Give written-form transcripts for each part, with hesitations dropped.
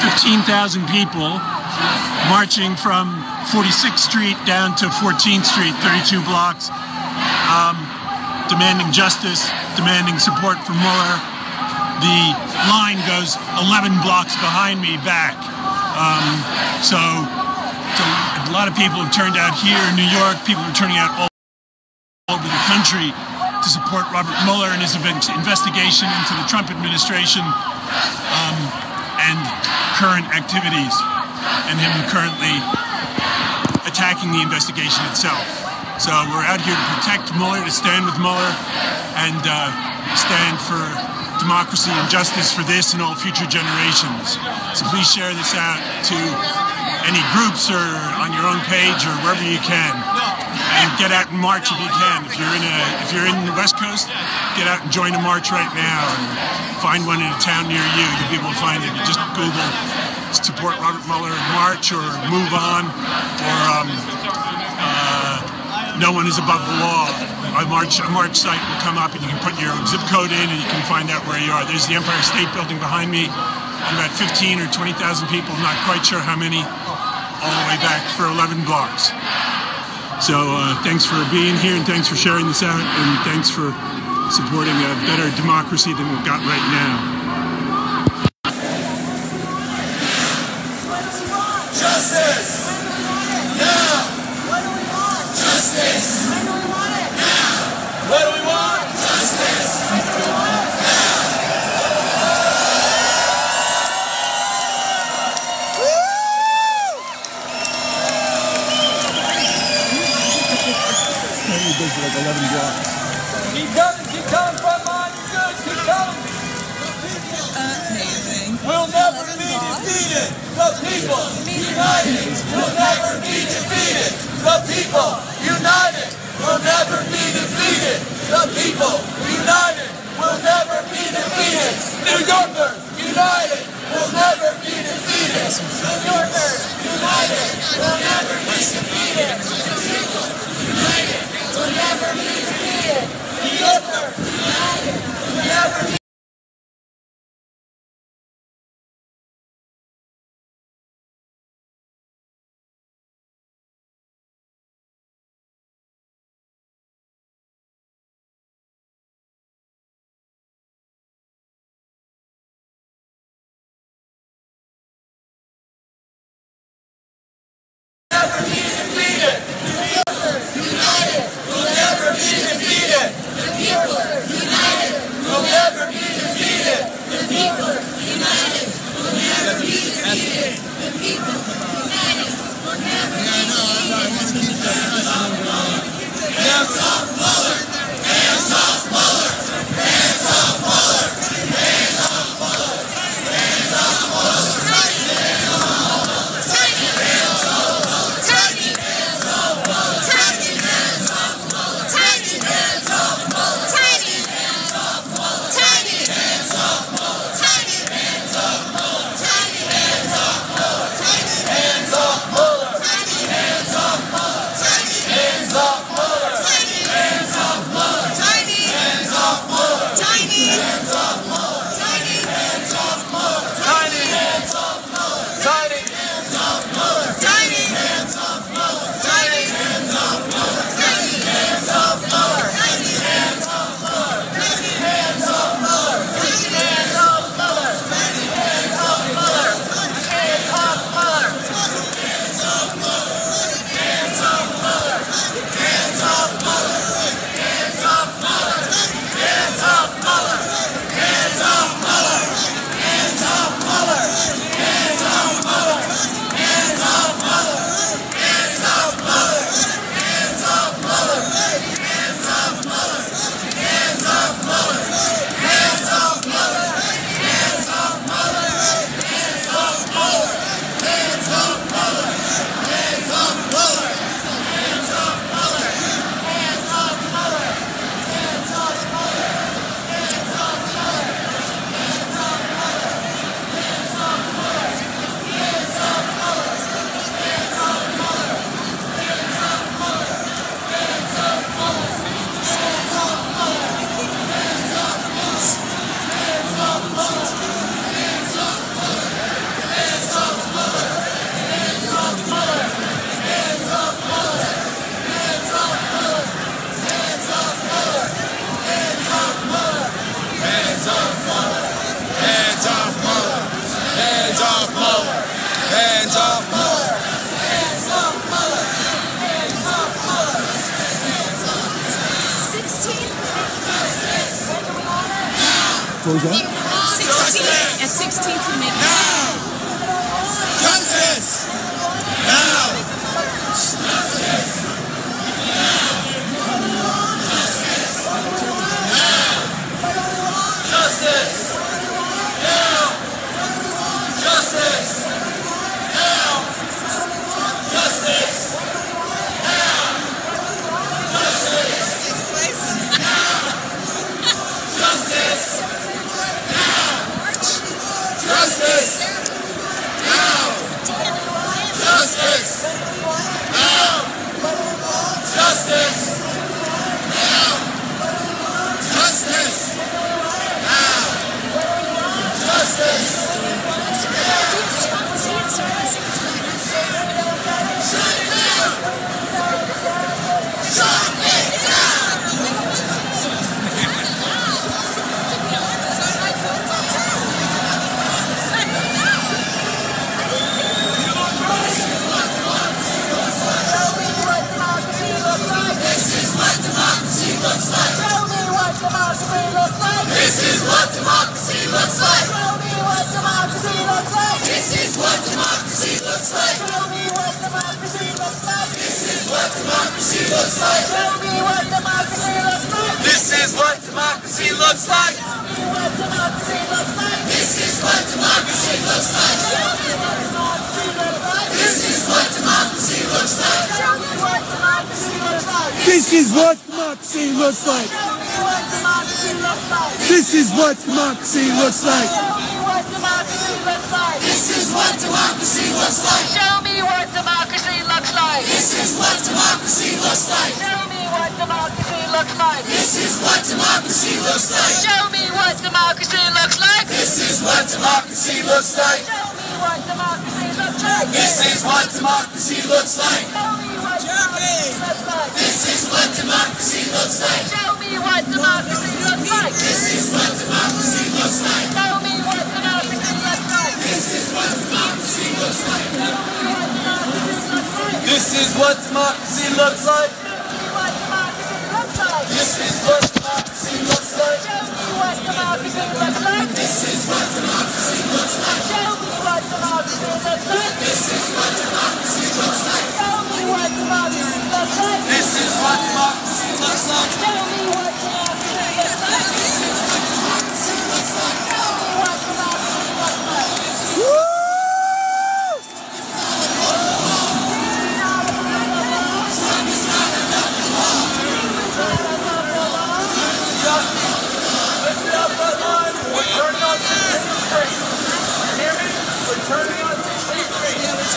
15,000 people marching from 46th Street down to 14th Street, 32 blocks, demanding justice, demanding support for Mueller. The line goes 11 blocks behind me back. So a lot of people have turned out here in New York. People are turning out all over the country to support Robert Mueller and his investigation into the Trump administration and current activities, and him currently attacking the investigation itself. So we're out here to protect Mueller, to stand with Mueller, and stand for democracy and justice for this and all future generations. So please share this out to any groups or on your own page or wherever you can, and get out and march if you can. If you're in the West Coast, get out and join a march right now, and find one in a town near you. You'll be able to find it. You just Google support Robert Mueller march or move on, or no one is above the law. A march site will come up, and you can put your zip code in, and you can find out where you are. There's the Empire State Building behind me. About 15 or 20,000 people, I'm not quite sure how many, all the way back for 11 blocks. So thanks for being here, and thanks for sharing this out, and thanks for supporting a better democracy than we've got right now. Justice! Now! What do we want? Justice! When do we want it? Now! What do we want? Justice! When do we want it? Now! Like 11 blocks. Keep coming, frontline goods, keep coming. Amazing. We'll never be defeated. The people united will never be defeated. The people united will never be defeated. The people united will never be defeated. New Yorkers united will never be defeated. New Yorkers united will never be defeated. United will never be defeated. New Yorkers united will never be defeated. New Yorkers united will never be defeated. New Yorkers united will never be What was that? 16. At 16 to make it. Now! Justice! Now! Justice! This is what democracy looks like. Show me what democracy looks like. This is what democracy looks like. Show me what democracy looks like. This is what democracy looks like. Show me what democracy looks like. This is what democracy looks like. Show me what democracy looks like. This is what democracy looks like. Show me what democracy looks like. This is what democracy looks like. Show me what democracy looks like. This is what democracy looks like. This is what democracy looks like. This is what democracy looks like. Show me what democracy looks like. This is what democracy looks like. Show me what democracy looks like. This is what democracy looks like. Show me what democracy looks like. This is what democracy looks like. Show me what democracy looks like. This is what democracy looks like. Show me what democracy looks like. This is what democracy looks like. Show me what democracy looks like. This is what democracy looks like. Show me what democracy looks like. This is what democracy looks like. This is what democracy looks like. This is what democracy looks like. Show me what democracy looks like. This is what democracy looks like. Show me what democracy looks like. This is what democracy looks like. Show me what democracy looks like. This is what democracy looks like. Show me what democracy looks like. This is what democracy looks like. Show me what democracy looks like.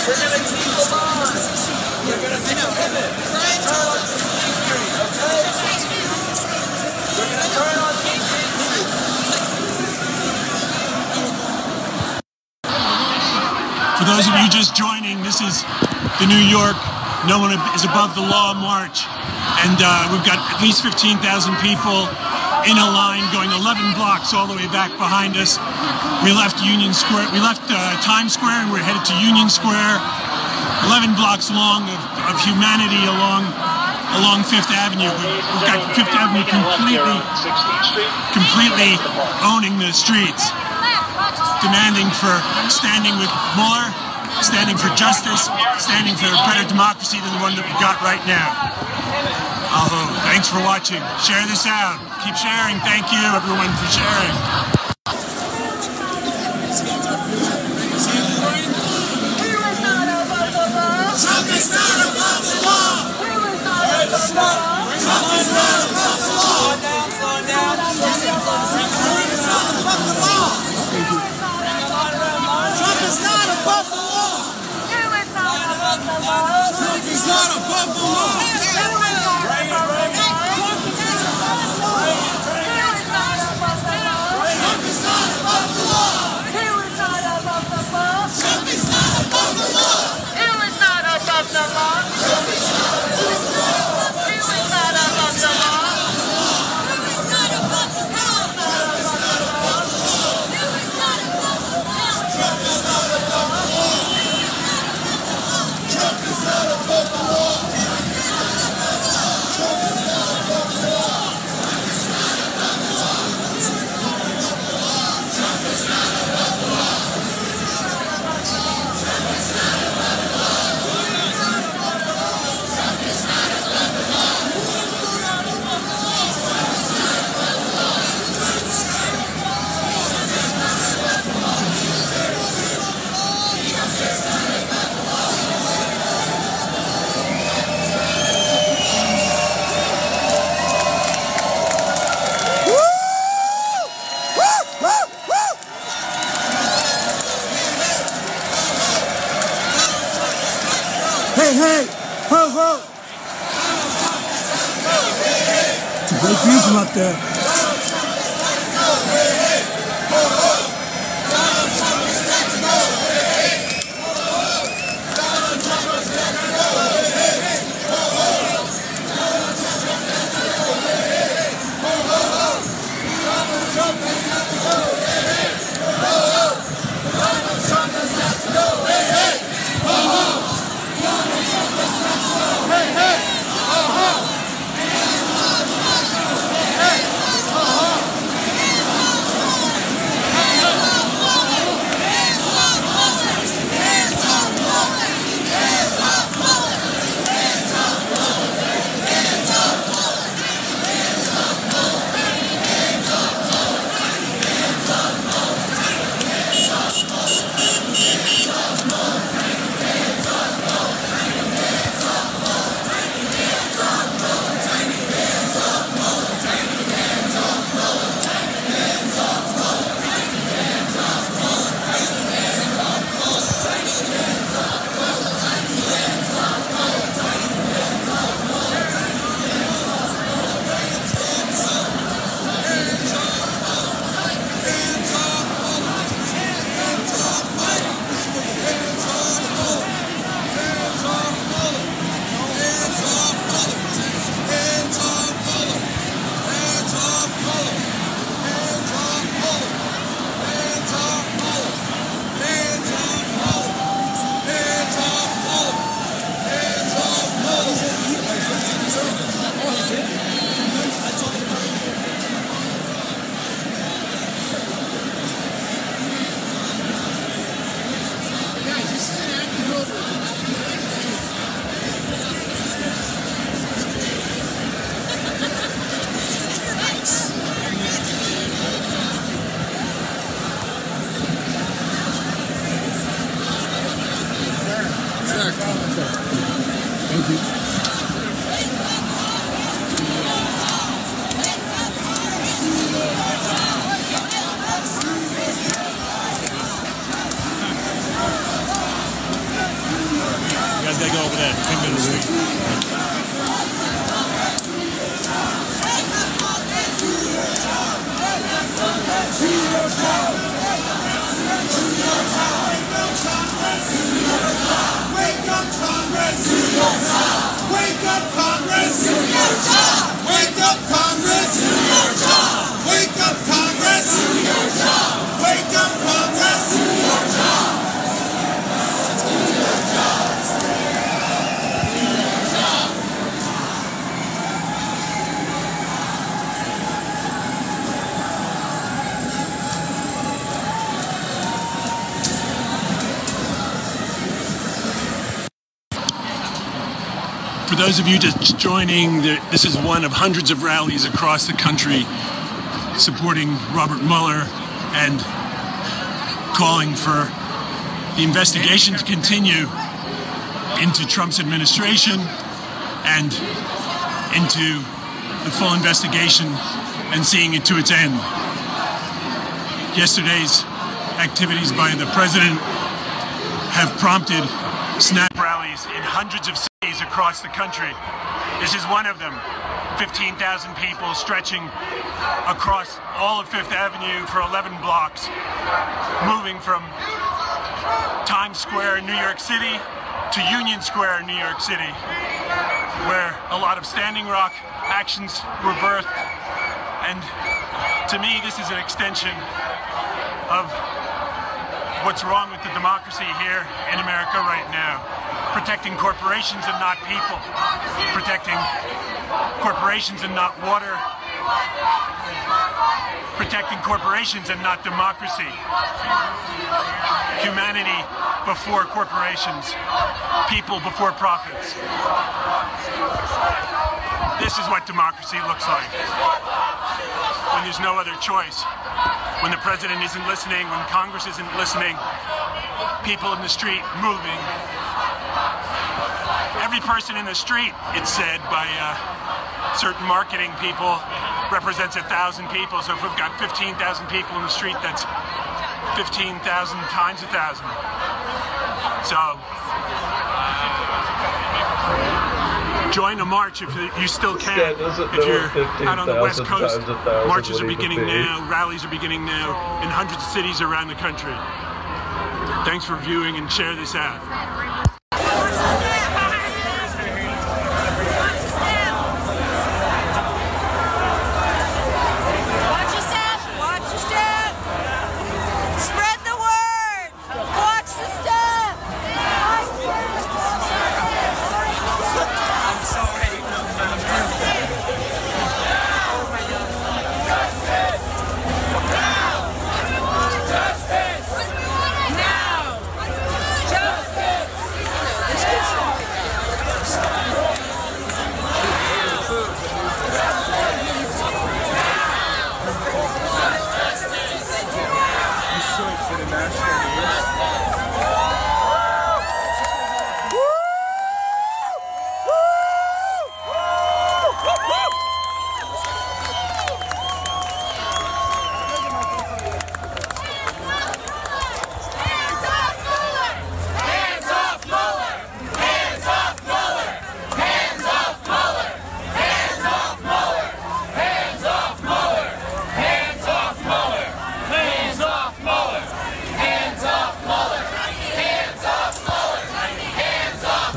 We're going to keep the line. We're going to take a pivot. Turn on 16th Street, okay? We're going to turn on 16th Street. For those of you just joining, this is the New York No One is Above the Law march. And we've got at least 15,000 people in a line going 11 blocks all the way back behind us. We left Union Square, we left Times Square, and we're headed to Union Square. 11 blocks long of humanity along Fifth Avenue. We've got Fifth Avenue completely owning the streets, demanding for standing with Mueller, standing for justice, standing for a better democracy than the one that we've got right now. Thanks for watching. Share this out. Keep sharing. Thank you, everyone, for sharing. Trump is not above the law. Trump is not above the law. Trump is not above the law. Trump is not above the law. Trump is not above the law. Trump Ho, ho! It's a great view from up there. Thank you. You guys gotta go over there. 10 minutes straight. Wake up, Congress! Do your job! Wake up, Congress! Do your job! Wake up, Congress! Do your job! Wake up, Congress! Do your job! Wake up, Congress! Do your job! Do your job! Do your job! For those of you just joining, this is one of hundreds of rallies across the country supporting Robert Mueller and calling for the investigation to continue into Trump's administration and into the full investigation and seeing it to its end. Yesterday's activities by the president have prompted snap rallies in hundreds of cities across the country. This is one of them. 15,000 people stretching across all of Fifth Avenue for 11 blocks, moving from Times Square in New York City to Union Square in New York City, where a lot of Standing Rock actions were birthed. And to me, this is an extension of what's wrong with the democracy here in America right now. Protecting corporations and not people. Protecting corporations and not water. Protecting corporations and not democracy. Humanity before corporations. People before profits. This is what democracy looks like. When there's no other choice. When the president isn't listening, when Congress isn't listening, people in the street moving. Every person in the street, it's said by certain marketing people, represents 1,000 people. So if we've got 15,000 people in the street, that's 15,000 times 1,000. So Join a march if you still can. If you're out on the West Coast, marches are beginning now, rallies are beginning now in hundreds of cities around the country. Thanks for viewing and share this out.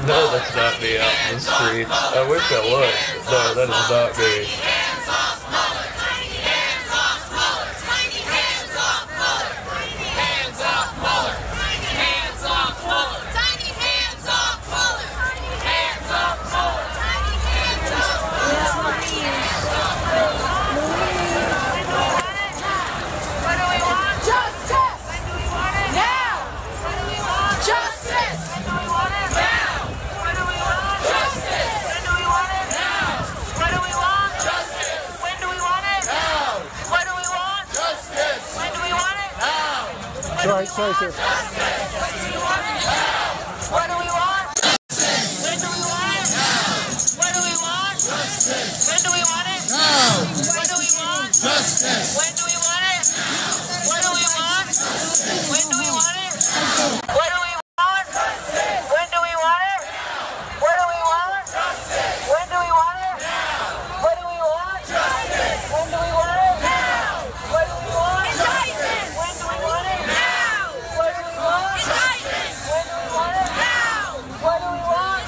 No, that's not me out in the streets. I wish I was. No, that is not me. Hands off Mueller! Hands off Mueller! Hands off Mueller! Hands off Mueller! Hands off Mueller! Tiny hands off Mueller! Hands off Mueller! Tiny hands off Mueller! What do we want? Justice! When do we want it? Now! What do we want? Justice! When do we want it? Now! What do we want? Justice! When do we want it? Now! What do we want? Justice! When do we want it? Now! What do we want? Justice! When do we want it? Now! Sorry, sir. Justice! When do we want it? Now! What do we want? Justice! When do we want it? Now! What do we want? Justice! When do we want it? Now! What do we want? Justice! When do we want it? What do we want? When do we want it? What do we want? When do we want it? What do we want? When do we want it? What do we want? When do we want it? What do we want? When do we want it? What do we want? When do we want it? What do we want? When do we want it? What do we want?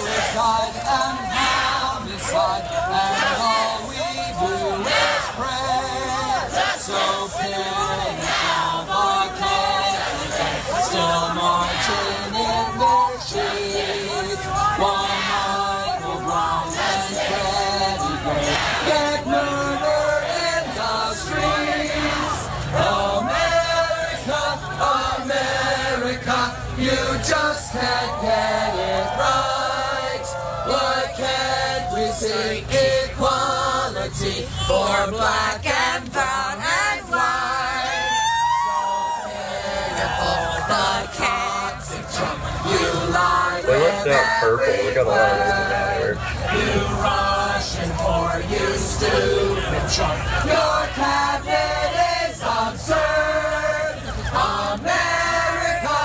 Decide and now decide, and all we do is pray. So pin down our case, still marching in their sheets. One night will wrong and pretty great. Get murder in the streets. America, America, you just can't get it right. Why can't we see equality for black and brown and white? So pitiful, the toxic Trump. You lie They left with out purple. We got a lot of them down here. you Russian whore, you stupid Trump. Your cabinet is absurd. America,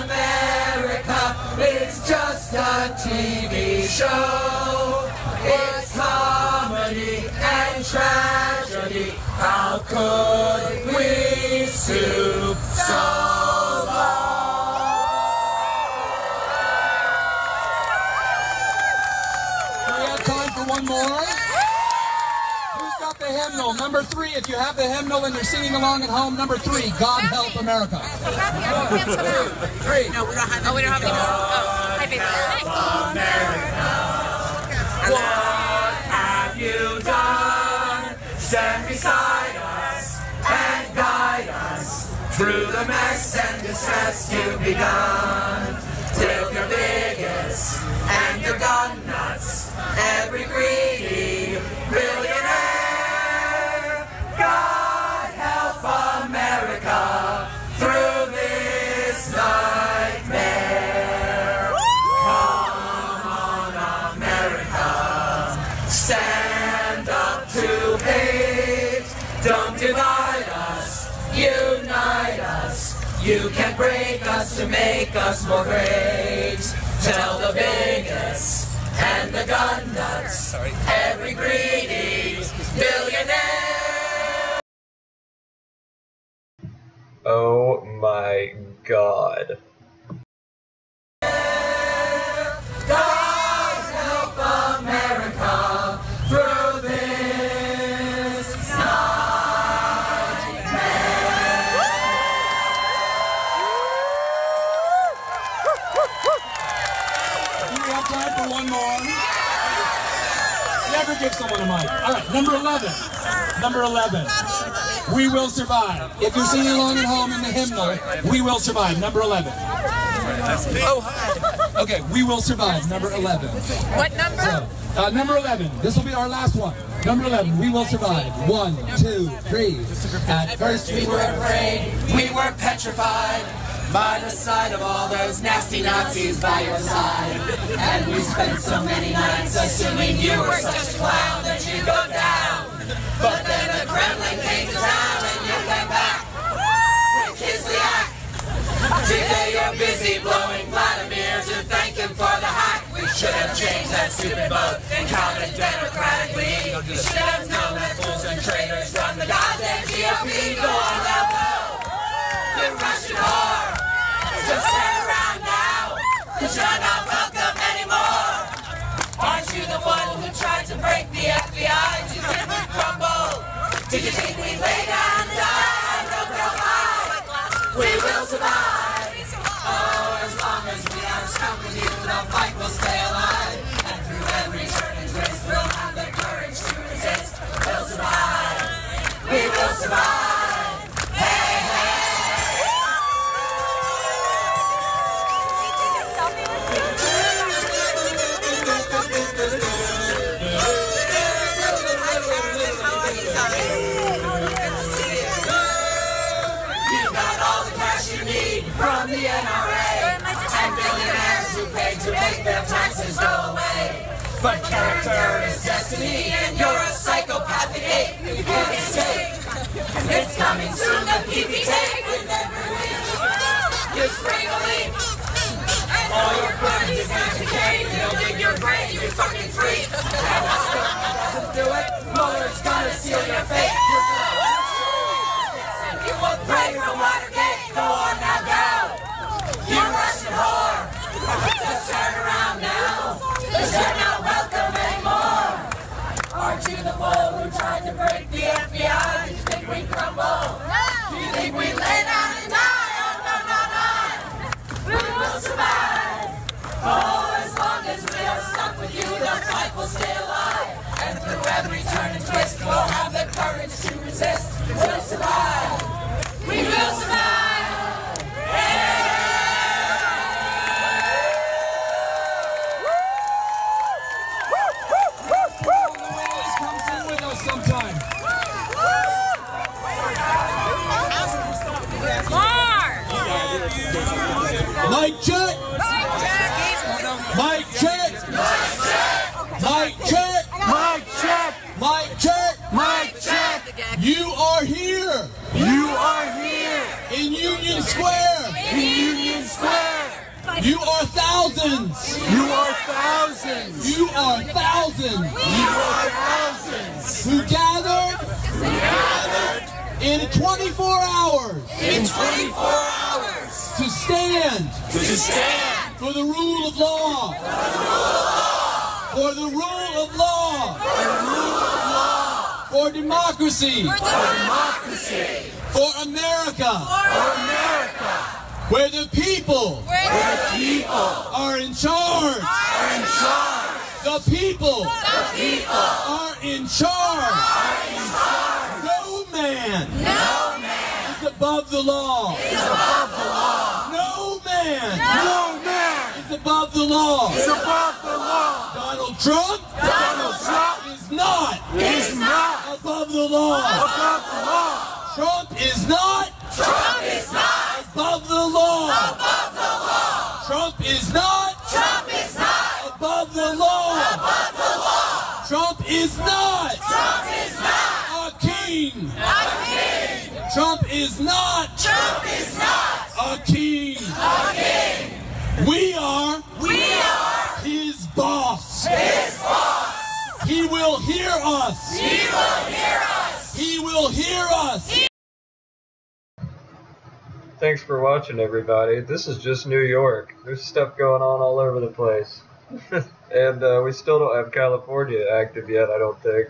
America, it's just a TV show. It's comedy and tragedy. How could we stoop so low? We have time for one more. Who's got the hymnal? Number 3, if you have the hymnal and you're singing along at home, number 3, God Help America. 3. No, we don't have any. Oh, we don't have any. Oh, hi, baby. What have you done? Stand beside us and guide us through the mess and distress you've begun. Till your bigots and your gun nuts, every greedy billionaire. God help America through this nightmare. Come on, America, stand up to hate. Don't divide us, unite us. You can't break break us to make us more great. Tell the bigots and the gun nuts, every greedy billionaire. Oh my God. God help America through this nightmare. Do we have time for one more? Never give someone a mic. All right, number 11. Number 11. We will survive. If you're singing along at home in the hymnal, we will survive. Number 11. Oh, hi. Okay, we will survive. Number 11. What number? So, number 11. This will be our last one. Number 11. We will survive. 1, 2, 3. At first we were afraid. We were petrified by the sight of all those nasty Nazis by your side. And we spent so many nights assuming you were such a clown that you'd go down. But then the Kremlin came to town and you came back with Kislyak. Today you're busy blowing Vladimir to thank him for the hack. We should have changed that stupid vote and counted democratically. You should have known that fools and traitors run the goddamn GOP. Go on now, go! You Russian whore! Just turn around now, 'cause you're not welcome anymore. Aren't you the one who tried to break the FBI? Did you think we'd crumble? Did you think we'd lay down and die? No, no, we will survive. Oh, as long as we are stuck with you, the fight will stay alive. And through every turn and twist, we'll have the courage to resist. We'll survive. We will survive. Hey, hey. From the NRA and billionaires who pay to make their taxes go away. But character is destiny and you're a psychopathic ape. You can't escape. It's coming soon, the PP tape with every week. You spring a leak. All your blood is going to decay. You'll dig your grave, you fucking freak. And the storm doesn't do it. Mueller's gonna seal your fate. You will pray for Watergate. Go on now, go. You Russian whore. Just turn around now, 'cause you're not welcome anymore. Aren't you the fool who tried to break the FBI? Do you think we'd crumble? Do you think we'd lay down and die? Oh, no, no, no. We will survive. Oh, as long as we are stuck with you, the fight will stay alive. And through every turn and twist, we'll have the courage to resist. We'll survive. We will survive! Come sing with us sometime. More! Mic check! Mic check! Mic check! Mic check! Mic check! Mic check! You are here! You are here! In Union Square! In Union Square! You are thousands! You are thousands! You are thousands! You are thousands! Who gathered in 24 hours In 24 hours! to stand To stand! for the rule of law! For the rule of law! For democracy! For democracy! For America! For America! Where the people Where the people are in charge! are in charge! The people The people are in charge! are in charge! No man No man is above the law! is above the law! No man No man is above the law! is above the law! Donald Trump Donald Trump is not is not above the law! above the law! Trump is not Trump is not above the law! above the law! Trump is not Trump is not above the law! above the law! Trump is not Trump is not a king! a king! Trump is not Trump is not a king! a king. We are his boss. His boss. He will hear us. He will hear us. He will hear us. Thanks for watching, everybody. This is just New York. There's stuff going on all over the place. And we still don't have California active yet, I don't think.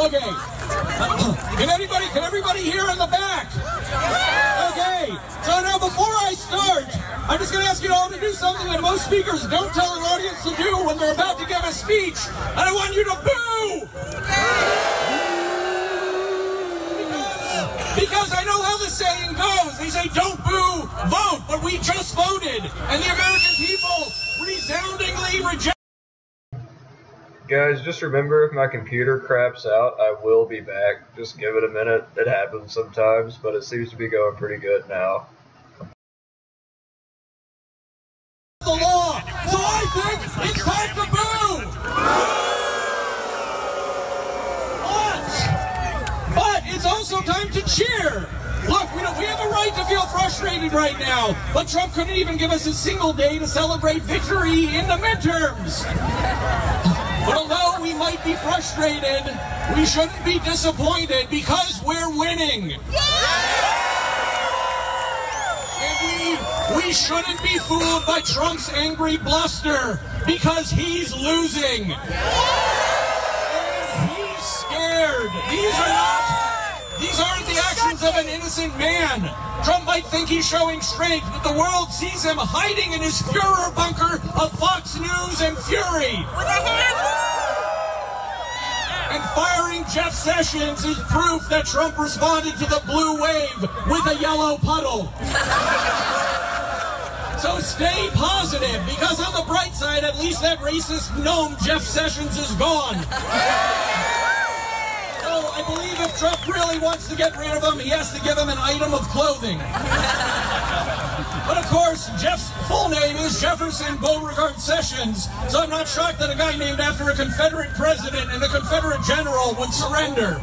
Okay. Can everybody hear in the back? Okay. So now before I start, I'm just going to ask you all to do something that most speakers don't tell an audience to do when they're about to give a speech. And I want you to boo! Because I know how the saying goes. They say, don't boo, vote. But we just voted. And the American people resoundingly reject. Guys, just remember, if my computer craps out, I will be back. Just give it a minute. It happens sometimes, but it seems to be going pretty good now. The law. So I think it's time to boo. But it's also time to cheer. Look, we have a right to feel frustrated right now, but Trump couldn't even give us a single day to celebrate victory in the midterms. But although we might be frustrated, we shouldn't be disappointed because we're winning. And we shouldn't be fooled by Trump's angry bluster because he's losing. And he's scared. These aren't the actions of an innocent man. Trump might think he's showing strength, but the world sees him hiding in his Führer bunker of Fox News and Fury. And firing Jeff Sessions is proof that Trump responded to the blue wave with a yellow puddle. So stay positive, because on the bright side, at least that racist gnome Jeff Sessions is gone. I believe if Trump really wants to get rid of him, he has to give him an item of clothing. But of course, Jeff's full name is Jefferson Beauregard Sessions, so I'm not shocked that a guy named after a Confederate president and a Confederate general would surrender.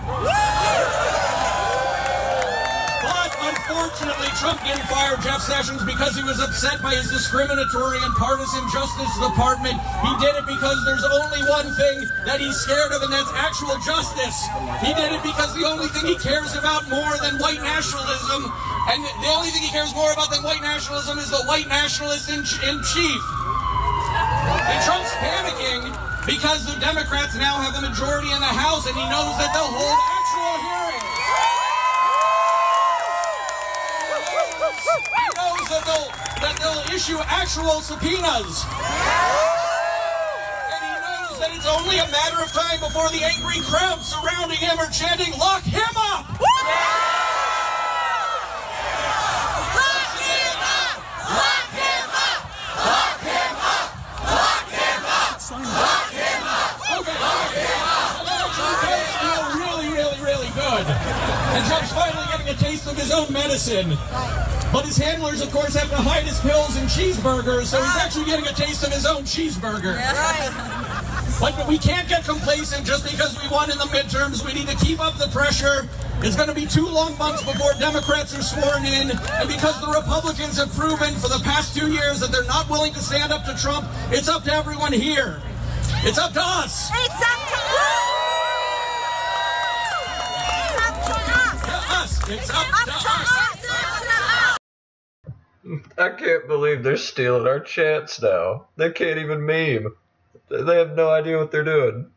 But unfortunately, Trump didn't fire Jeff Sessions because he was upset by his discriminatory and partisan Justice Department. He did it because there's only one thing that he's scared of, and that's actual justice. He did it because the only thing he cares about more than white nationalism, and the only thing he cares more about than white nationalism is the white nationalist in chief. And Trump's panicking because the Democrats now have a majority in the House, and he knows that they'll hold actual hearings. He knows that they'll issue actual subpoenas. And he knows that it's only a matter of time before the angry crowd surrounding him are chanting, "Lock him up!" Lock him up! Lock him up! Lock him up! Lock him up! Lock him up! Okay. Trump's feel really good. And Trump's finally getting a taste of his own medicine. But his handlers, of course, have to hide his pills and cheeseburgers, so he's actually getting a taste of his own cheeseburger. But we can't get complacent just because we won in the midterms. We need to keep up the pressure. It's going to be 2 long months before Democrats are sworn in, and because the Republicans have proven for the past 2 years that they're not willing to stand up to Trump, it's up to everyone here. It's up to us. It's up to us! It's up to us. I can't believe they're stealing our chants now. They can't even meme. They have no idea what they're doing.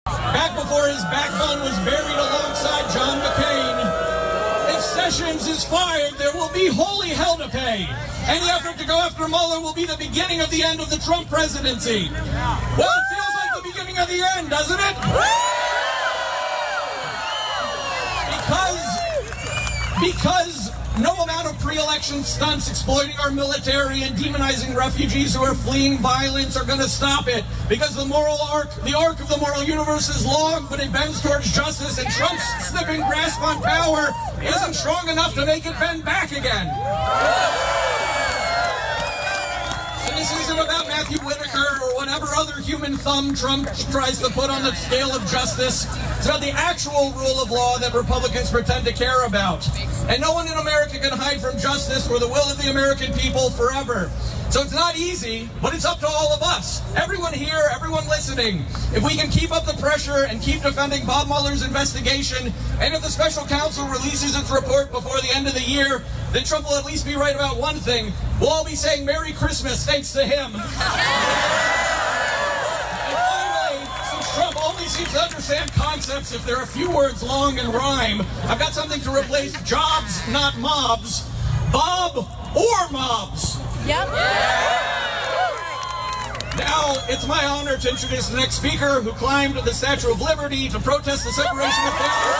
Back before his backbone was buried alongside John McCain, if Sessions is fired, there will be holy hell to pay. Any effort to go after Mueller will be the beginning of the end of the Trump presidency. Well, it feels like the beginning of the end, doesn't it? Because no amount of pre-election stunts exploiting our military and demonizing refugees who are fleeing violence are going to stop it. Because the arc of the moral universe is long, but it bends towards justice, and Trump's snipping grasp on power isn't strong enough to make it bend back again. So this isn't about Matthew Whitaker or whatever other human thumb Trump tries to put on the scale of justice. It's about the actual rule of law that Republicans pretend to care about. And no one in America can hide from justice or the will of the American people forever. So it's not easy, but it's up to all of us. Everyone here, everyone listening. If we can keep up the pressure and keep defending Bob Mueller's investigation, and if the special counsel releases its report before the end of the year, then Trump will at least be right about one thing. We'll all be saying Merry Christmas thanks to him. And finally, since Trump only seems to understand concepts if they're a few words long and rhyme, I've got something to replace jobs, not mobs. Bob or mobs. Yep. Now, it's my honor to introduce the next speaker who climbed the Statue of Liberty to protest the separation of powers.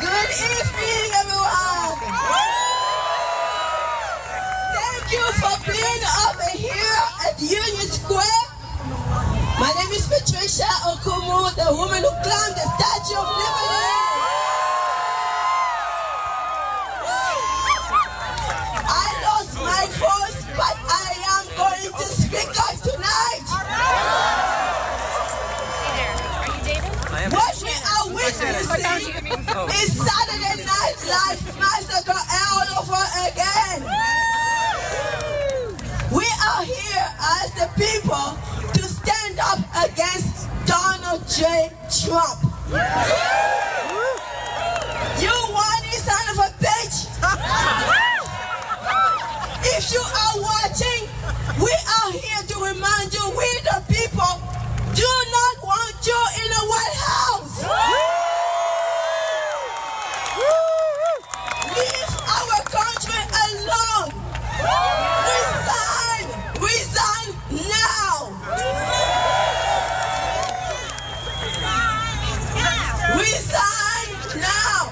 Good evening, everyone. Thank you for being over here at Union Square. My name is Patricia Okumu, the woman who climbed the Statue of Liberty. I lost my voice, but I am going to speak up tonight. What we are witnessing is Saturday Night Live massacre all over again. We are here as the people to stand up against Donald J. Trump. You whiny son of a bitch! If you are watching, we are here to remind you, we the people do not want you in the White House. Leave our country alone. Resign! Resign now! Resign now!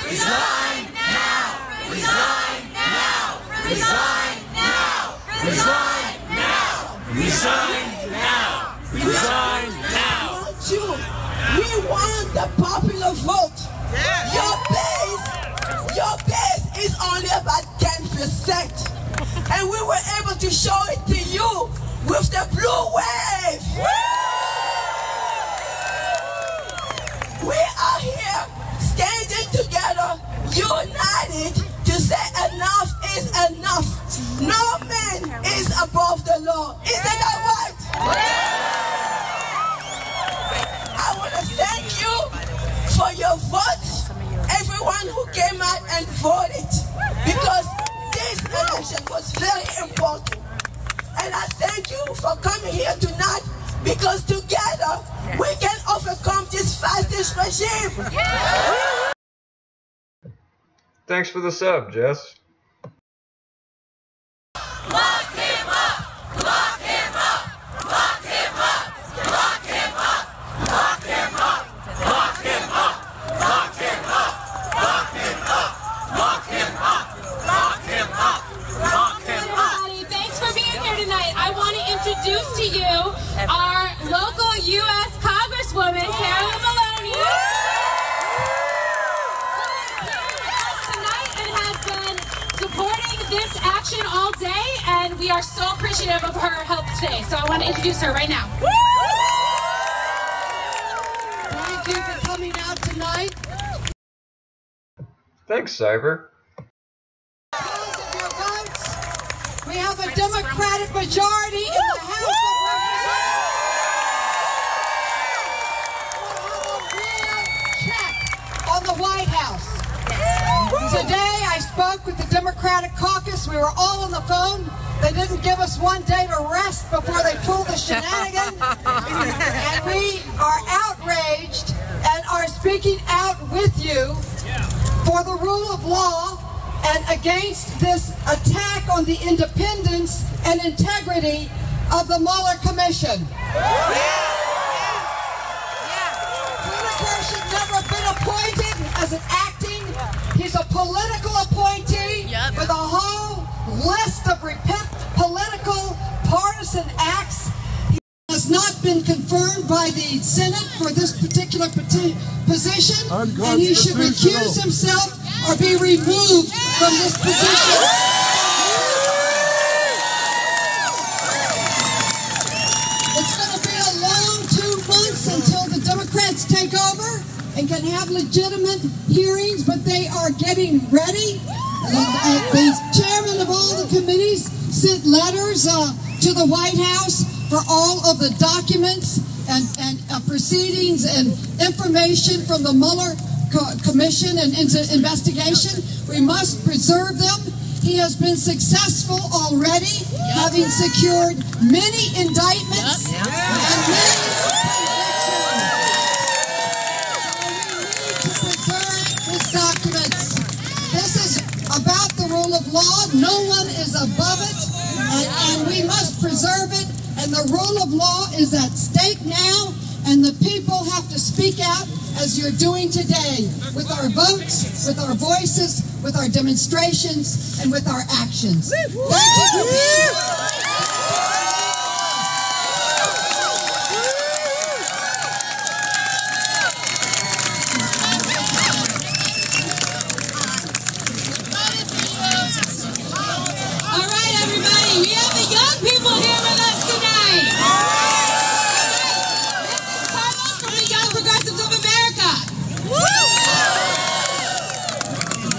Resign now! Resign now! Resign now! Resign now! Resign now! Resign now! Resign now! We want the popular vote. Your base is only about 10%. And we were able to show it to you with the blue wave. We are here standing together, united, to say enough is enough. No man is above the law. Isn't that right? I want to thank you for your votes, everyone who came out and voted, because this election was very important. And I thank you for coming here tonight, because together we can overcome this fascist regime. Thanks for the sub, Jess. Lock him up! Lock him up! Lock him up! Lock him up! Lock him up! Lock him up! Lock him up! Lock him up! Lock him up! Lock him up! Lock him up! Everybody, thanks for being here tonight. I want to introduce to you our local U.S. Congresswoman, Carolyn Maloney. Tonight and has been supporting this action all day, and we are so appreciative of her help today. So I want to introduce her right now. Thank you for coming out tonight. Thanks, Cyber. Because of your votes, we have a Democratic majority in the House of Representatives. We'll have a real check on the White House. Today I spoke with the Democratic caucus. We were all on the phone. They didn't give us one day to rest before they pulled the shenanigan. And we are outraged and are speaking out with you for the rule of law and against this attack on the independence and integrity of the Mueller Commission. Whitaker should never have been appointed as an acting. He's a political appointee with a whole list of political partisan acts. He has not been confirmed by the Senate for this particular position, and he should recuse himself or be removed from this position. It's going to be a long 2 months until the Democrats take over and can have legitimate hearings, but they are getting ready. The chairman of all the committees sent letters to the White House for all of the documents and proceedings and information from the Mueller Commission and investigation. We must preserve them. He has been successful already, having secured many indictments and many convictions. So we need to preserve his documents. This is about the rule of law. No one is above it, and we must preserve it. And the rule of law is at stake now, and the people have to speak out as you're doing today, with our votes, with our voices, with our demonstrations, and with our actions. Thank you for being here. All right, everybody, we have the young people here with us tonight. This is Carlos from the Young Progressives of America.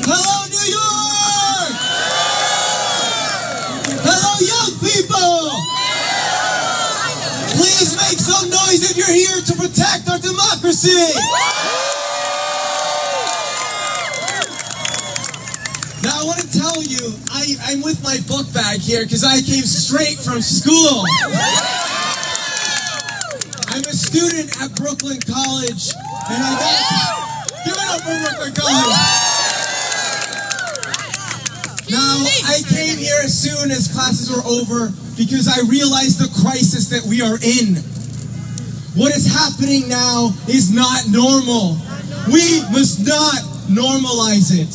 Hello, New York! Hello, young people! Please make some noise if you're here to protect our democracy! Now, I want to tell you, I'm with my book bag here because I came straight from school. I'm a student at Brooklyn College, and I give it up for Brooklyn College. Now, I came here as soon as classes were over because I realized the crisis that we are in. What is happening now is not normal. We must not normalize it.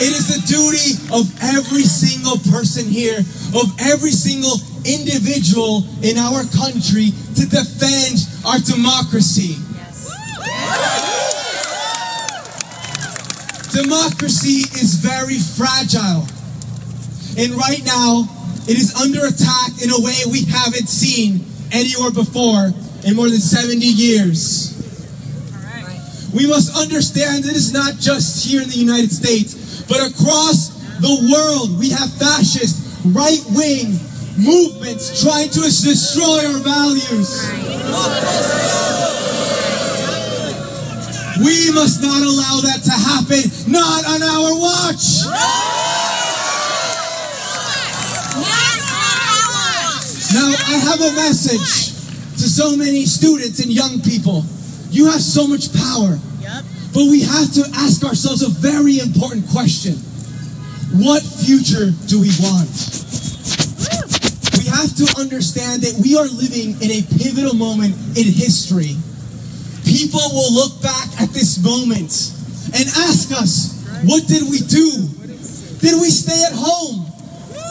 It is the duty of every single person here, of every single individual in our country to defend our democracy. Democracy is very fragile. And right now, it is under attack in a way we haven't seen anywhere before in more than 70 years. We must understand that it's not just here in the United States, but across the world, we have fascist, right-wing movements trying to destroy our values. We must not allow that to happen, not on our watch. Now, I have a message to so many students and young people. You have so much power. But we have to ask ourselves a very important question. What future do we want? We have to understand that we are living in a pivotal moment in history. People will look back at this moment and ask us, what did we do? Did we stay at home? No.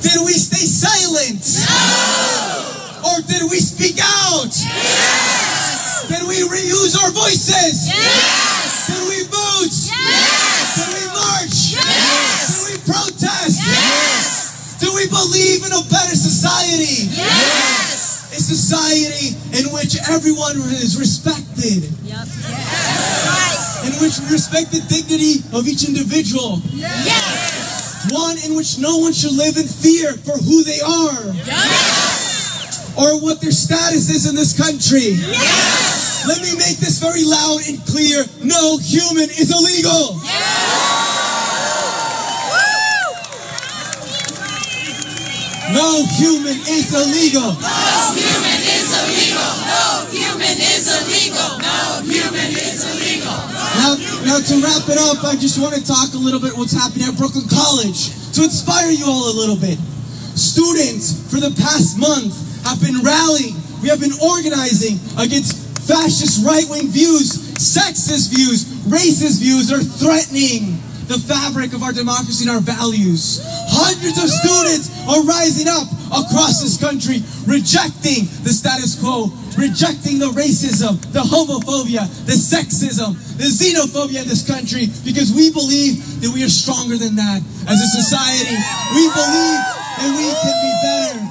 Did we stay silent? No. Or did we speak out? Yes. Did we reuse our voices? Yes! Did we vote? Yes! Did we march? Yes! Did we protest? Yes! Do we believe in a better society? Yes! A society in which everyone is respected. Yep. Yes. In which we respect the dignity of each individual. Yes! One in which no one should live in fear for who they are. Yes! Or what their status is in this country. Yes! Let me make this very loud and clear. No human is illegal. Yeah. No human is illegal. No human is illegal. No human is illegal. No human is illegal. Now to wrap it up, I just want to talk a little bit what's happening at Brooklyn College to inspire you all a little bit. Students, for the past month, have been rallying. We have been organizing against fascist right-wing views, sexist views, racist views that are threatening the fabric of our democracy and our values. Hundreds of students are rising up across this country, rejecting the status quo, rejecting the racism, the homophobia, the sexism, the xenophobia in this country, because we believe that we are stronger than that as a society. We believe that we can be better.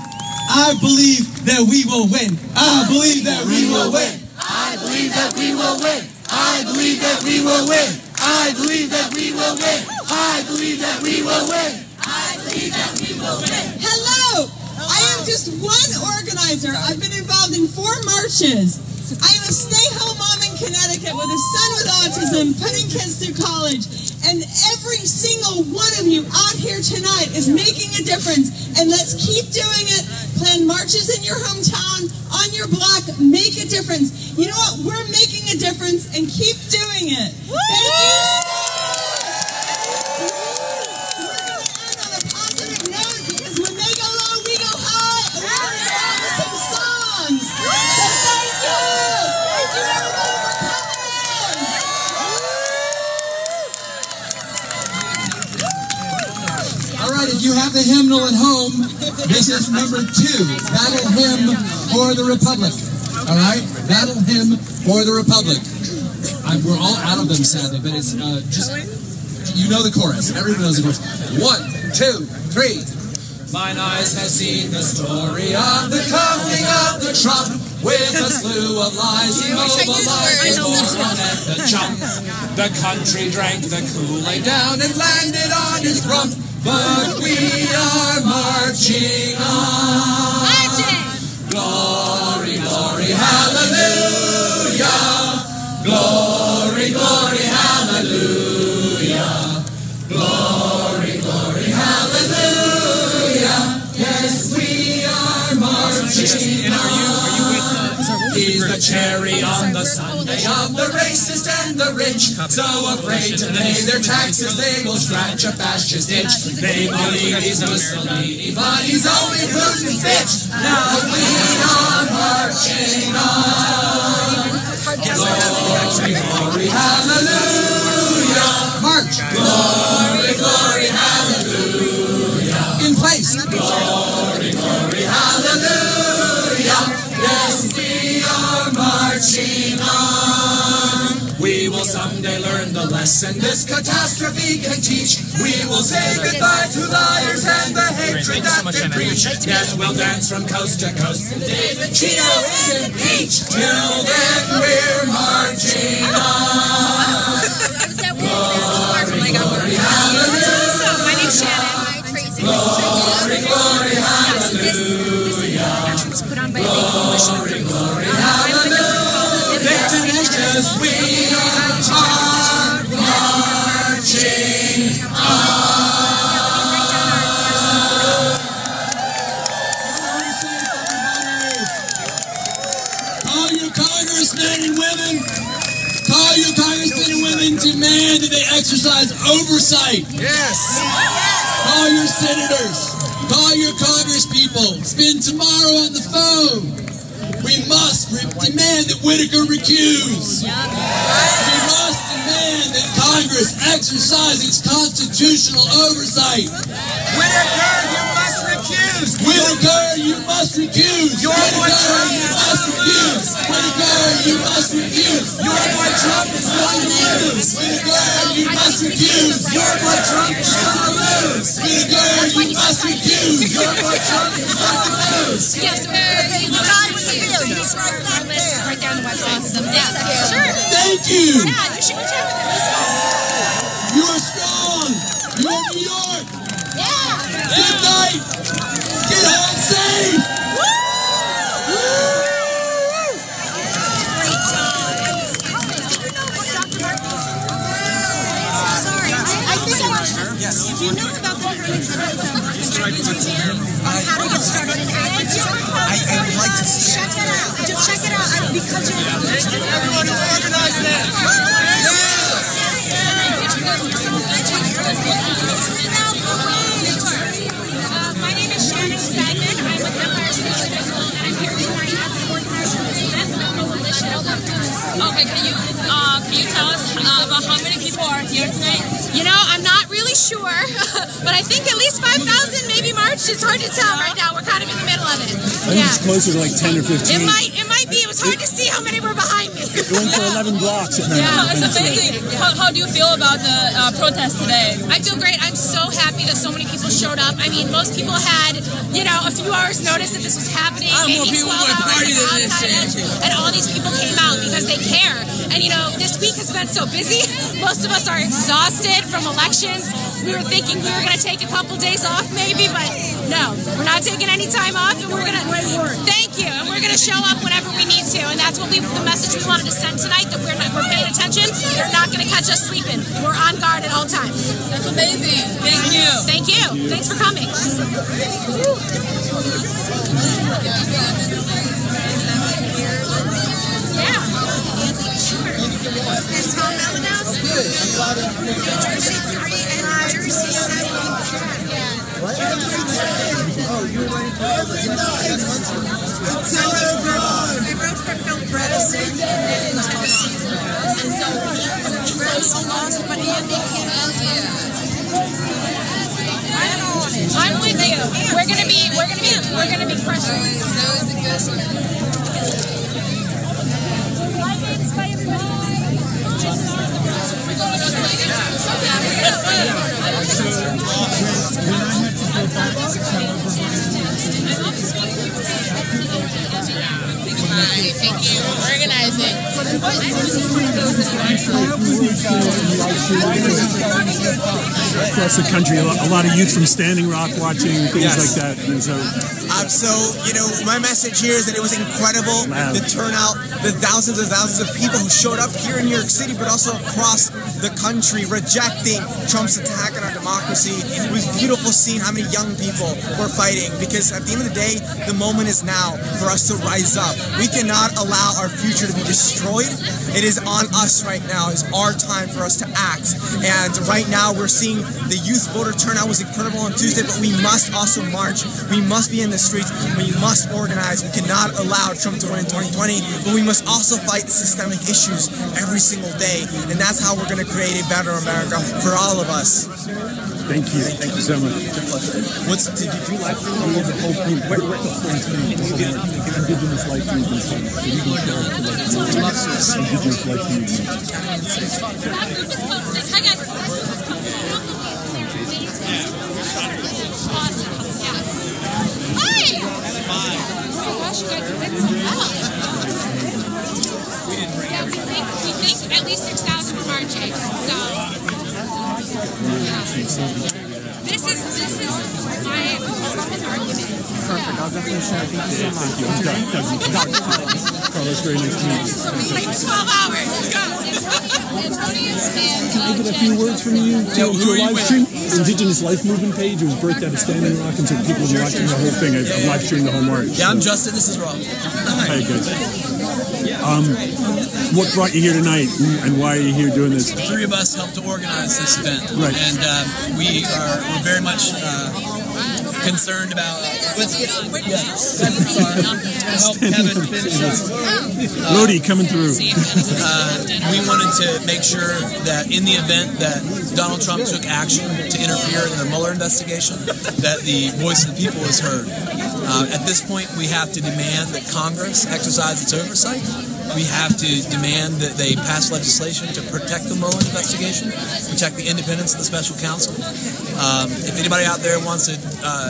I believe that we will win. I believe that we will win. I believe that we will win. I believe that we will win. I believe that we will win. I believe that we will win. I believe that we will win. Hello! I am just one organizer. I've been involved in 4 marches. I am a stay-home mom in Connecticut with a son with autism, putting kids through college. And every single one of you out here tonight is making a difference. And let's keep doing it. Plan marches in your hometown, on your block. Make a difference. You know what? We're making a difference, and keep doing it. Thank you. If you have the hymnal at home, this is number 2, Battle Hymn for the Republic. All right? Battle Hymn for the Republic. We're all out of them, sadly, but it's just, you know the chorus. Everyone knows the chorus. 1, 2, 3. Mine eyes have seen the story of the coming of the Trump. With a slew of lies, he mobilized the moron at the jump. The country drank the Kool-Aid down and landed on his rump. But we are marching on. Glory, glory, hallelujah. Glory, glory, hallelujah. Glory, glory, hallelujah. Yes, we are marching on. He's the cherry on the sundae of the racist and the rich. So afraid to pay their taxes, they will scratch a fascist itch. They believe he's Mussolini, but he's only Putin's bitch. Now we are marching on. Glory, glory, hallelujah. March. Glory, glory, hallelujah. In place. Glory, glory, hallelujah. Yes, we are marching on. We will someday learn the lesson this catastrophe can teach. We will say goodbye to liars and the hatred that they preach. Yes, we'll dance from coast to coast. David Chino is impeached. Till then, we're marching on. Glory, glory, hallelujah. My name's Shannon. Glory, glory, hallelujah. Glory, glory, hallelujah. Because we are marching on. Call your congressmen and women. Call your congressmen and women, demand that they exercise oversight. Yes. Call your senators. Call your congresspeople. Spend tomorrow on the phone. We must demand that Whitaker recuse. We must demand that Congress exercise its constitutional oversight. Whitaker, you must recuse. Whitaker, you must recuse. Your boy Trump is going to lose. Whitaker, you must recuse. Your boy Trump is going to lose. Whitaker, you must recuse. Your boy Trump is going to lose. Whitaker, you must recuse. Your boy Trump is going to lose. Yes, he's right there on the website. Yeah, sure. Thank you. Yeah, you should go check with him. You are strong. You are New York. Yeah. Good night. Get home safe. If you know about the current on how to get everyone who organized this. My name is Shannon Stagman. I'm with the Fire Station Festival, and I'm here tonight at the fourth event of the militia. Okay, can you tell us about how many people are here tonight? You know, I'm not really sure, but I think at least 5,000 maybe marched. It's hard to tell right now. We're kind of in the middle of it. I think it's closer to like 10 or 15. It might be. It was hard to see how many were behind me. It went for 11 blocks. Yeah, it's amazing. How do you feel about the protest today? I feel great. I'm so happy that so many people showed up. I mean, most people had, a few hours notice that this was happening. Maybe 12 hours outside, and all these people came out because they care. And this week has been so busy. Most of us are exhausted from elections. We were thinking we were going to take a couple days off maybe, but no, we're not taking any time off, and we're going to thank you, and we're going to show up whenever we need to, and that's what the message we wanted to send tonight, that we're paying attention. They're not going to catch us sleeping. We're on guard at all times. That's amazing. Thank you. Thank you. Thanks for coming. Jersey 3 and Jersey 7. Oh, you were every night until they're gone. I wrote for Phil Bredesen in Tennessee, and so he runs along, but Andy can't. I'm with you. We're gonna be pressured. Thank you for organizing. Across the country, a lot of youth from Standing Rock watching, things like that. And so, my message here is that it was incredible, the turnout, the thousands and thousands of people who showed up here in New York City, but also across the country, rejecting Trump's attack on our democracy. It was beautiful seeing how many young people were fighting, because at the end of the day, the moment is now for us to rise up. We cannot allow our future to be destroyed. It is on us right now. It's our time for us to act. And right now, we're seeing the youth voter turnout was incredible on Tuesday, but we must also march. We must be in the streets. We must organize. We cannot allow Trump to win in 2020, but we must also fight systemic issues every single day. And that's how we're going to create a better America for all of us. Thank you. Thank you so much. Did you like the whole thing? Where's the whole thing? Indigenous life movement. Indigenous life We think at least 6,000 were marching. So this is my argument. Perfect. I'll definitely share. Thank you so much. Carlos, very nice to meet you. Like 12 hours. Can I get a few words from you to live stream? Indigenous Life Movement page. It was birthed out of Standing Rock, and so people are watching the whole thing. I'm live streaming the whole march. Yeah, I'm Justin. This is Rob. Hi, guys. What brought you here tonight, and why are you here doing this? 3 of us helped to organize this event, right? And we're very much concerned about. Let's get on. Yes. Help Kevin finish up. Lodi coming through. We wanted to make sure that in the event that Donald Trump took action to interfere in the Mueller investigation, that the voice of the people is heard. At this point, we have to demand that Congress exercise its oversight. We have to demand that they pass legislation to protect the Mueller investigation, protect the independence of the special counsel. If anybody out there wants to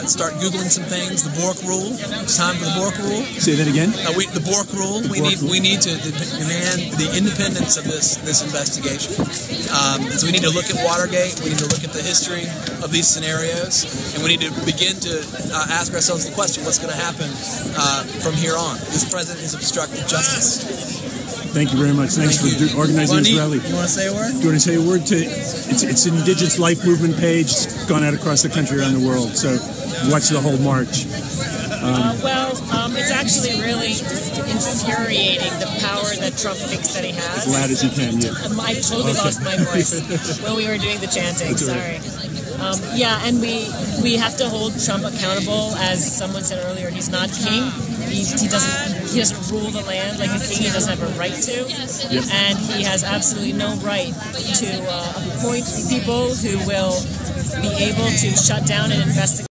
start Googling some things, the Bork Rule. It's time for the Bork Rule. Say that again. The Bork Rule. We need to demand the independence of this investigation. So we need to look at Watergate. We need to look at the history of these scenarios, and we need to begin to ask ourselves the question: what's going to happen from here on? This president has obstructed justice. Thank you very much. Thanks for organizing this rally. You want to say a word? Do you want to say a word to it's an Indigenous Life Movement page. It's gone out across the country, around the world. So watch the whole march. It's actually really infuriating, the power that Trump thinks that he has. As loud as you can, yeah. I totally lost my voice when we were doing the chanting. Sorry. And we have to hold Trump accountable. As someone said earlier, he's not king. He doesn't rule the land like a king. He doesn't have a right to, and he has absolutely no right to appoint people who will be able to shut down and investigate.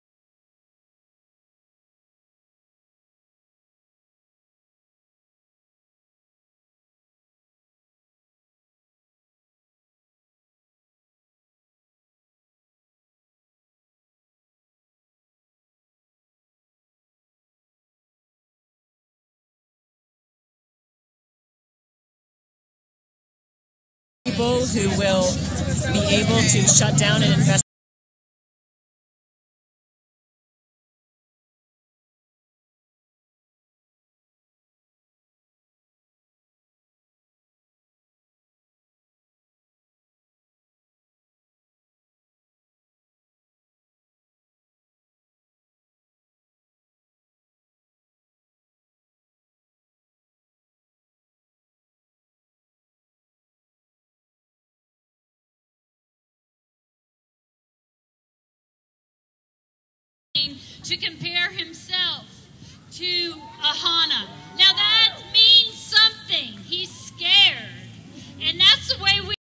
People who will be able to shut down and investigate. To compare himself to Ahana. Now that means something. He's scared. And that's the way we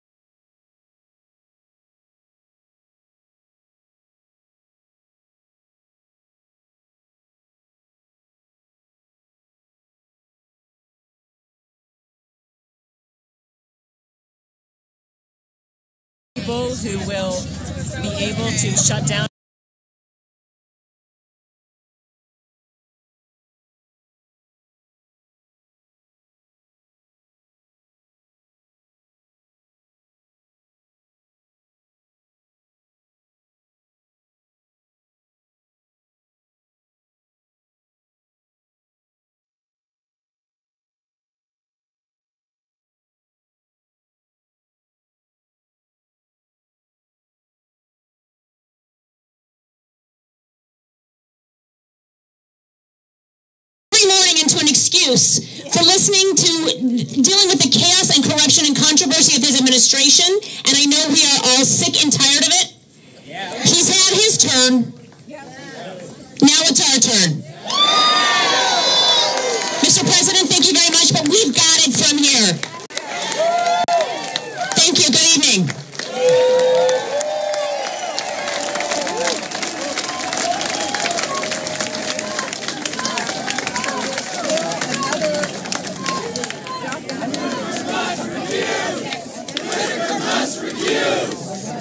people who will be able to shut down. Into an excuse for listening to dealing with the chaos and corruption and controversy of his administration, and I know we are all sick and tired of it. He's had his turn. Now it's our turn. Mr. President, thank you very much, but we've got it from here. Thank you. Good evening.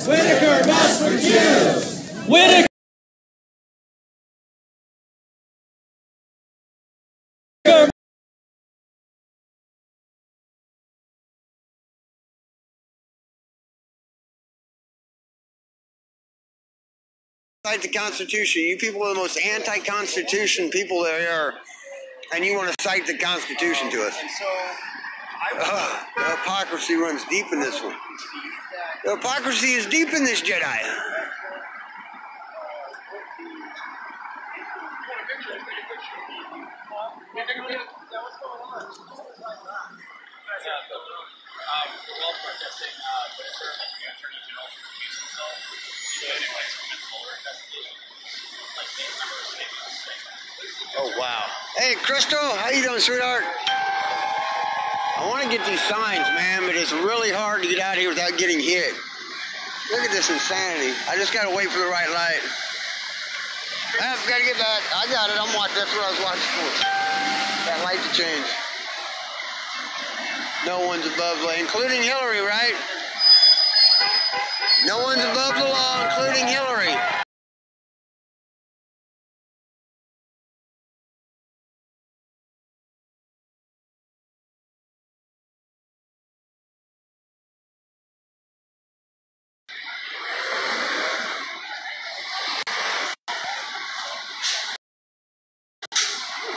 Whitaker must refuse! Whitaker! The Constitution. You people are the most anti-Constitution people there are, and you want to cite the Constitution to us. The hypocrisy runs deep in this one. The hypocrisy is deep in this Jedi. Oh, wow. Hey, Crystal, how you doing, sweetheart? I want to get these signs, man, but it's really hard to get out of here without getting hit. Look at this insanity. I just got to wait for the right light. I've got to get back. I got it. I'm watching. That's what I was watching for. That light to change. No one's above the law, including Hillary, right? No one's above the law, including Hillary.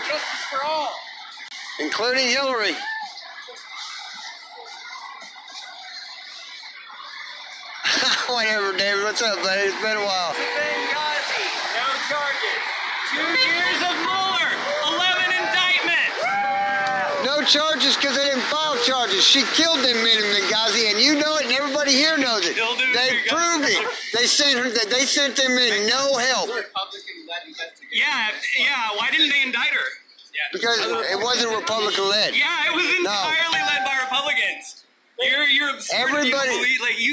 Justice for all. Including Hillary. Whatever, David. What's up, buddy? It's been a while. Benghazi, no charges. 2 years of Mueller. no charges because they didn't file charges. She killed them men in Benghazi, and you know it, and everybody here knows it. They proved it. They sent them in no help. Yeah. Why didn't they indict her? Because it wasn't Republican-led. Yeah, it was entirely led by Republicans. You're absurd. Everybody.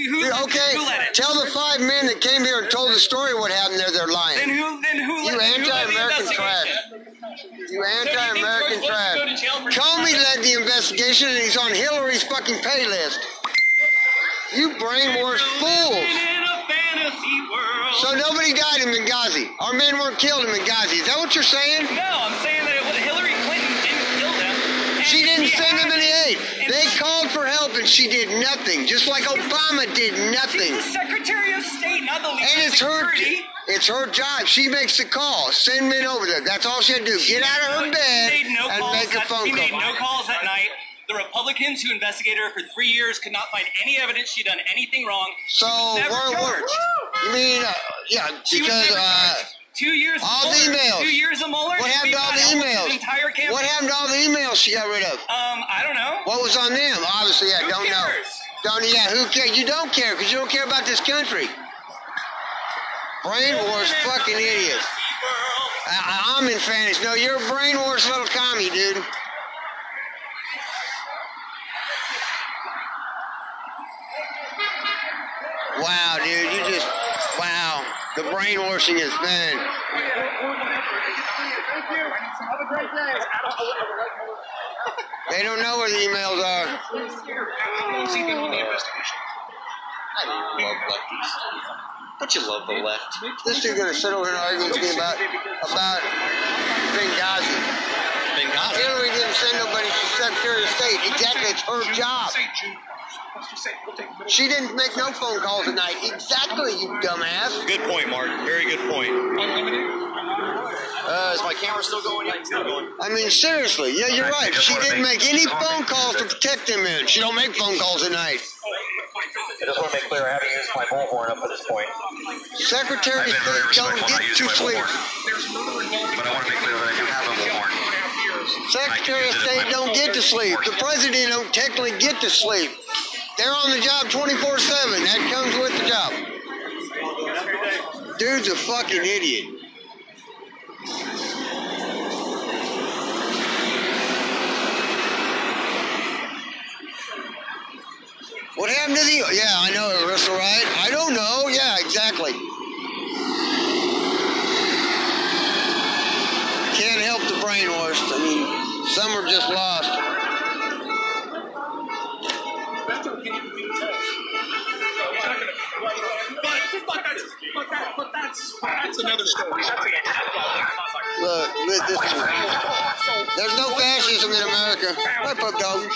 Who led it? Tell the 5 men that came here and told the story what happened there. They're lying. Then who You led anti-American the trash. investigation? You anti-American trash. Comey led the investigation, and he's on Hillary's fucking pay list. You brainwashed fools. So nobody died in Benghazi. Our men weren't killed in Benghazi. Is that what you're saying? No, I'm saying that Hillary Clinton didn't kill them. She didn't send them any aid. They called for help and she did nothing. Just like Obama did nothing. She's the Secretary of State, not the leader And of security. it's her job. She makes the call. Send men over there. That's all she had to do. Get out of her bed and make a phone She made call. no calls that night. The Republicans who investigated her for 3 years could not find any evidence she'd done anything wrong. So, you mean, because 2 years all the emails. 2 years of Mueller. What happened to all the emails? What happened to all the emails she got rid of? I don't know. What was on them? Obviously, I don't know. Who cares? You don't care because you don't care about this country. Brainwashed fucking idiots. I'm in fantasy. No, you're a brainwashed little commie, dude. Wow, dude, wow. The brainwashing is bad. Have a great day. They don't know where the emails are. I love lefties. But you love the left. This dude gonna sit over here and argue with me about Benghazi. Hillary didn't send nobody to Secretary of State. Exactly, it's her job. She didn't make no phone calls at night. Exactly, you dumbass. Good point, Mark. Very good point. Is my camera still going? Yeah, it's still going. I mean, seriously, yeah, you're right. She didn't make any phone calls to protect them men. She don't make phone calls at night. I just want to make clear I haven't used my bullhorn up to this point. Secretary of State don't get to sleep. But I want to make clear that I do have a bullhorn. Secretary of State don't get to sleep. The president don't technically get to sleep. They're on the job 24/7. That comes with the job. Dude's a fucking idiot. What happened to the... Yeah, I know, Russell, right? I don't know. Yeah, exactly. Can't help the brainwashed. I mean, some are just lost. But that's another story. Look, there's no fascism in America. Right, Pub Dog?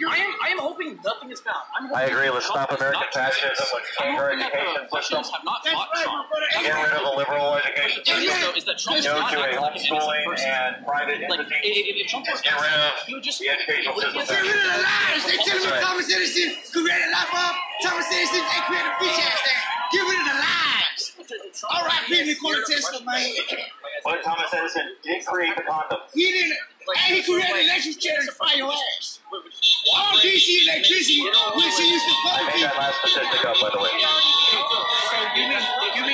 I am hoping nothing is found. I agree. Let's stop American fascism. Let's change our education system. Get rid of a liberal education system. Go to a homeschooling and private institutions. Get rid of the educational system. Get rid of the lies. They tell me Thomas Edison created a light bulb. Thomas Edison ain't created a bitch ass thing. Get rid of the lies. All right, people, Nikola Tesla, man. But Thomas Edison did create the condom. He didn't. And he created electric chair to fire your ass. All DC electricity, which he used to I made that last statistic up, by the way.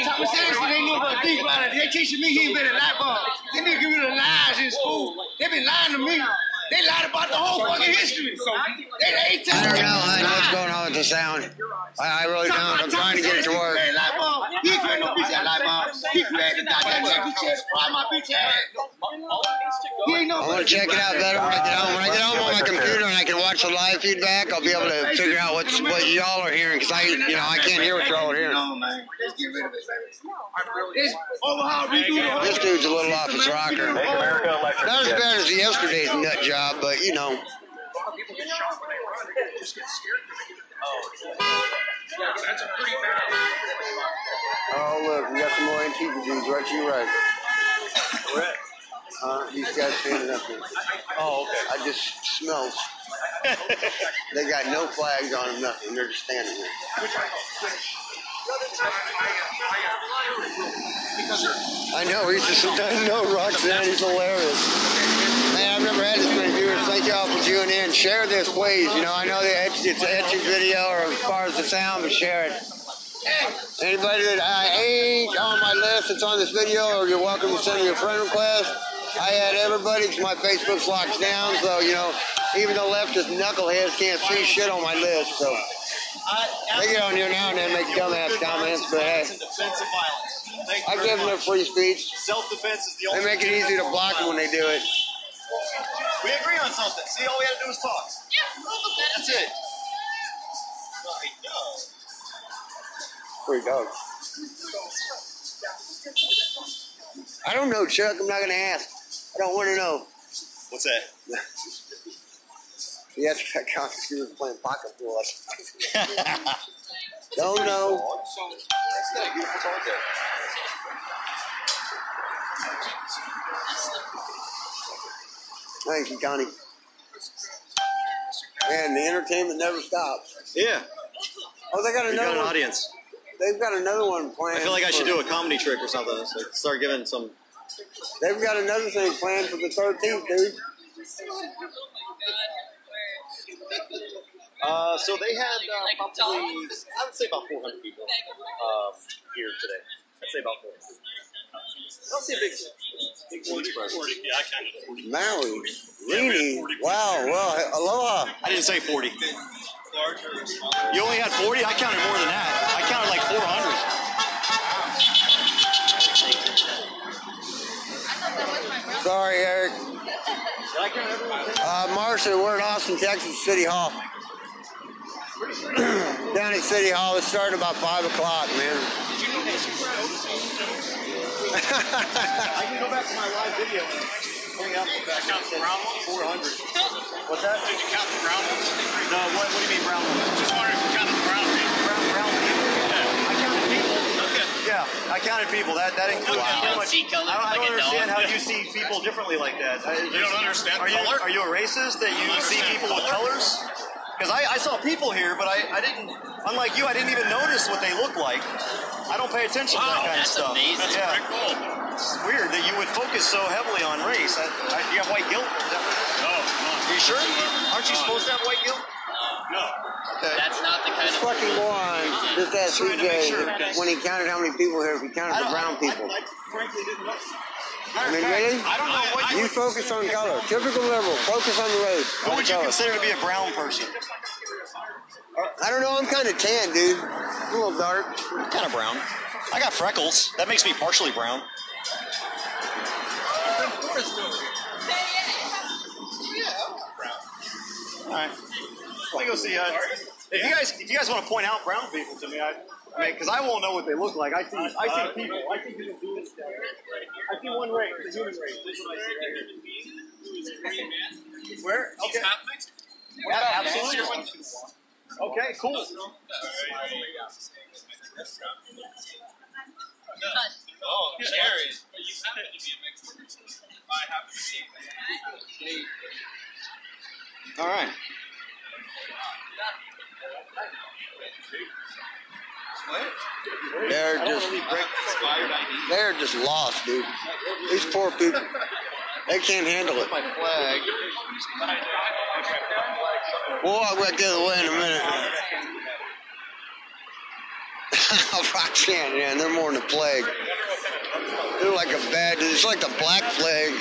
Thomas Edison ain't know about think about it. They teaching me he invented a light bulb. They need to get rid of lies in school. They been lying to me. They lied about the whole fucking history. I don't know. I know what's going on with the sound. I really don't. I'm trying to get it to work. He created no bitch ass light bulb. He created the goddamn electric chair to fire my bitch ass. I want to check it out better when I get home. When I get home on my computer and I can watch the live feedback, I'll be able to figure out what y'all are hearing because I can't hear what y'all are hearing. Let's get rid of it, baby. Overhaul, redo This dude's a little off his rocker. Make America electric. Not as bad as yesterday's nut job, but you know. Oh look, we got some more Antifa dudes right to your right. These guys standing up here. Oh, okay. I just smell. They got no flags on them, nothing. They're just standing there. I know, he's just, I know Roxanne, he's hilarious. Man, I've never had this many viewers. Thank y'all share this, please. You know, I know that it's an etchy video or as far as the sound, but share it. Anybody that ain't on my list that's on this video, or you're welcome to send me a friend request. I add everybody because my Facebook's locked down, so, you know, even the leftist knuckleheads can't see shit on my list, so. They get on here now and then make dumbass comments, but hey, I give them their free speech. Self-defense is the only. They make it easy to block them when they do it. We agree on something. See, all we had to do was talk. That's it. Free dog. I don't know, Chuck. I'm not going to ask. I don't want to know. What's that? Yes, that counts. He was playing pocket pool. Don't know. Thank you, Connie. Man, the entertainment never stops. Yeah. Oh, they got another an audience. They've got another one planned. I feel like I should do a comedy trick or something. Like start giving some. They've got another thing planned for the 13th, dude. So they had probably, I would say about 400 people here today. I'd say about 400. I don't see a big 40. Yeah, I counted 40. Maui, Rini, wow, well, aloha. I didn't say 40. You only had 40? I counted more than that. I counted like 400. Sorry, Eric. Did I count everyone? Marcia, we're in Austin, Texas, City Hall. Down at City Hall, it started about 5 o'clock, man. I can go back to my live video and bring up the count the brown ones. 400. What's that? Did you count the brown ones? No, what do you mean brown ones? Just wondering if you counted the brown people. Brown people? Yeah. I counted people. Okay. Yeah, I counted people. That includes pretty much. I don't understand how you see people differently like that. You don't understand color? Are you a racist that you see people with colors? Because I saw people here, but I didn't, unlike you, I didn't even notice what they look like. I don't pay attention to that kind of stuff. Amazing. That's pretty cool. It's weird that you would focus so heavily on race. Do you have white guilt? No. Are you sure? Aren't you supposed to have white guilt? No. Okay. That's not the kind of fucking moron. Just ask CJ when he counted how many people here, if he counted the brown people. I frankly didn't know. I mean, really? I don't know what you focus on color. Typical liberal. Focus on the race. Who would you consider to be a brown person? I don't know. I'm kind of tan, dude. I'm a little dark. I'm kind of brown. I got freckles. That makes me partially brown. All right. Let me go see. If you guys want to point out brown people to me, I mean, because I won't know what they look like. I see people. I see human beings. I see one race, the human race. This is what I see right here. Where? Okay. Yeah, absolutely. Okay, cool. Oh, Jerry. You happen to be a mixed person. I happen to be. All right. They're just lost, dude. These poor people, they can't handle it. My flag. We'll walk back the other way in a minute. I can't, man. They're more than a plague. They're like a bad, it's like the Black Plague.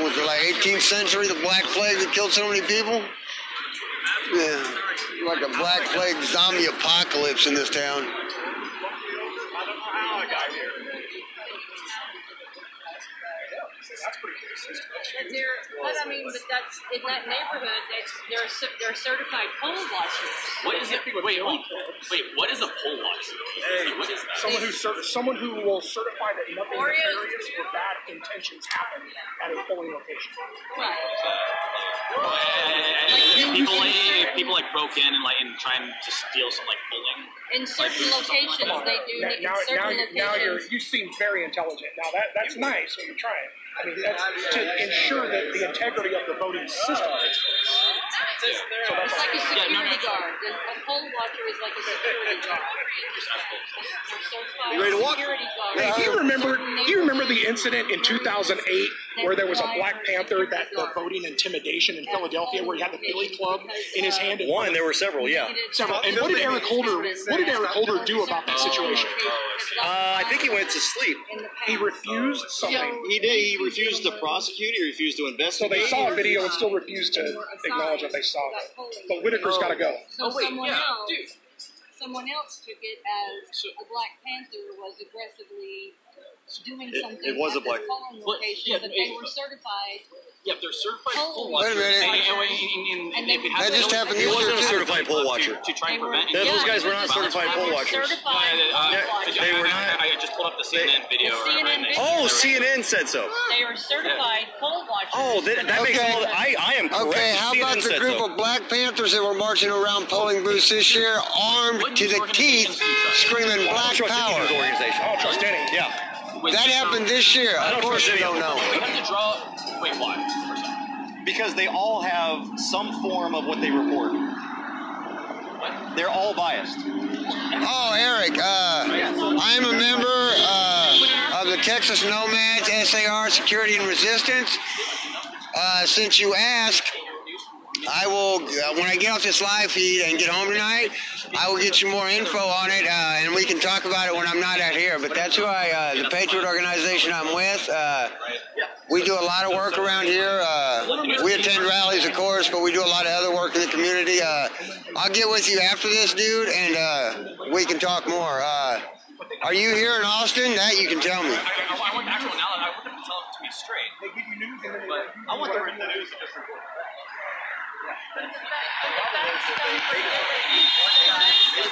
Was it like 18th century, the Black Plague that killed so many people? Yeah. Like a Black Plague zombie apocalypse in this town. But I mean, but that's in that neighborhood. They're certified poll watchers. What is it? Wait. What is a poll watcher? What is that? Someone who will certify that nothing nefarious or bad intentions happen at a polling location. People like broke in and trying to steal some polling. In certain locations, they do. Now you seem very intelligent. Now that's nice. So you're trying. I mean, that's to ensure that the integrity of the voting system. It's like a security guard. A poll watcher is like a security guard. You ready to walk? Hey, do you remember the incident in 2008 where there was a Black Panther that the voting intimidation in Philadelphia where he had the billy club in his hand? One, there were several, yeah. Several. And what did Eric Holder do about that situation? I think he went to sleep. He refused something. He did. He refused to prosecute. He refused to So investigate. they saw a video and still refused to acknowledge that they saw it. But Whitaker's got to go. So someone else took it as a Black Panther was aggressively doing something it was a at black- the polling location, but they were certified. Yeah, they're certified poll Wait a watchers. minute. That just happened He wasn't a yesterday. certified poll watcher. To try and prevent Those guys were not certified poll watchers. They were not. I just pulled up the CNN video. Oh, CNN said so. They were certified poll watchers. Oh, that makes all. I am correct. Okay, how about CNN the said group so. of Black Panthers that were marching around polling booths this year, armed to the teeth, screaming Black Trust Power? any news organization. I don't trust any. Yeah. That happened this year. I don't Of course trust you any don't of them. know. We have to draw. Wait, why? Because they all have some form of what they report. They're all biased. Oh, Eric, I am a member of the Texas Nomads, SAR, Security and Resistance. Since you asked, I will, when I get off this live feed and get home tonight, I will get you more info on it, and we can talk about it when I'm not out here. But that's who the Patriot organization I'm with. We do a lot of work around here. We attend rallies, of course, but we do a lot of other work in the community. I'll get with you after this, dude, and we can talk more. Are you here in Austin? That you can tell me. I want actual now. I want them to tell it to me straight. They give you news, but I want the news to just report.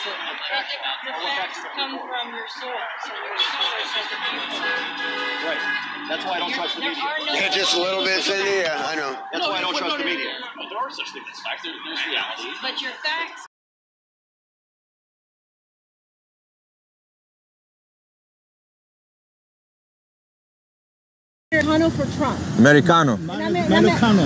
The facts come from your source, and your source is the people. Right. That's why I don't trust the media. Yeah, just a little bit, Cindy. Yeah, I know. That's why I don't trust the media. There are such things as facts. There's realities. But your facts. Americano for Trump. Americano. Americano,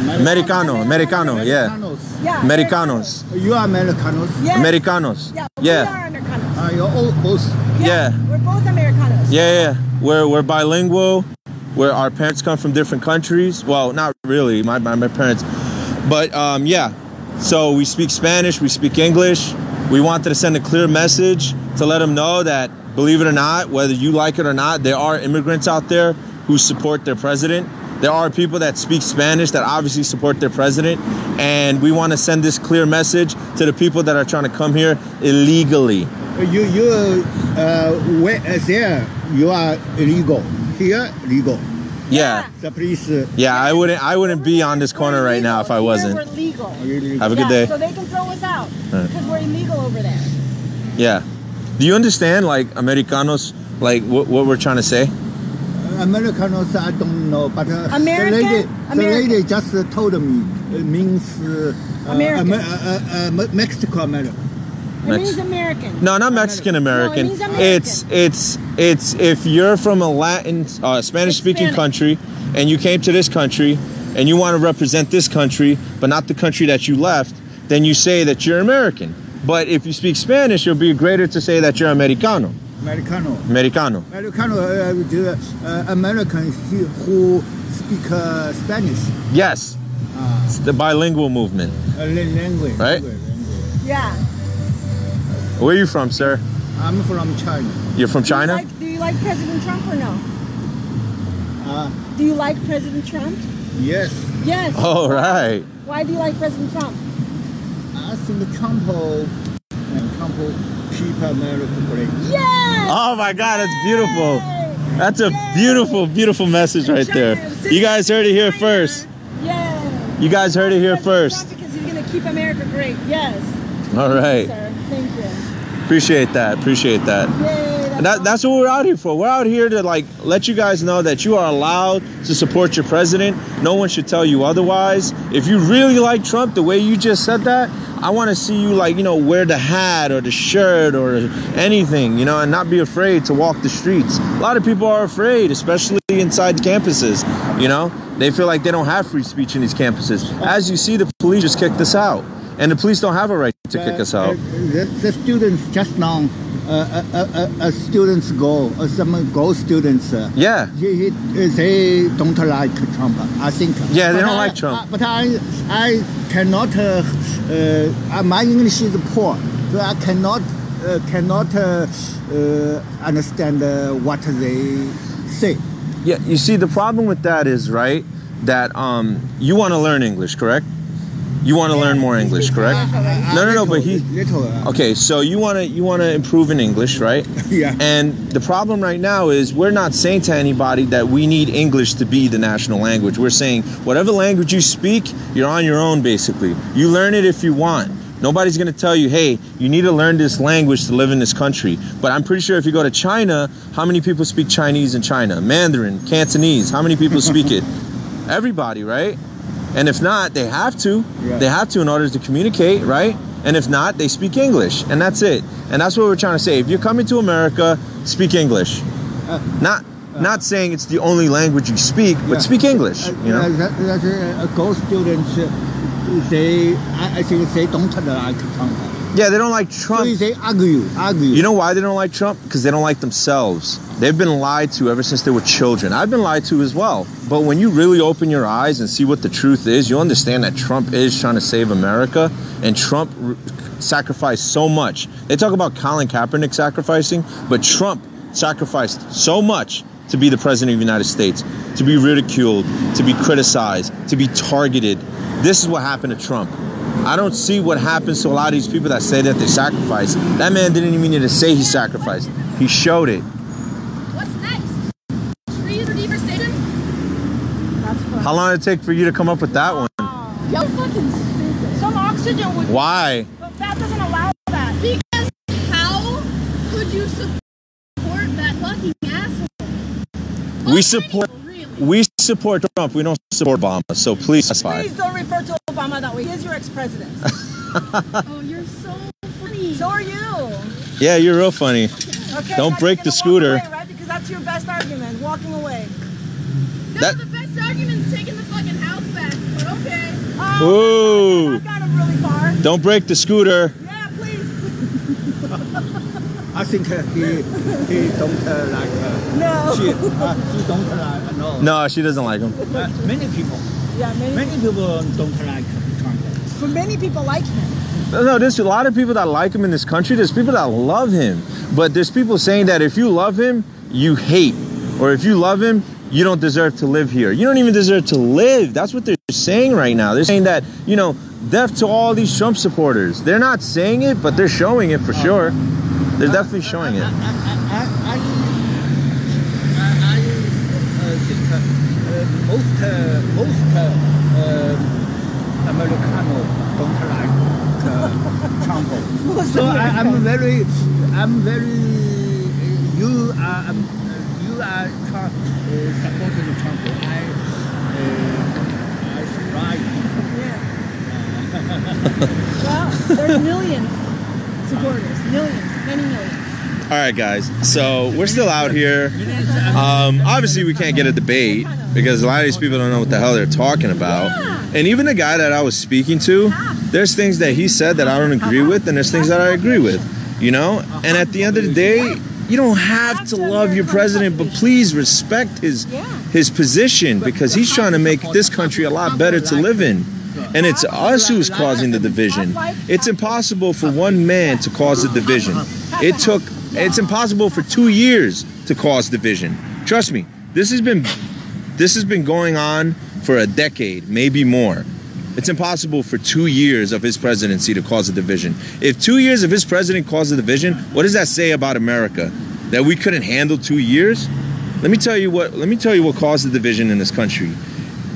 yeah. Yeah. Americanos. You are Americanos. Yes. Americanos. Yeah. Yeah. We are Americanos. You're all both. Yeah. We're both Americanos. Yeah. We're bilingual. Where our parents come from different countries. Well, not really. My parents. But yeah. So we speak Spanish. We speak English. We wanted to send a clear message to let them know that, believe it or not, whether you like it or not, there are immigrants out there who support their president. There are people that speak Spanish that obviously support their president. And we want to send this clear message to the people that are trying to come here illegally. There, you are illegal. Here, legal. Yeah. So please. Yeah, I wouldn't be on this corner right now if I wasn't. We're legal. Have a good day. So they can throw us out Right. because we're illegal over there. Yeah. Do you understand, like, Americanos, like, what we're trying to say? Americanos, I don't know, but the lady just told me it means Mexico American. It means American. No, not Mexican American. No, it means American. It's if you're from a Latin, Spanish-speaking country, and you came to this country, and you want to represent this country, but not the country that you left, then you say that you're American. But if you speak Spanish, it'll be greater to say that you're Americano. Americano. Americano. Americans who speak Spanish. Yes. It's the bilingual movement. Language. Right? Yeah. Where are you from, sir? I'm from China. You're from China? Do you like President Trump or no? Do you like President Trump? Yes. Yes. All right. Why do you like President Trump? I think Trump keep America great. Yes! Oh my God, that's beautiful. That's a beautiful, beautiful message right there. You guys heard it here first. Yeah. You guys heard it here first. Because he's going to keep America great. Yes. All right. Thank you, sir. Thank you. Appreciate that. Appreciate that. And that's what we're out here for. We're out here to, like, let you guys know that you are allowed to support your president. No one should tell you otherwise. If you really like Trump the way you just said that, I want to see you, like, wear the hat or the shirt or anything, and not be afraid to walk the streets. A lot of people are afraid, especially inside campuses, They feel like they don't have free speech in these campuses. As you see, the police just kicked us out. And the police don't have a right to kick us out. The students just now, students go, some go students. Yeah. They don't like Trump, I think. Yeah, they don't like Trump. But I cannot, my English is poor, so I cannot understand what they say. Yeah, you see, the problem with that is, right, that you want to learn English, correct? You want to learn more English, correct? No, but okay, so you want to improve in English, right? Yeah. And the problem right now is we're not saying to anybody that we need English to be the national language. We're saying whatever language you speak, you're on your own, basically. You learn it if you want. Nobody's going to tell you, hey, you need to learn this language to live in this country. But I'm pretty sure if you go to China, how many people speak Chinese in China? Mandarin, Cantonese, how many people speak it? Everybody, right? And if not, they have to. Right. They have to in order to communicate, right? And if not, they speak English, and that's it. And that's what we're trying to say. If you're coming to America, speak English. Not saying it's the only language you speak, but speak English. You know? Go students, I think they don't like Trump. Yeah, they don't like Trump. So they argue. You know why they don't like Trump? Because they don't like themselves. They've been lied to ever since they were children. I've been lied to as well. But when you really open your eyes and see what the truth is, you understand that Trump is trying to save America, and Trump sacrificed so much. They talk about Colin Kaepernick sacrificing, but Trump sacrificed so much to be the president of the United States, to be ridiculed, to be criticized, to be targeted. This is what happened to Trump. I don't see what happens to a lot of these people that say that they sacrificed. That man didn't even need to say he sacrificed. He showed it. What's next? Trees or deforestation? How long did it take for you to come up with that one? You're fucking stupid. Some oxygen would... Why? But that doesn't allow that. Because how could you support that fucking asshole? We support Trump. We don't support Obama. So please. Please don't refer to Obama that way. He is your ex-president. Oh, you're so funny. So are you. Yeah, you're real funny. Okay, don't break the scooter. Away, right? Because that's your best argument, walking away. No, the best argument is taking the fucking house back. But okay. Ooh. I got him really far. Don't break the scooter. Yeah, please. I think he don't like her. No. She don't like no. No, she doesn't like him. Many people. Yeah, many people don't like Trump. But many people like him. No, there's a lot of people that like him in this country. There's people that love him. But there's people saying that if you love him, you hate. Or if you love him, you don't deserve to live here. You don't even deserve to live. That's what they're saying right now. They're saying that, you know, death to all these Trump supporters. They're not saying it, but they're showing it for sure. They're definitely showing it. I think most Americano don't like Trump. So I'm very. You are supporting Trump. I surprised. Yeah. Well, there's millions supporters, many millions. All right, guys. So we're still out here. Obviously, we can't get a debate because a lot of these people don't know what the hell they're talking about. And even the guy that I was speaking to, there's things that he said that I don't agree with, and there's things that I agree with. You know. And at the end of the day, you don't have to love your president, but please respect his position because he's trying to make this country a lot better to live in. And it's us who's causing the division. It's impossible for one man to cause the division. It's impossible for 2 years to cause division. Trust me, this has been going on for a decade, maybe more. It's impossible for 2 years of his presidency to cause a division. If 2 years of his president caused a division, what does that say about America? That we couldn't handle 2 years? Let me tell you what caused the division in this country.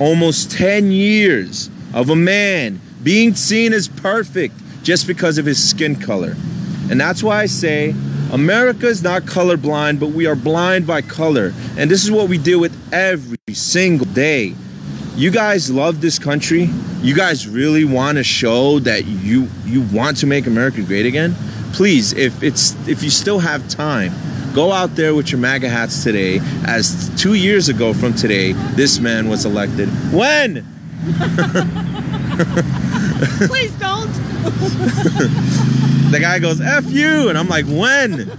Almost 10 years of a man being seen as perfect just because of his skin color. And that's why I say America is not colorblind, but we are blind by color. And this is what we deal with every single day. You guys love this country. You guys really want to show that you want to make America great again. Please, if you still have time, go out there with your MAGA hats today, as 2 years ago from today, this man was elected. When? Please don't. The guy goes, F you. And I'm like, when?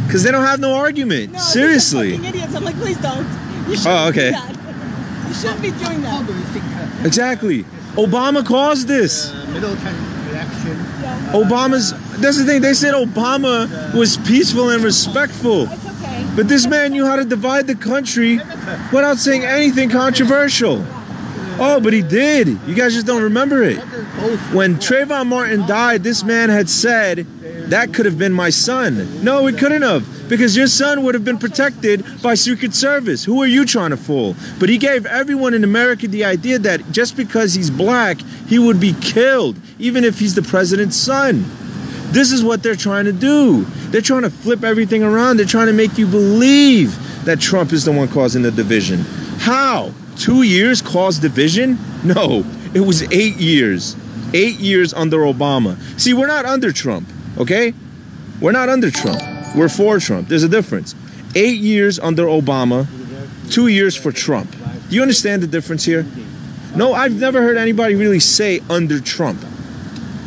Because they don't have no argument. No, Seriously. they're fucking idiots. I'm like, please don't. You shouldn't Oh, okay. do that. You shouldn't be doing that. Exactly. Obama caused this. Militant reaction. That's the thing. They said Obama was peaceful and respectful. But this man knew how to divide the country without saying anything controversial. Oh, but he did. You guys just don't remember it. When Trayvon Martin died, this man had said, that could have been my son. No, it couldn't have. Because your son would have been protected by Secret Service. Who are you trying to fool? But he gave everyone in America the idea that just because he's black, he would be killed, even if he's the president's son. This is what they're trying to do. They're trying to flip everything around. They're trying to make you believe that Trump is the one causing the division. How? 2 years caused division? No, it was 8 years. 8 years under Obama. See, we're not under Trump, okay? We're not under Trump. We're for Trump. There's a difference. 8 years under Obama, 2 years for Trump. Do you understand the difference here? No, I've never heard anybody really say under Trump.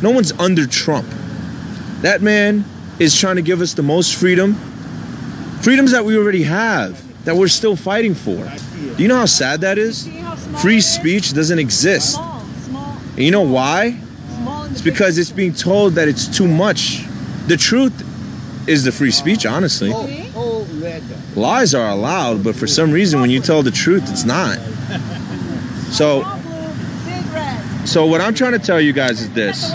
No one's under Trump. That man is trying to give us the most freedom. Freedoms that we already have, that we're still fighting for. Do you know how sad that is? Free speech doesn't exist. And you know why? It's because it's being told that it's too much. The truth is the free speech, honestly. Lies are allowed, but for some reason, when you tell the truth, it's not. So what I'm trying to tell you guys is this.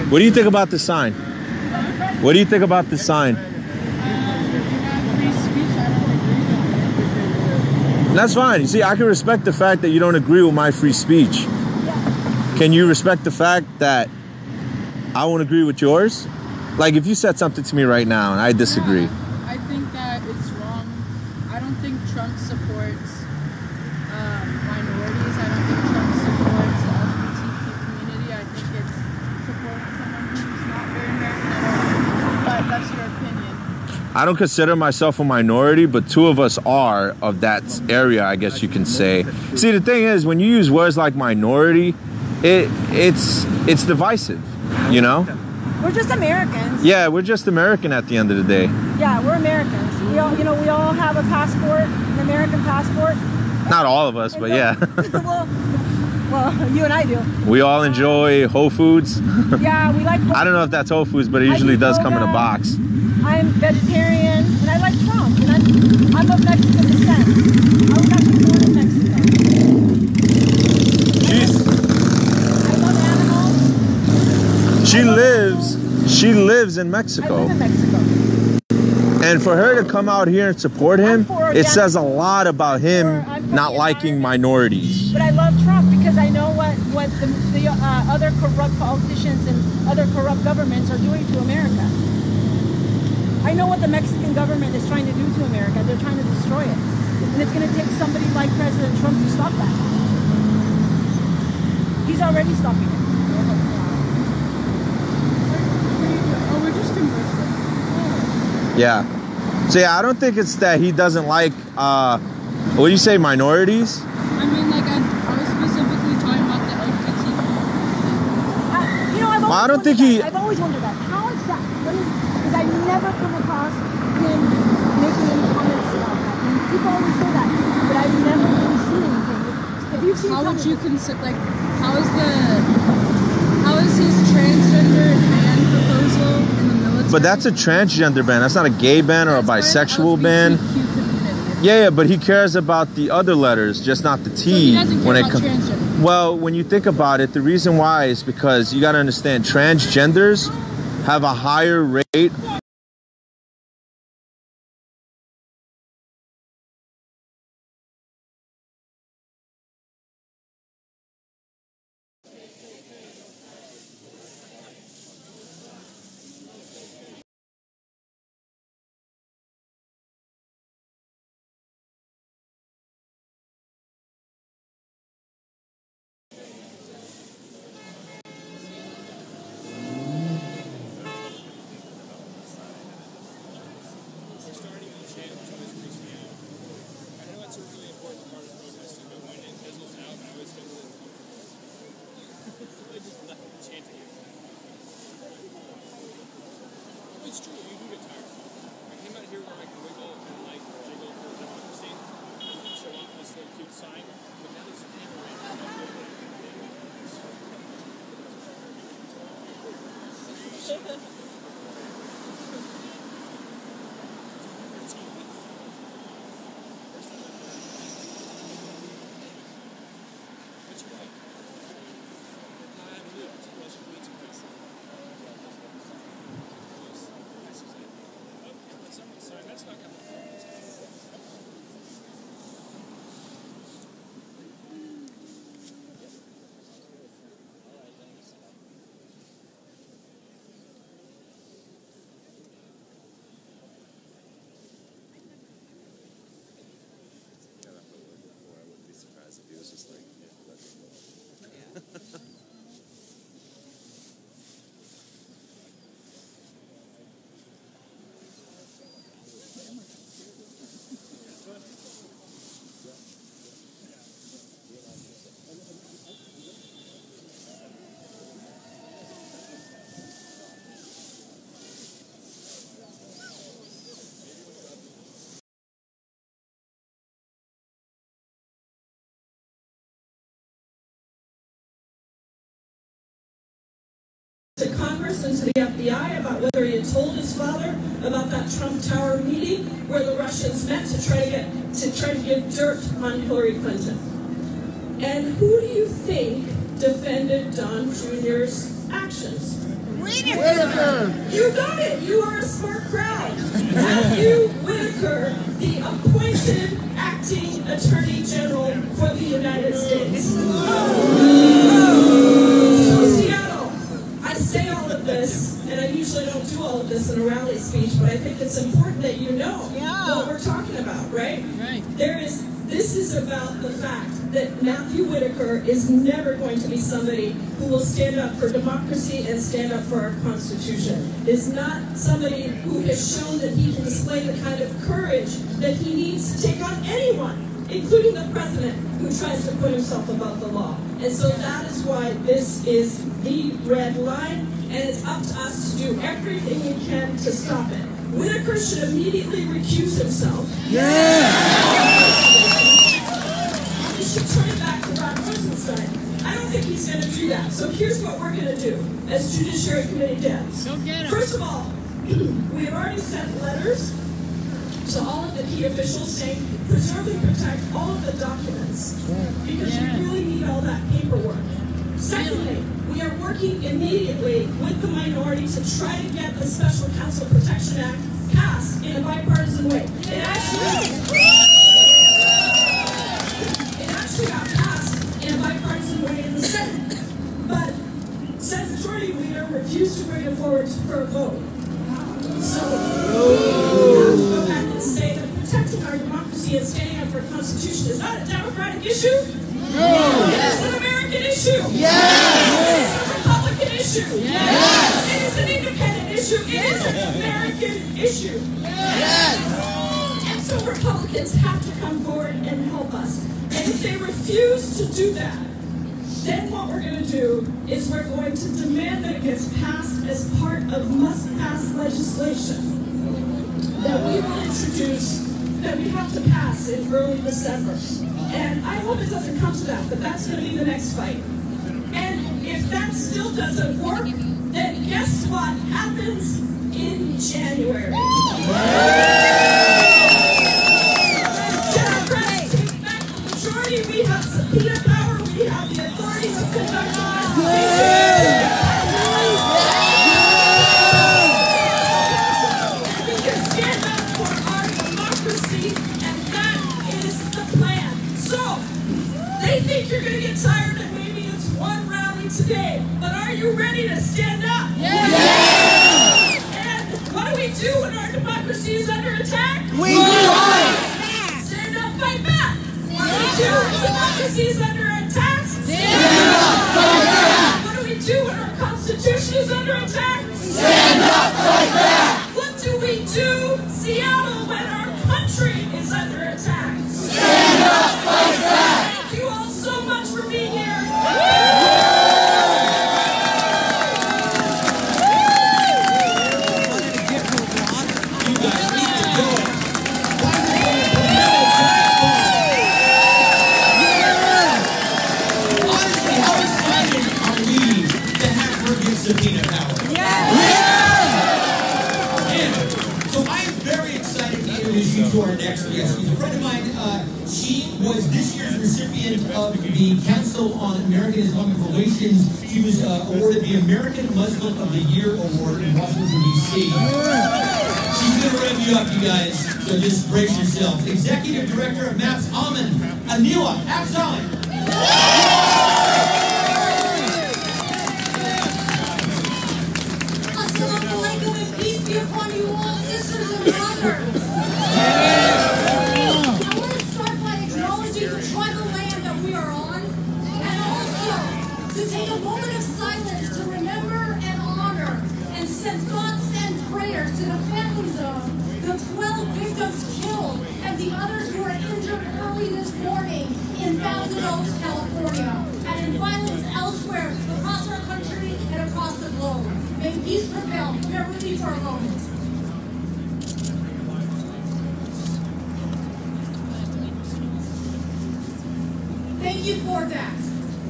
What do you think about the sign? What do you think about the sign? That's fine. You see, I can respect the fact that you don't agree with my free speech. Can you respect the fact that I won't agree with yours? Like, if you said something to me right now and I disagree. I think that it's wrong. I don't think Trump supports minorities. I don't think Trump supports the LGBT community. I think it's supporting someone who's not very American at all. But that's your opinion. I don't consider myself a minority, but two of us are of that area, I guess you can say. See, the thing is, when you use words like minority, it's divisive, you know? We're just Americans. Yeah, we're just American at the end of the day. Yeah, we're Americans. We all have a passport, an American passport. Not all of us, but yeah. well, you and I do. We all enjoy Whole Foods. Yeah, we like Whole I don't know if that's Whole Foods, but it usually does come in a box. I'm vegetarian, and I like Trump, and I'm of Mexican descent. I was actually born in Mexico. I love animals. She lives in Mexico. I live in Mexico. And for her to come out here and support him, it says a lot about him not liking minorities. But I love Trump because I know what the other corrupt politicians and other corrupt governments are doing to America. I know what the Mexican government is trying to do to America. They're trying to destroy it. And it's going to take somebody like President Trump to stop that. He's already stopping it. Oh, we're just conversing. Yeah. So yeah, I don't think it's that he doesn't like, what do you say, minorities? I mean, like, I was specifically talking about the LGBT. I've always wondered that. How exactly? Because I've never come across him making any comments about that. And people always say that, but I've never really seen anything. If you've seen how would you consider, like, how is his transgender ban proposal in the military? But that's a transgender ban. That's not a gay ban or a bisexual ban. Yeah, but he cares about the other letters, just not the T. So he doesn't care about transgender. Well, when you think about it, the reason why is because you got to understand transgenders have a higher rate . to Congress and to the FBI about whether he had told his father about that Trump Tower meeting where the Russians met to try to give dirt on Hillary Clinton. And who do you think defended Don Jr.'s actions? Whitaker! You got it! You are a smart crowd. Matthew Whitaker, the appointed acting Attorney General for the United States. So Seattle, I say all of this, and I usually don't do all of this in a rally speech, but I think it's important that you know what we're talking about, right? Right. This is about the fact that Matthew Whitaker is never going to be somebody who will stand up for democracy and stand up for our Constitution. Is not somebody who has shown that he can display the kind of courage that he needs to take on anyone, including the president, who tries to put himself above the law. And so that is why this is the red line, and it's up to us to do everything we can to stop it. Whitaker should immediately recuse himself. He should turn it back to Rod Rosenstein. I don't think he's going to do that. So here's what we're going to do as Judiciary Committee Debs. First of all, we have already sent letters to all of the key officials saying, preserve and protect all of the documents, because we really need all that paperwork. Secondly, we are working immediately with the minority to try to get the Special Counsel Protection Act passed in a bipartisan way. It actually got passed in a bipartisan way in the Senate, but Senate Majority Leader refused to bring it forward for a vote. So we have to go back and say that protecting our democracy and standing up for our Constitution is not a Democratic issue. No. It is an American issue. Yes. It is a Republican issue. Yes. It is an independent issue. It is an American issue. Yes. And so Republicans have to come forward and help us. And if they refuse to do that, then what we're going to do is we're going to demand that it gets passed as part of must-pass legislation that we will introduce, that we have to pass in early December. And I hope it doesn't come to that, but that's going to be the next fight. And if that still doesn't work, then guess what happens in January? Democrats take back the majority. We have subpoena power. We have the authority to conduct investigations. And we can stand up for our democracy, and that is the plan. So, they think you're going to get tired and maybe it's one rally today, but are you ready to stand up? Yeah! And what do we do when our democracy is under attack? We fight! Stand up, fight back! What do we do when democracy is under attack? Stand up, fight back! What do we do when our Constitution is under attack? Stand up, fight back! What do we do, Seattle, when our country is under attack? Stand up, fight back! Thank you all so much for being here. was this year's recipient of the Council on American-Islamic Relations. She was awarded the American Muslim of the Year Award in Washington, D.C. She's going to rev you up, you guys, so just brace yourselves. Executive Director of MAPS, Anila Axon. Assalamu alaikum and peace be upon you all, sisters and brothers. I want to start by acknowledging the tribal land that we are on, and also to take a moment of silence to remember and honor and send thoughts and prayers to the families of the 12 victims killed and the others who were injured early this morning in Thousand Oaks, California, and in violence elsewhere across our country and across the globe. May peace prevail. Bear with me for a moment. Thank you for that.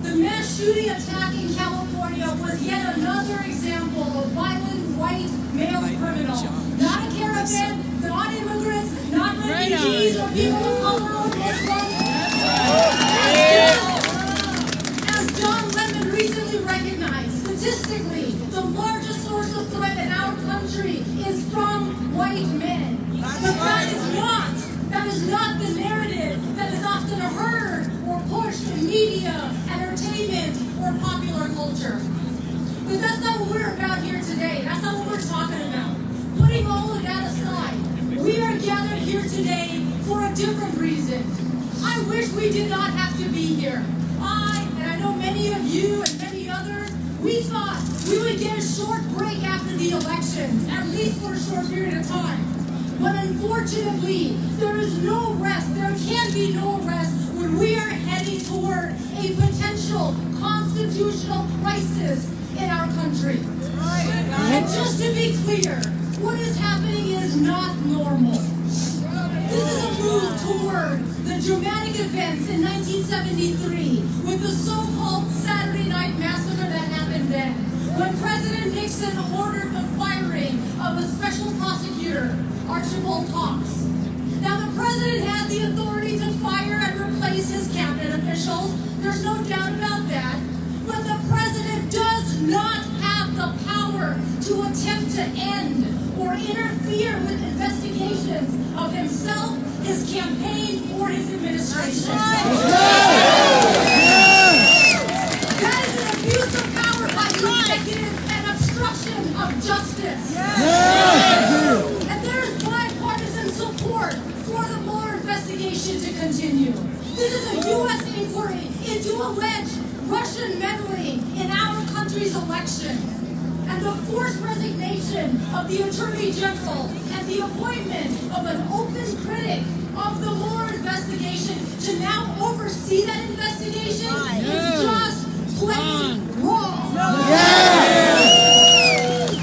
The mass shooting attack in California was yet another example of violent white male criminal. Not a caravan, not immigrants, not refugees or people of color or Muslims. As John Lemon recently recognized, statistically, the largest source of threat in our country is from white men. But that is not the narrative that is often heard or pushed in media, entertainment, or popular culture. But that's not what we're about here today. That's not what we're talking about. Putting all of that aside, we are gathered here today for a different reason. I wish we did not have to be here. And I know many of you and many others, we thought we would get a short break after the elections, at least for a short period of time. But unfortunately, there is no rest. There can be no rest when we are heading toward a potential constitutional crisis in our country. And just to be clear, what is happening is not normal. This is a move toward the dramatic events in 1973 with the so-called Saturday Night Massacre that happened then, when President Nixon ordered the firing of a special prosecutor, Archibald Cox. Now, the president has the authority to fire and replace his cabinet officials. There's no doubt about that. But the president does not have the power to attempt to end or interfere with investigations of himself, his campaign, or his administration. That is an abuse of power by the executive and obstruction of justice. And there is bipartisan support for the Mueller investigation to continue. This is a U.S. inquiry into alleged Russian meddling in our country's election, and the forced resignation of the Attorney General and the appointment of an open critic of the Mueller investigation to now oversee that investigation is just plain wrong.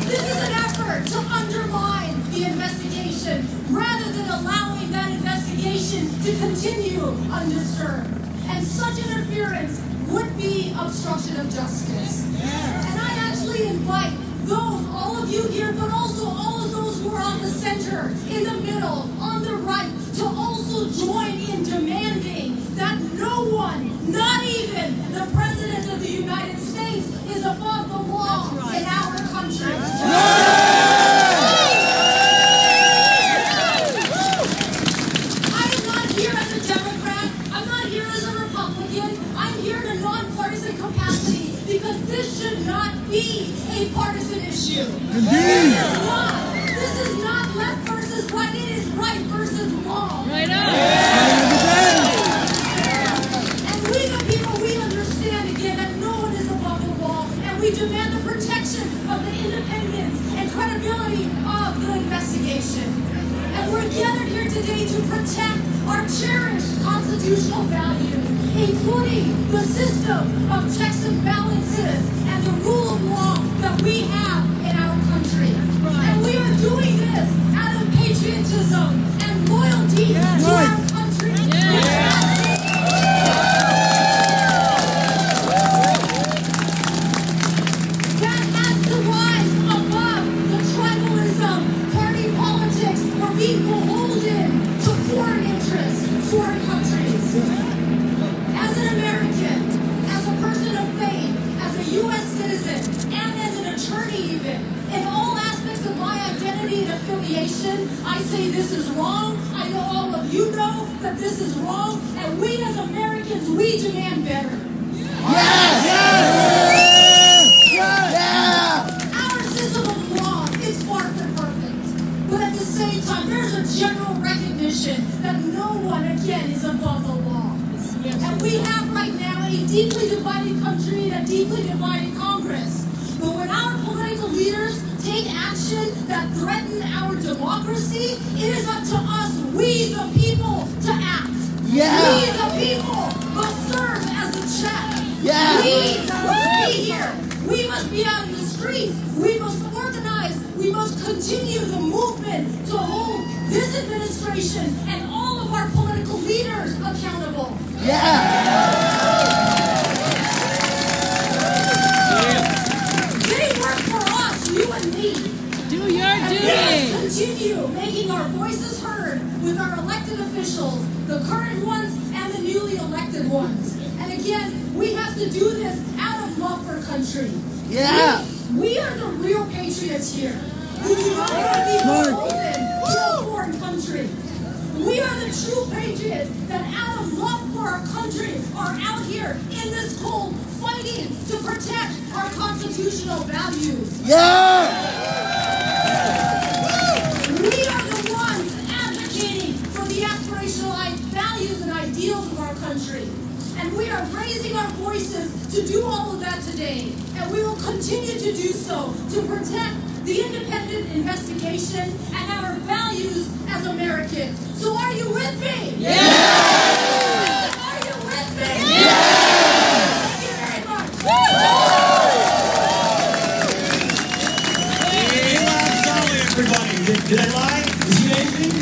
This is an effort to undermine the investigation rather than allowing that investigation to continue undisturbed. And such interference would be obstruction of justice. And I actually invite all of you here, but also all of those who are on the center, in the middle, on the right, to also join in demanding that no one, not even the President of the United States, is above the law in our country. I am not here as a Democrat. I'm not here as a Republican. I'm here in a nonpartisan capacity because this should not be a partisan issue. This is not left versus right. It is right versus wrong. And we the people, we understand again that no one is above the law, and we demand the protection of the independence and credibility of the investigation. And we're gathered here today to protect our cherished constitutional values, including the system of checks and balances and the rule of law that we have in our country. And we are doing this out of patriotism and loyalty to our country. That has to rise above the tribalism, party politics, or being beholden to foreign interests, foreign countries. journey even. In all aspects of my identity and affiliation, I say this is wrong. I know all of you know that this is wrong. And we as Americans, we demand better. Our system of laws is far from perfect. But at the same time, there's a general recognition that no one, again, is above the law. And we have right now a deeply divided country and a deeply divided Congress. But when our political leaders take action that threaten our democracy, it is up to us, we the people, to act. We the people must serve as a check. We must be here. We must be out in the streets. We must organize. We must continue the movement to hold this administration and all of our political leaders accountable. They work for us, you and me. Do your duty. Let's continue making our voices heard with our elected officials, the current ones and the newly elected ones. And again, we have to do this out of love for country. We are the real patriots here. We do not want to be beholden to a foreign country. We are the true patriots that out of love for our country are out here in this cold fighting to protect our constitutional values. We are the ones advocating for the aspirational values and ideals of our country. And we are raising our voices to do all of that today. And we will continue to do so to protect the independent investigation and our values as Americans. So are you with me? Are you with me? Thank you very much. Everybody, did I lie? Is he amazing?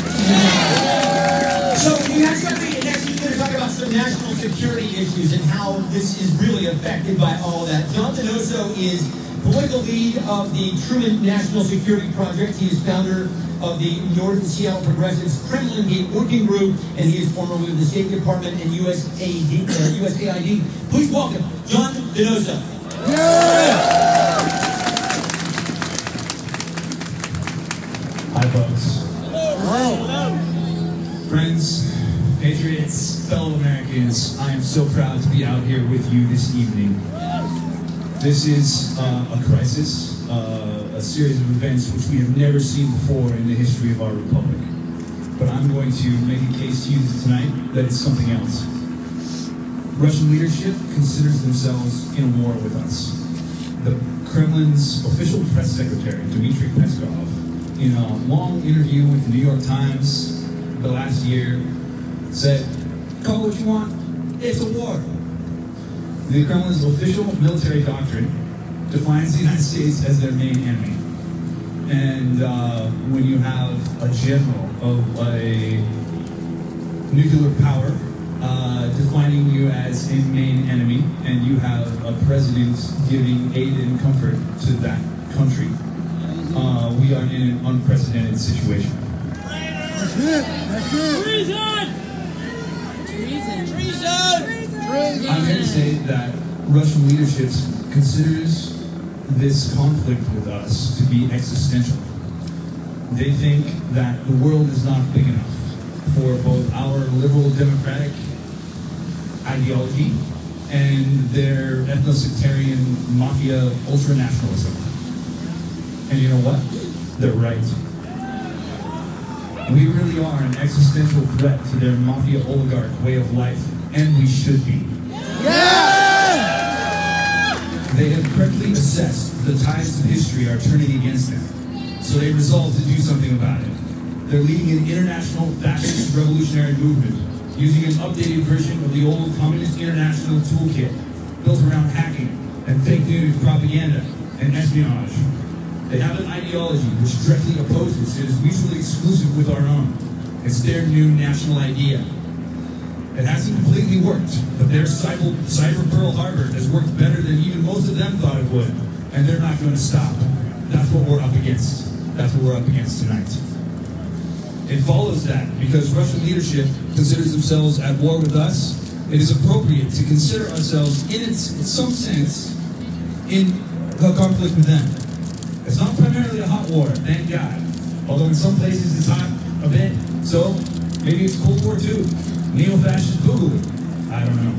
So we have something next week to talk about some national security issues and how this is really affected by all that. John Donoso is political lead of the Truman National Security Project. He is founder of the Northern Seattle Progressives Kremlin Gate Working Group, and he is formerly with the State Department and USAID. Please welcome John Donoso. Hi, folks. Friends, patriots, fellow Americans, I am so proud to be out here with you this evening. This is a crisis, a series of events which we have never seen before in the history of our republic. But I'm going to make a case to you tonight that it's something else. Russian leadership considers themselves in a war with us. The Kremlin's official press secretary, Dmitry Peskov, in a long interview with the New York Times the last year, said, "Call what you want, it's a war." The Kremlin's official military doctrine defines the United States as their main enemy. And when you have a general of a nuclear power defining you as a main enemy, and you have a president giving aid and comfort to that country, we are in an unprecedented situation. I'm going to say that Russian leadership considers this conflict with us to be existential. They think that the world is not big enough for both our liberal democratic ideology and their ethno-sectarian mafia ultra-nationalism. And you know what? They're right. We really are an existential threat to their mafia oligarch way of life, and we should be. They have correctly assessed the tides of history are turning against them, so they resolved to do something about it. They're leading an international fascist revolutionary movement, using an updated version of the old Communist International toolkit built around hacking and fake news propaganda and espionage. They have an ideology which directly opposes and is mutually exclusive with our own. It's their new national idea. It hasn't completely worked, but their cyber Pearl Harbor has worked better than even most of them thought it would, and they're not going to stop. That's what we're up against. That's what we're up against tonight. It follows that because Russian leadership considers themselves at war with us, it is appropriate to consider ourselves, in some sense, in a conflict with them. It's not primarily a hot war, thank God. Although in some places it's hot a bit, so maybe it's Cold War II. Neo-fascist boogaloo. I don't know.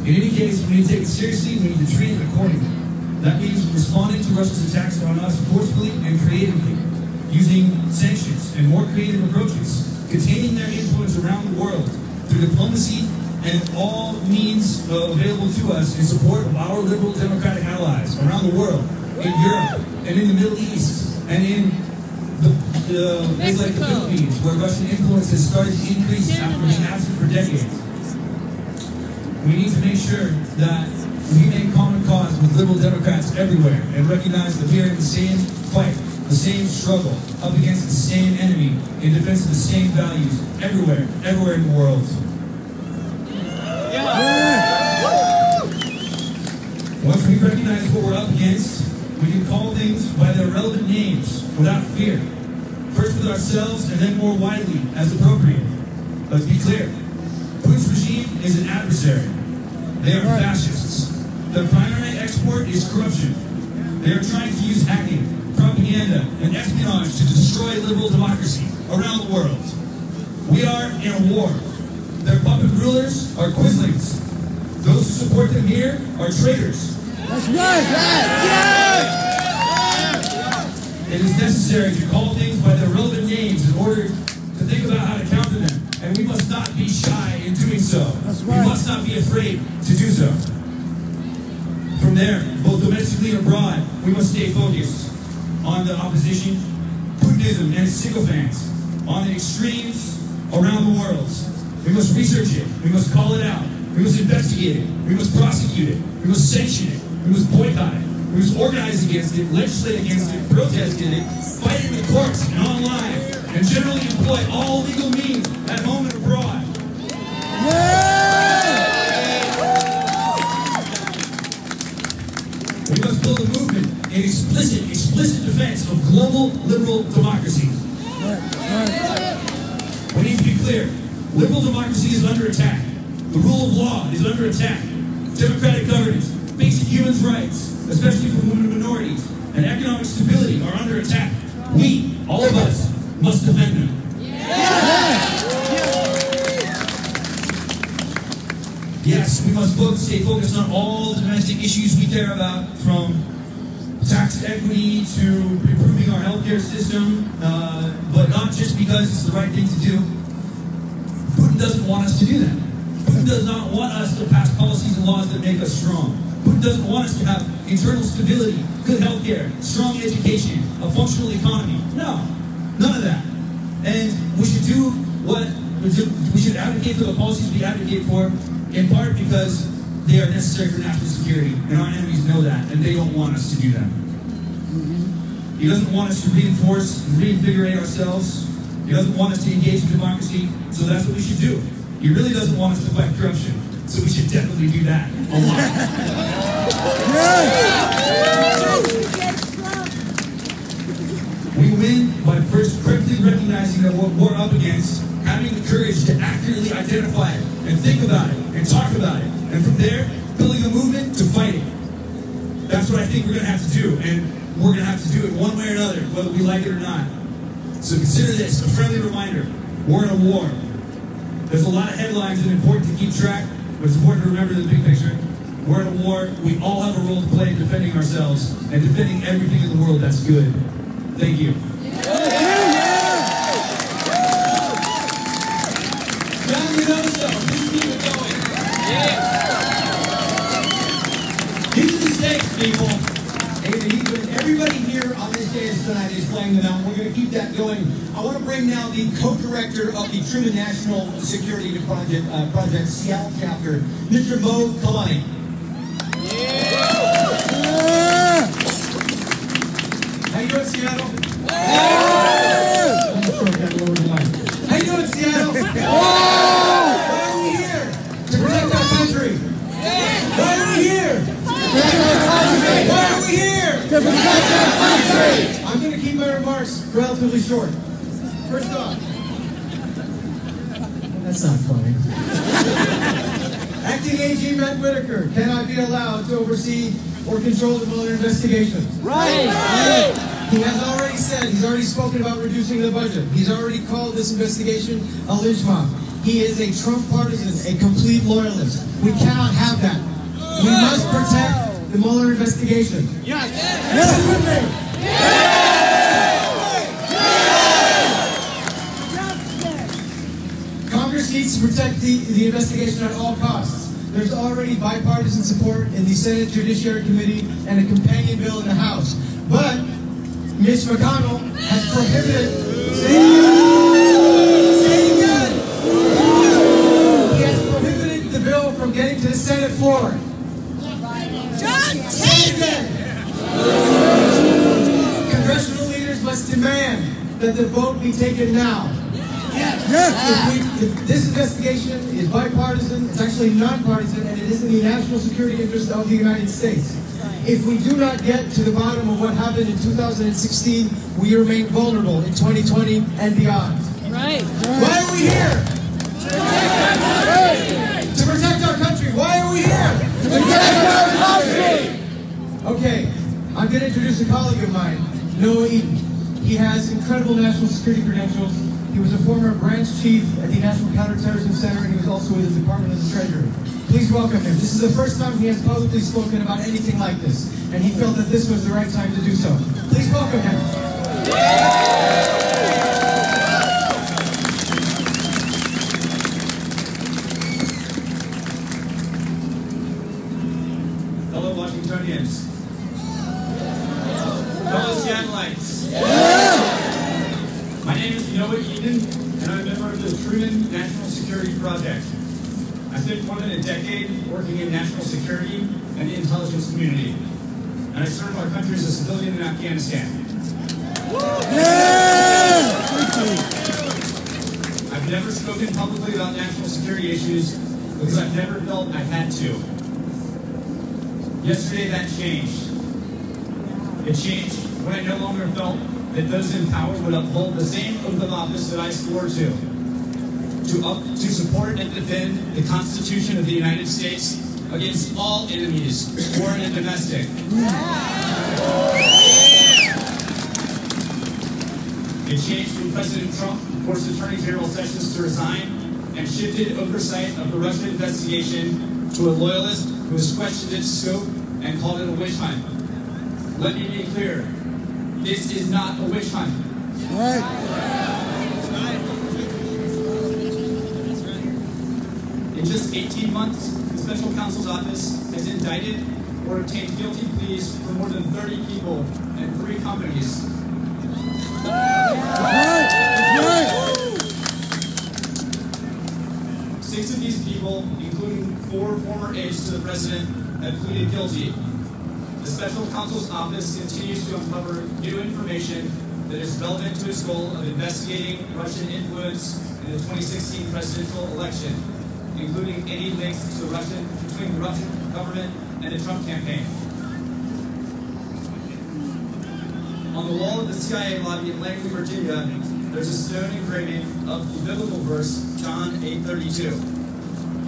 In any case, we need to take it seriously, we need to treat it accordingly. That means responding to Russia's attacks on us forcefully and creatively, using sanctions and more creative approaches, containing their influence around the world through diplomacy and all means available to us in support of our liberal democratic allies around the world, in Europe, and in the Middle East, and in places like the Philippines, where Russian influence has started to increase after being absent for decades. We need to make sure that we make common cause with liberal Democrats everywhere and recognize that we are in the same fight, the same struggle, up against the same enemy, in defense of the same values, everywhere in the world. Once we recognize what we're up against, we can call things by their relevant names without fear. First with ourselves and then more widely as appropriate. Let's be clear. Putin's regime is an adversary. They are fascists. Their primary export is corruption. They are trying to use hacking, propaganda, and espionage to destroy liberal democracy around the world. We are in a war. Their puppet rulers are quislings. Those who support them here are traitors. That's right! It is necessary to call things by their relevant names in order to think about how to counter them. And we must not be shy in doing so. That's right. We must not be afraid to do so. From there, both domestically and abroad, we must stay focused on the opposition, Putinism and its sycophants, on the extremes around the world. We must research it. We must call it out. We must investigate it. We must prosecute it. We must sanction it. We must boycott it. We must organize against it, legislate against it, protest in it, fight it in the courts and online, and generally employ all legal means at home and abroad. We must build a movement in explicit defense of global liberal democracy. We need to be clear. Liberal democracy is under attack. The rule of law is under attack. Democratic governance, basic human rights, especially for women and minorities, and economic stability are under attack. We, all of us, must defend them. Yes, we must stay focused on all the domestic issues we care about, from tax equity to improving our healthcare system, but not just because it's the right thing to do. Putin doesn't want us to do that. Putin does not want us to pass policies and laws that make us strong. Putin doesn't want us to have internal stability, good healthcare, strong education, a functional economy. No, none of that. And we should do we should advocate for the policies we advocate for, in part because they are necessary for national security, and our enemies know that, and they don't want us to do that. He doesn't want us to reinforce and reinvigorate ourselves. He doesn't want us to engage in democracy, so that's what we should do. He really doesn't want us to fight corruption, so we should definitely do that a lot. We win by first correctly recognizing that what we're up against, having the courage to accurately identify it, and think about it, and talk about it, and from there, building a movement to fight it. That's what I think we're going to have to do, and we're going to have to do it one way or another, whether we like it or not. So consider this a friendly reminder. We're in a war. There's a lot of headlines that are important to keep track, but it's important to remember the big picture. We're in a war. We all have a role to play in defending ourselves and defending everything in the world that's good. Thank you. John, you know so. Please keep it going. These are the stakes, people. Everybody here on this dais tonight is playing them out. We're going to keep that going. I want to bring now the co-director of the Truman National Security Project Seattle chapter, Mr. Mo Kalani. How you doing, Seattle? How you doing, Seattle? Why are we here? To protect our country. Why are we here? Why are we here? To protect our country! I'm going to keep my remarks relatively short. First off, that's not funny. Acting AG Matt Whitaker cannot be allowed to oversee or control the Mueller investigation. Right. He has already said, he's already spoken about reducing the budget. He's already called this investigation a lynch mob. He is a Trump partisan, a complete loyalist. We cannot have that. We must protect the Mueller investigation. Yes. Yes. With me. Congress needs to protect the investigation at all costs. There's already bipartisan support in the Senate Judiciary Committee and a companion bill in the House. But Mitch McConnell has prohibited. Say it again. He has prohibited the bill from getting to the Senate floor. Say it again. Congressional leaders must demand that the vote be taken now. If this investigation is bipartisan, it's actually nonpartisan, and it is in the national security interest of the United States. If we do not get to the bottom of what happened in 2016, we remain vulnerable in 2020 and beyond. Right. Why are we here? To protect our country. Why are we here? To protect our country. Okay, I'm going to introduce a colleague of mine, Noah Eaton. He has incredible national security credentials. He was a former branch chief at the National Counterterrorism Center, and he was also with the Department of the Treasury. Please welcome him. This is the first time he has publicly spoken about anything like this, and he felt that this was the right time to do so. Please welcome him. Fellow Washingtonians. Fellow Seattleites. My name is Noah Eaton, and I'm a member of the Truman National Security Project. I spent more than a decade working in national security and the intelligence community, and I served our country as a civilian in Afghanistan. I've never spoken publicly about national security issues because I've never felt I had to. Yesterday that changed. It changed when I no longer felt that those in power would uphold the same oath of office that I swore to support and defend the Constitution of the United States against all enemies, foreign and domestic. It changed when President Trump forced Attorney General Sessions to resign and shifted oversight of the Russian investigation to a loyalist who has questioned its scope and called it a witch hunt. Let me be clear. This is not a witch hunt. In just 18 months, the Special Counsel's Office has indicted or obtained guilty pleas for more than 30 people and 3 companies. 6 of these people, including 4 former aides to the president, have pleaded guilty. The Special Counsel's Office continues to uncover new information that is relevant to its goal of investigating Russian influence in the 2016 presidential election, including any links to between the Russian government and the Trump campaign. On the wall of the CIA lobby in Langley, Virginia, there's a stone engraving of the biblical verse, John 8:32.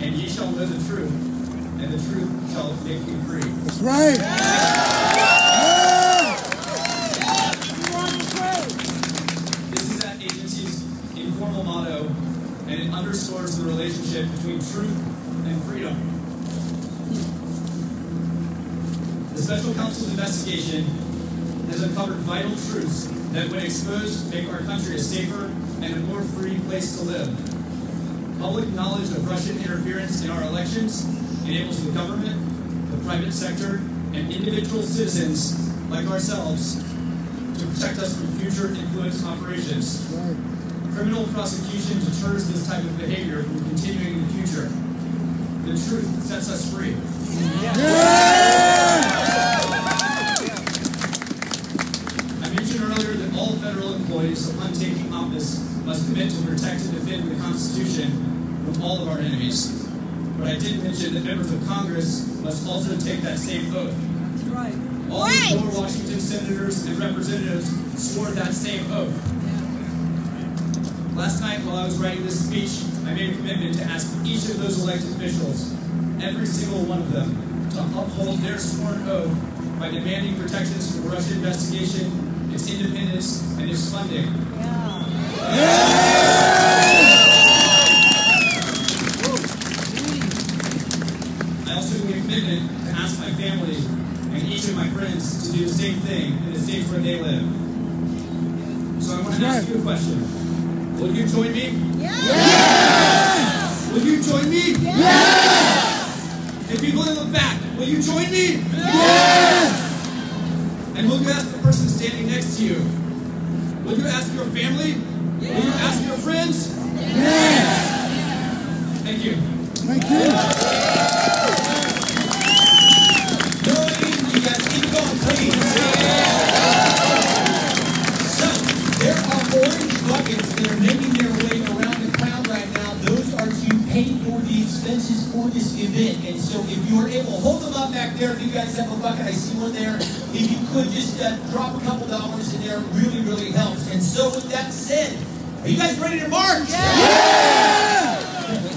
And ye shall know the truth, and the truth shall make you free. That's right. This is that agency's informal motto, and it underscores the relationship between truth and freedom. The Special Counsel's investigation has uncovered vital truths that, when exposed, make our country a safer and a more free place to live. Public knowledge of Russian interference in our elections enables the government, the private sector, and individual citizens like ourselves to protect us from future influence operations. Criminal prosecution deters this type of behavior from continuing in the future. The truth sets us free. I mentioned earlier that all federal employees, upon taking office, must commit to protect and defend the Constitution from all of our enemies. But I did mention that members of Congress must also take that same oath. Right. All the 4 Washington senators and representatives swore that same oath. Last night, while I was writing this speech, I made a commitment to ask each of those elected officials, every single one of them, to uphold their sworn oath by demanding protections from the Russia investigation, its independence, and its funding. I also made a commitment to ask my family and each of my friends to do the same thing in the states where they live. So I want to ask you a question. Will you join me? Yes! Will you join me? Yes! And people in the back, will you join me? Yes! And will you ask the person standing next to you? Will you ask your family? Yes! Will you ask your friends? Yes! Thank you. Thank you. You guys keep going, please. So, there are orange buckets that are making their way around the crowd right now. Those are to pay for the expenses for this event. And so if you are able, hold them up back there. If you guys have a bucket, I see one there. If you could just drop a couple dollars in there, really, really helps. And so with that said, are you guys ready to march? Yeah!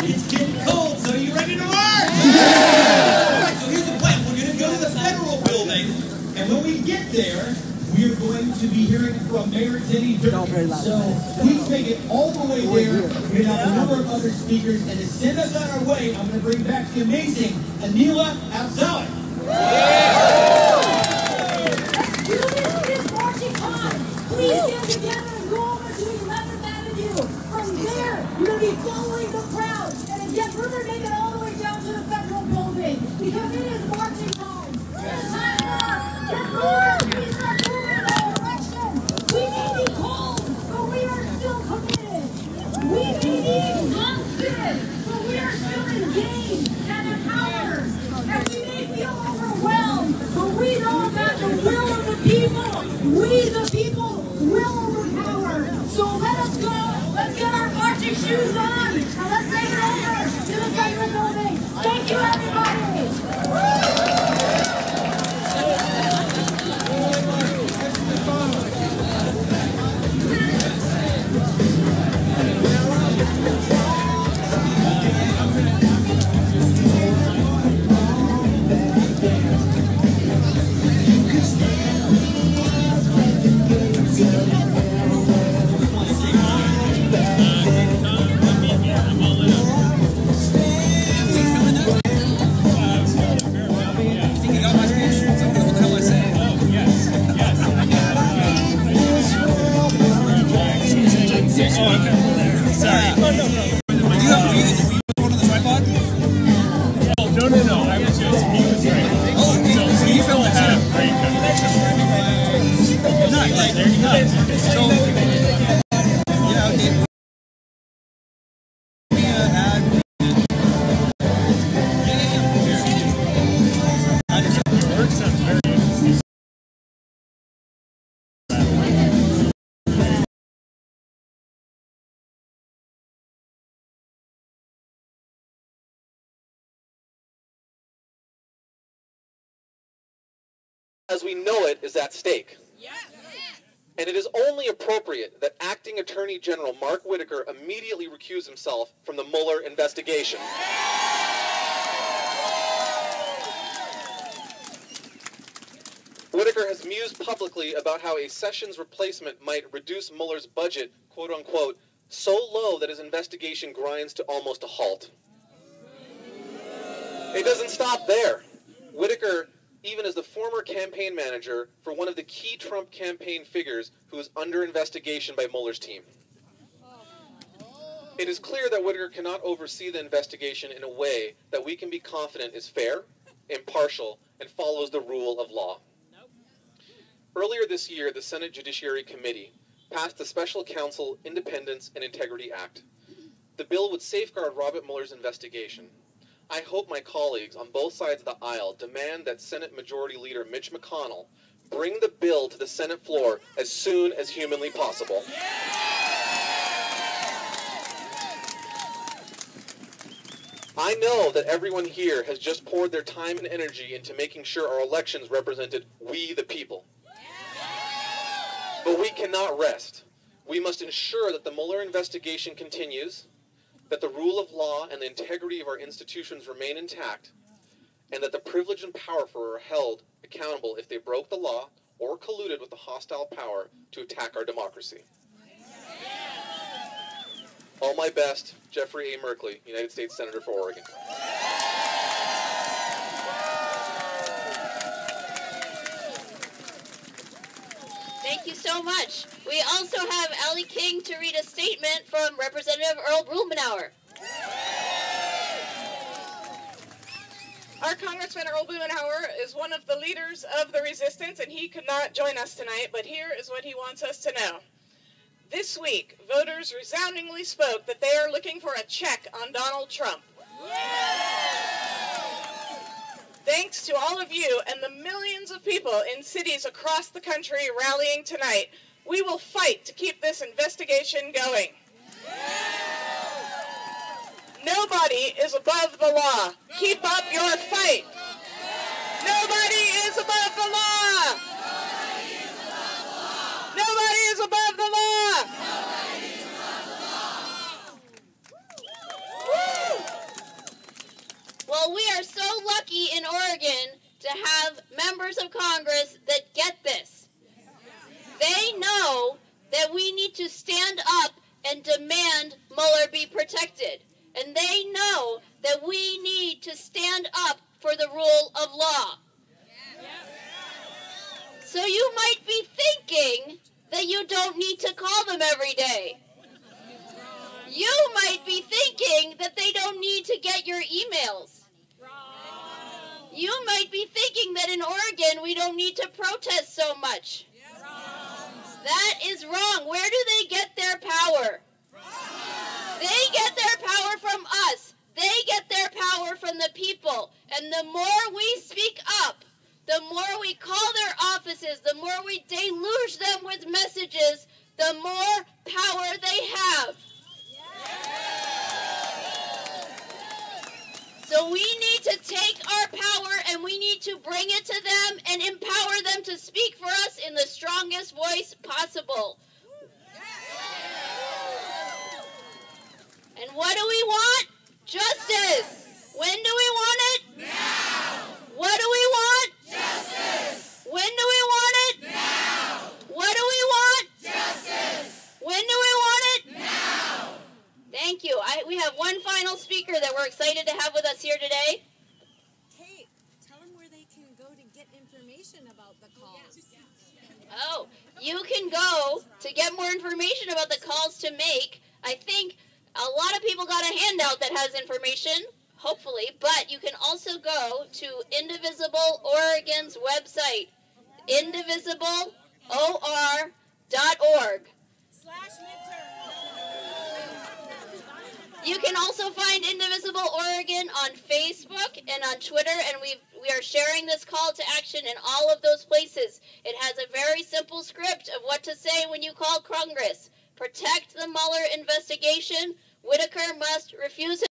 It's getting cold, so are you ready to march? Yeah! All right, so here's the plan. We're going to go to the federal building, and when we get there, we are going to be hearing from Mayor Denny Durkin. So please make it all the way there. We have a number of other speakers, and to send us on our way, I'm going to bring back the amazing Anila Abzali. Let's do this. It is marching time. Please get together and go over to 11th Avenue. From there, you're going to be following the crowd. And again, we're going to make it all the way down to the federal building because it is marching time. It's time for us. Get moving. Please start moving in that direction. We may be cold, but we are still committed. We may be exhausted, but we are still engaged and empowered. And we may feel overwhelmed, but we know that the will of the people, we the people, will overpower. So let us go. Let's get our marching shoes on, and let's take it over to the federal building. Thank you, everybody. As we know it is at stake. And it is only appropriate that Acting Attorney General Mark Whitaker immediately recuse himself from the Mueller investigation. Whitaker has mused publicly about how a Sessions replacement might reduce Mueller's budget, quote unquote, so low that his investigation grinds to almost a halt. It doesn't stop there. Whitaker, even as the former campaign manager for one of the key Trump campaign figures who is under investigation by Mueller's team. It is clear that Whitaker cannot oversee the investigation in a way that we can be confident is fair, impartial, and follows the rule of law. Earlier this year, the Senate Judiciary Committee passed the Special Counsel Independence and Integrity Act. The bill would safeguard Robert Mueller's investigation. I hope my colleagues on both sides of the aisle demand that Senate Majority Leader Mitch McConnell bring the bill to the Senate floor as soon as humanly possible. I know that everyone here has just poured their time and energy into making sure our elections represented we the people. But we cannot rest. We must ensure that the Mueller investigation continues, that the rule of law and the integrity of our institutions remain intact, and that the privileged and powerful are held accountable if they broke the law or colluded with the hostile power to attack our democracy. All my best, Jeffrey A. Merkley, United States Senator for Oregon. Thank you so much. We also have Allie King to read a statement from Representative Earl Blumenauer. Our Congressman Earl Blumenauer is one of the leaders of the resistance, and he could not join us tonight, but here is what he wants us to know. This week, voters resoundingly spoke that they are looking for a check on Donald Trump. Thanks to all of you and the millions of people in cities across the country rallying tonight, we will fight to keep this investigation going. Nobody is above the law. Keep up your fight. Nobody is above the law. Nobody is above the law. Well, we are so lucky in Oregon to have members of Congress that get this. They know that we need to stand up and demand Mueller be protected. And they know that we need to stand up for the rule of law. So you might be thinking that you don't need to call them every day. You might be thinking that they don't need to get your emails. You might be thinking that in Oregon we don't need to protest so much. That is wrong. Where do they get their power? They get their power from us. They get their power from the people. And the more we speak up, the more we call their offices, the more we deluge them with messages, the more power they have. So we need to take our power and we need to bring it to them and empower them to speak for us in the strongest voice possible. And what do we want? Justice. When do we want it? Now. What do we want? Justice. When do we want it? Now. What do we want? Justice. When do we want it? Now. Thank you. We have one final speaker that we're excited to have with us here today. Hey, tell them where they can go to get information about the calls. Oh, you can go to get more information about the calls to make. I think a lot of people got a handout that has information, hopefully, but you can also go to Indivisible Oregon's website, indivisibleor.org. You can also find Indivisible Oregon on Facebook and on Twitter, and we are sharing this call to action in all of those places. It has a very simple script of what to say when you call Congress. Protect the Mueller investigation. Whitaker must refuse it.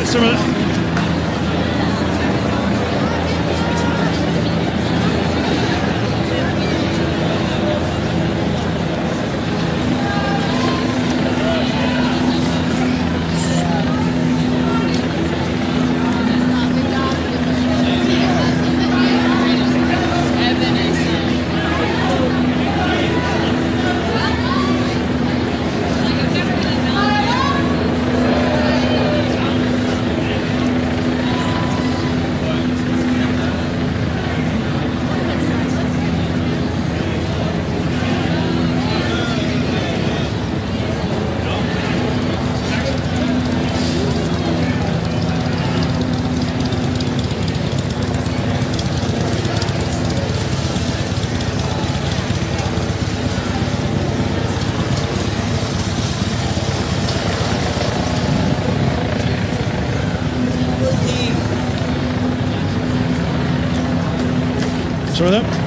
got some of that. Some of that.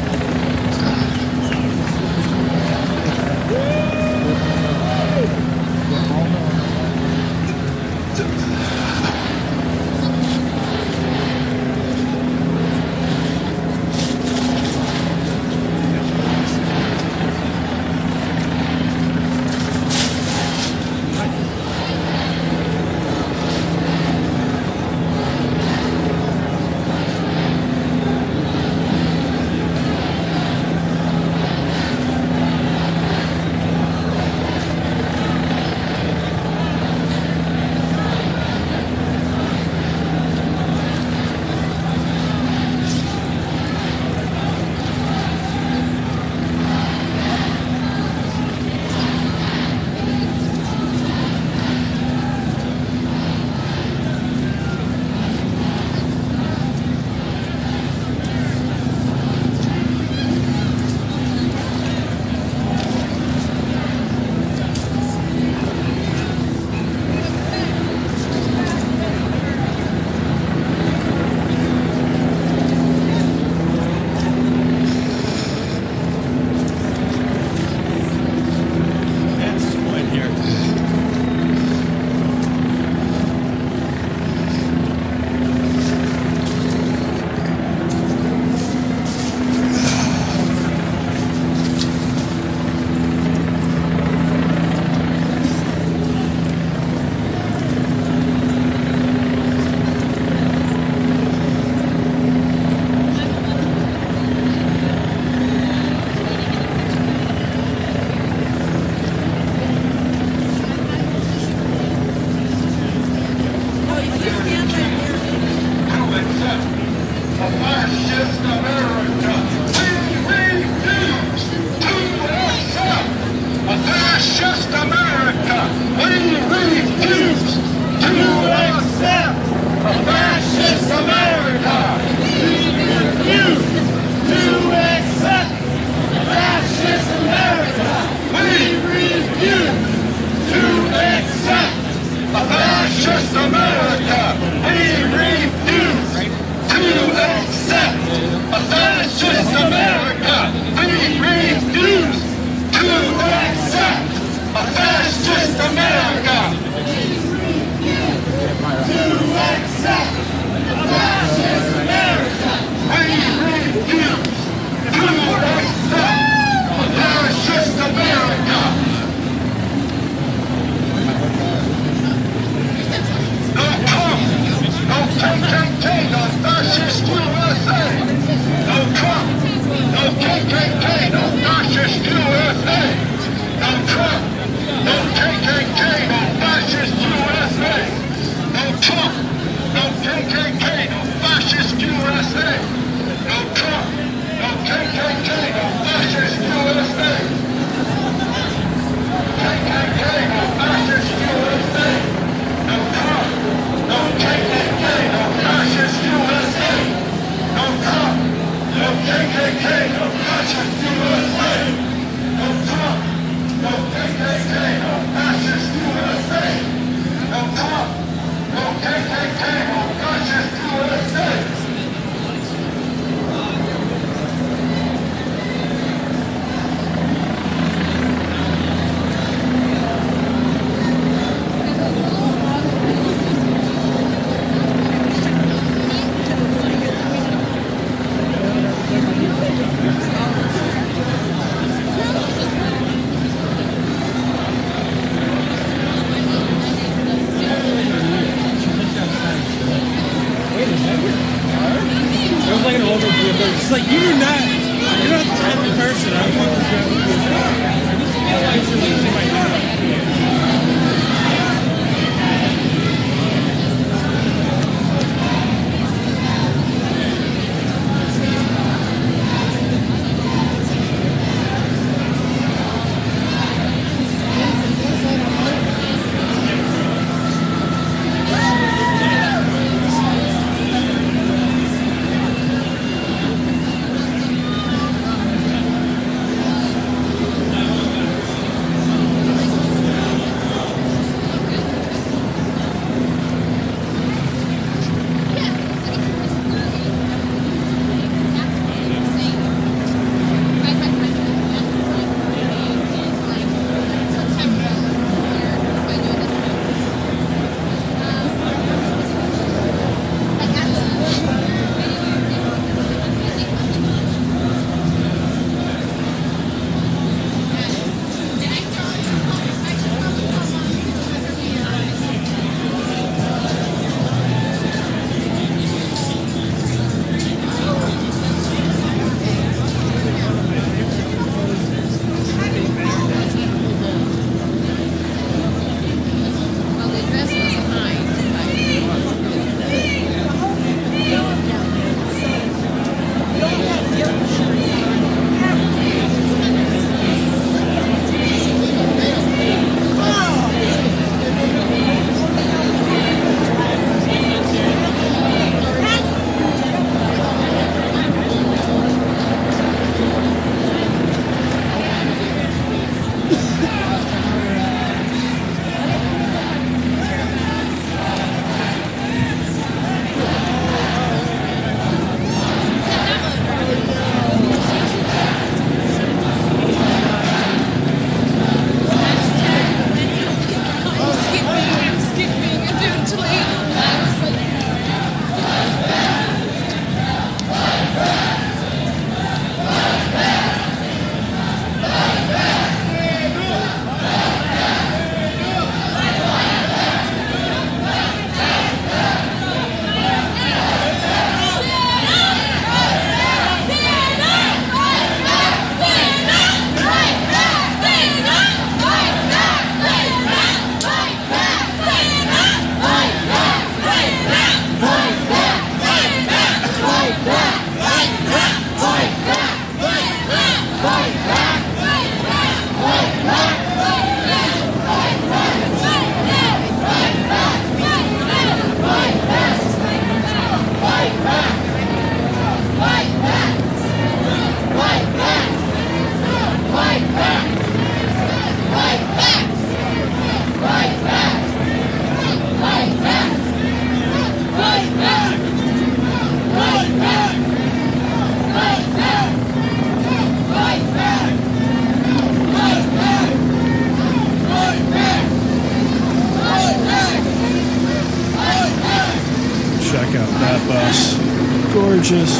America, we refuse to accept a fascist It's like you're not the type of person I want to go with. I just feel like you're losing my time. Gorgeous.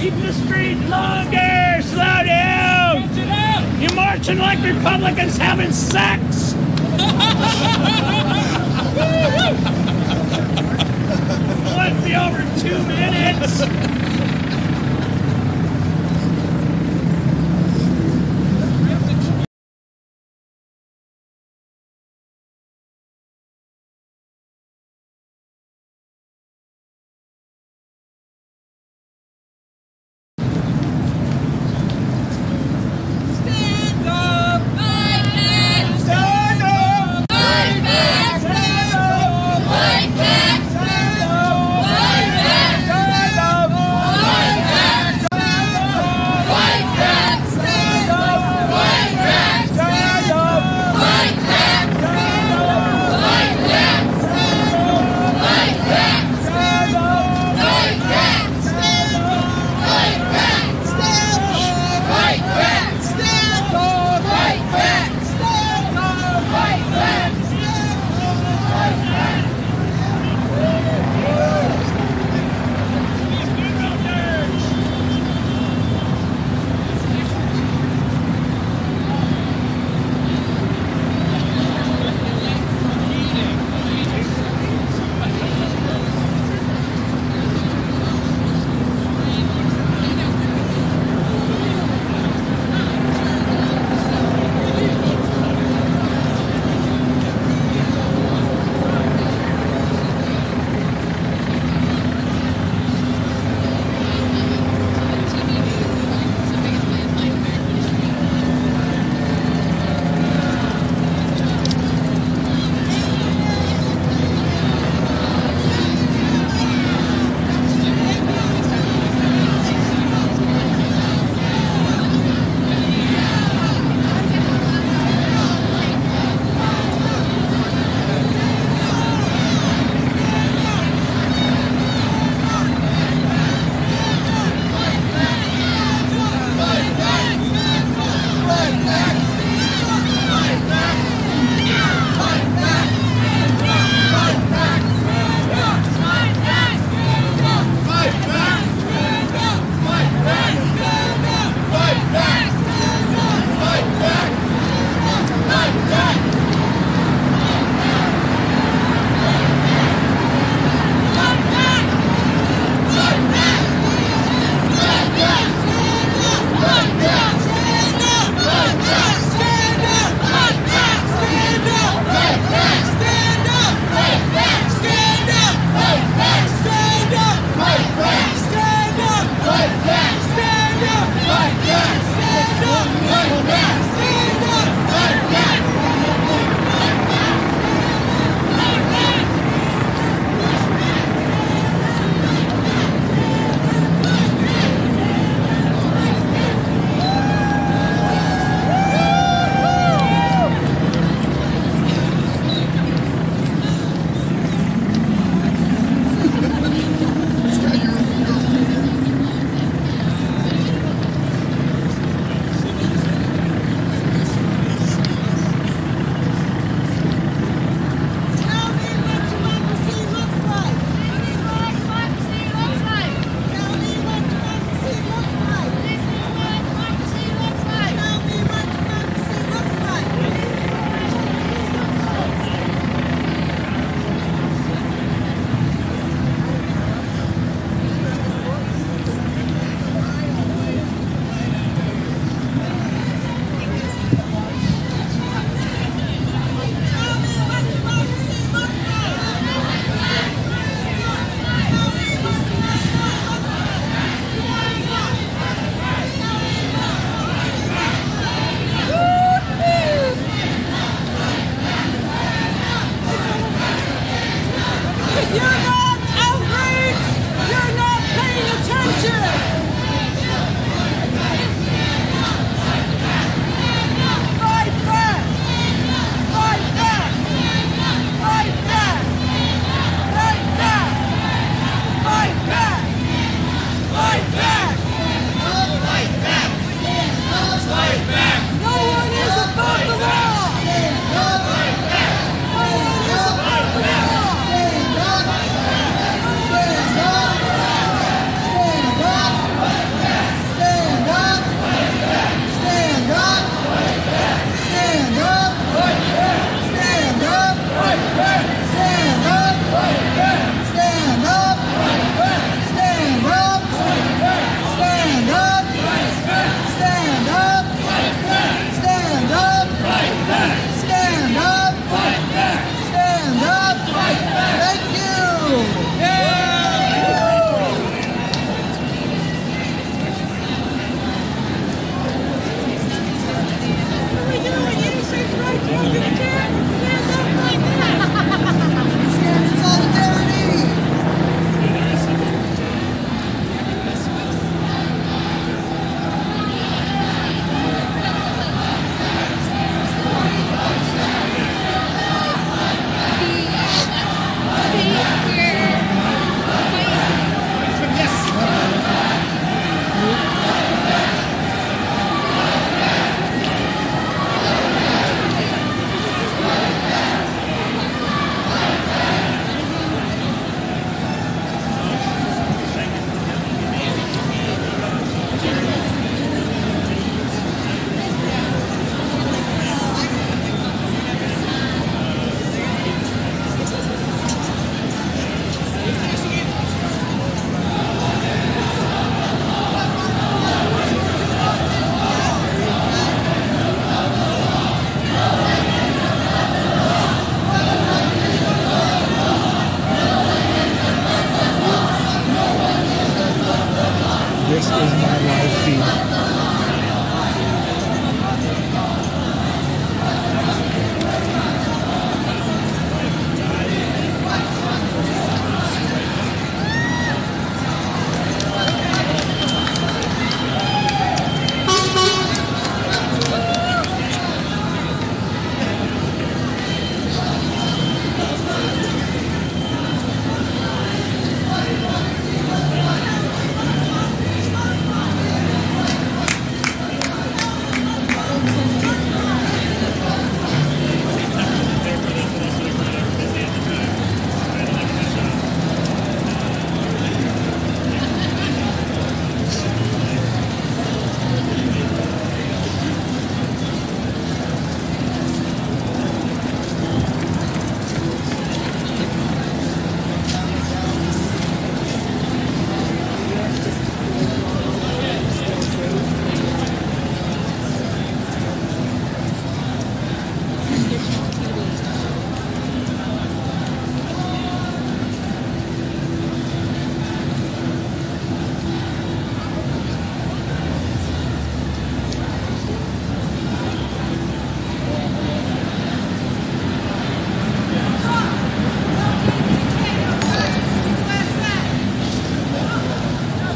Keep the street longer! Slow down! You're marching like Republicans having sex! Let's be over 2 minutes! Stand up! Fight back!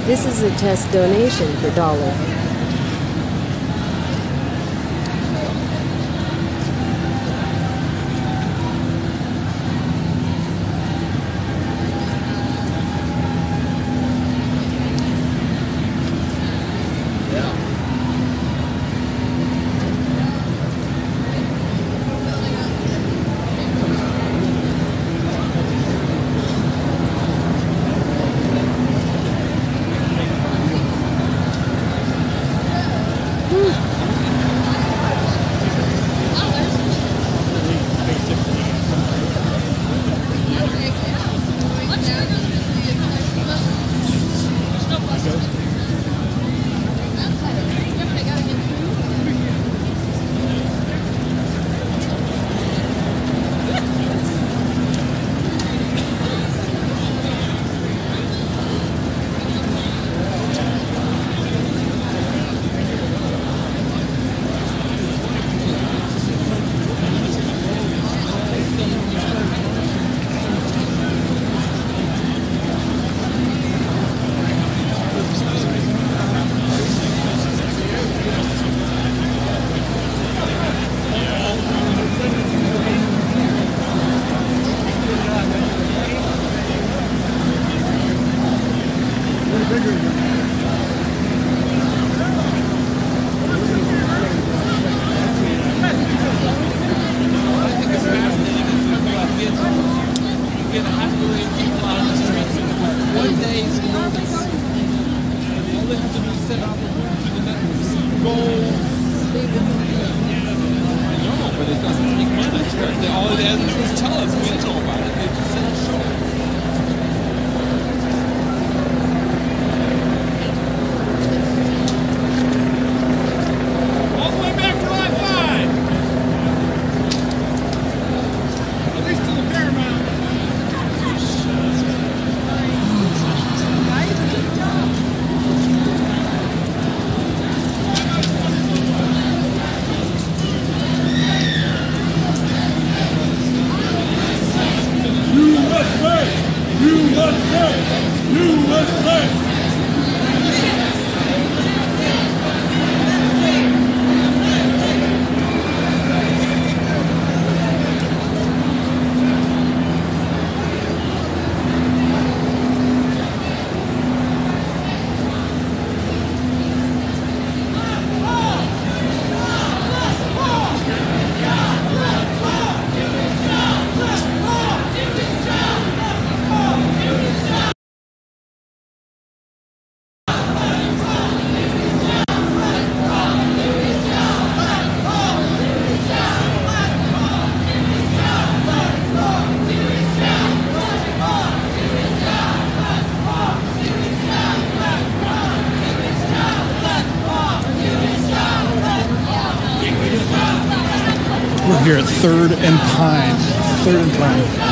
This is a test donation for $1. We're here at 3rd and Pine. 3rd and Pine.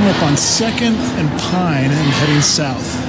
Up on 2nd and Pine and heading south.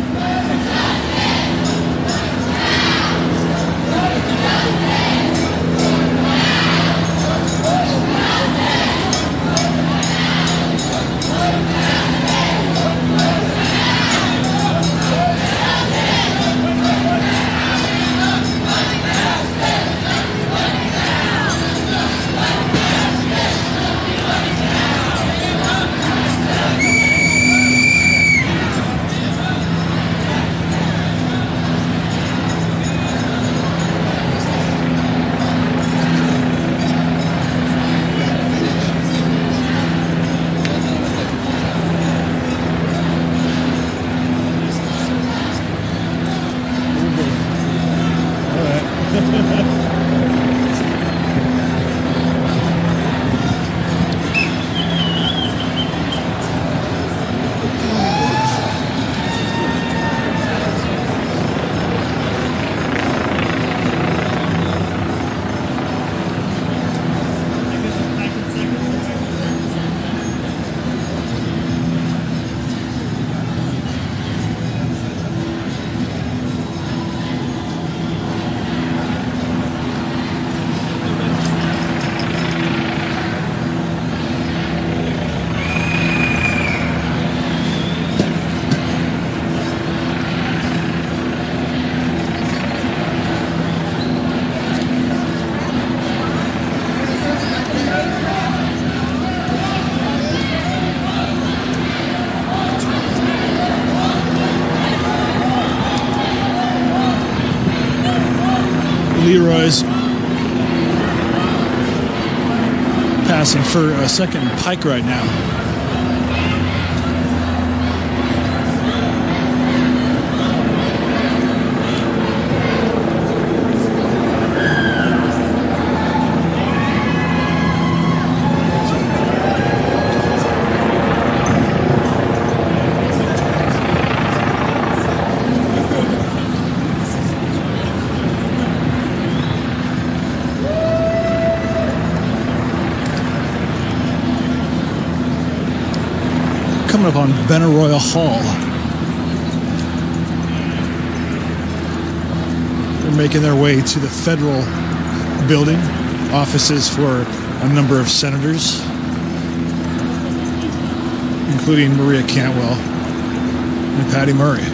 Leroy's passing for a second Pike right now. Coming up on Benaroya Hall. They're making their way to the federal building, offices for a number of senators, including Maria Cantwell and Patty Murray.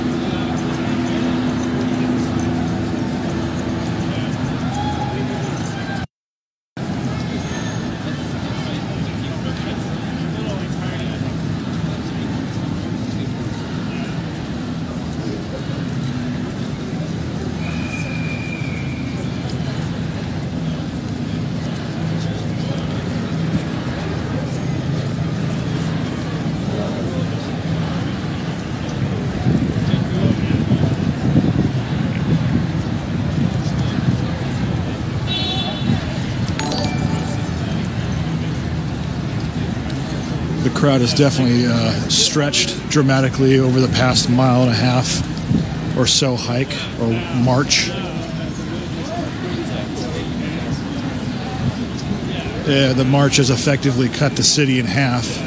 The crowd has definitely stretched dramatically over the past mile and a half or so hike or march. The march has effectively cut the city in half.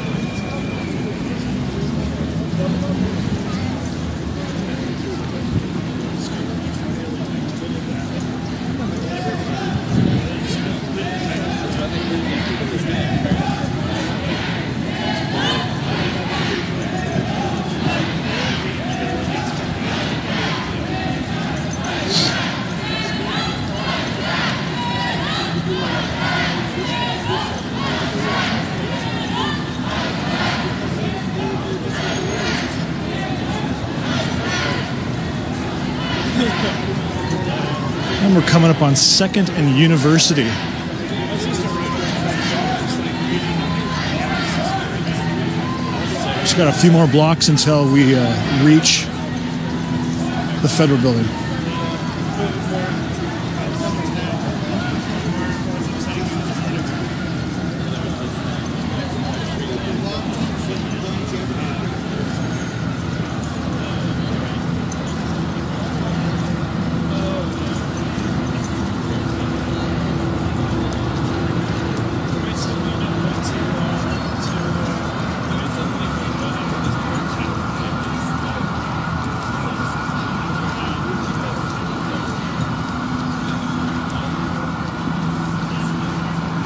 And we're coming up on 2nd and University. Just got a few more blocks until we reach the federal building.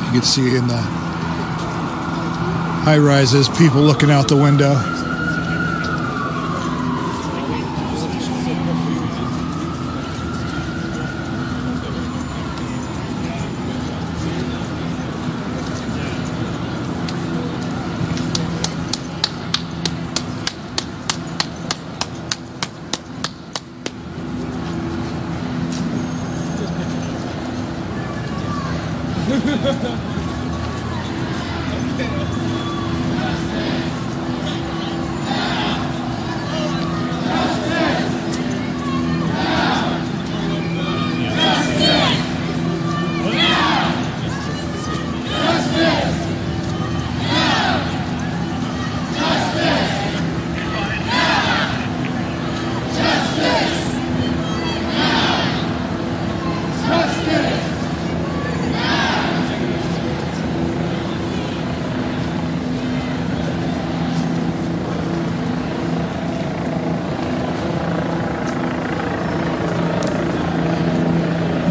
You can see in the high rises, people looking out the window.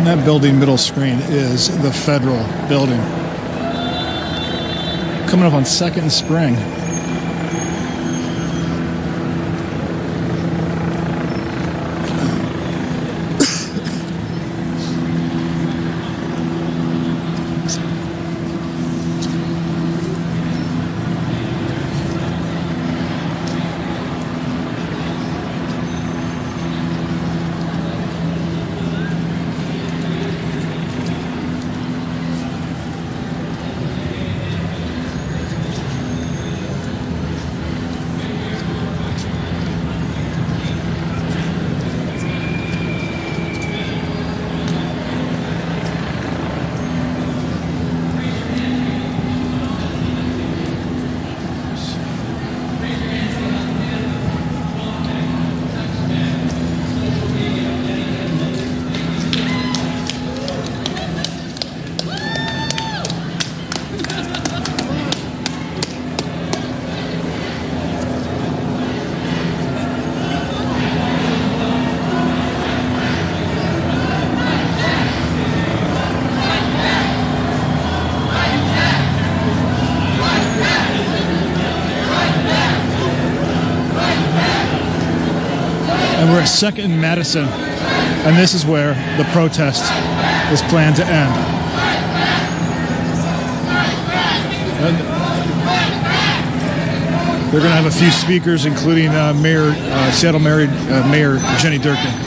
That building middle screen is the federal building. Coming up on 2nd and Spring. 2nd and Madison, and this is where the protest is planned to end. And they're going to have a few speakers, including Seattle Mayor Jenny Durkin.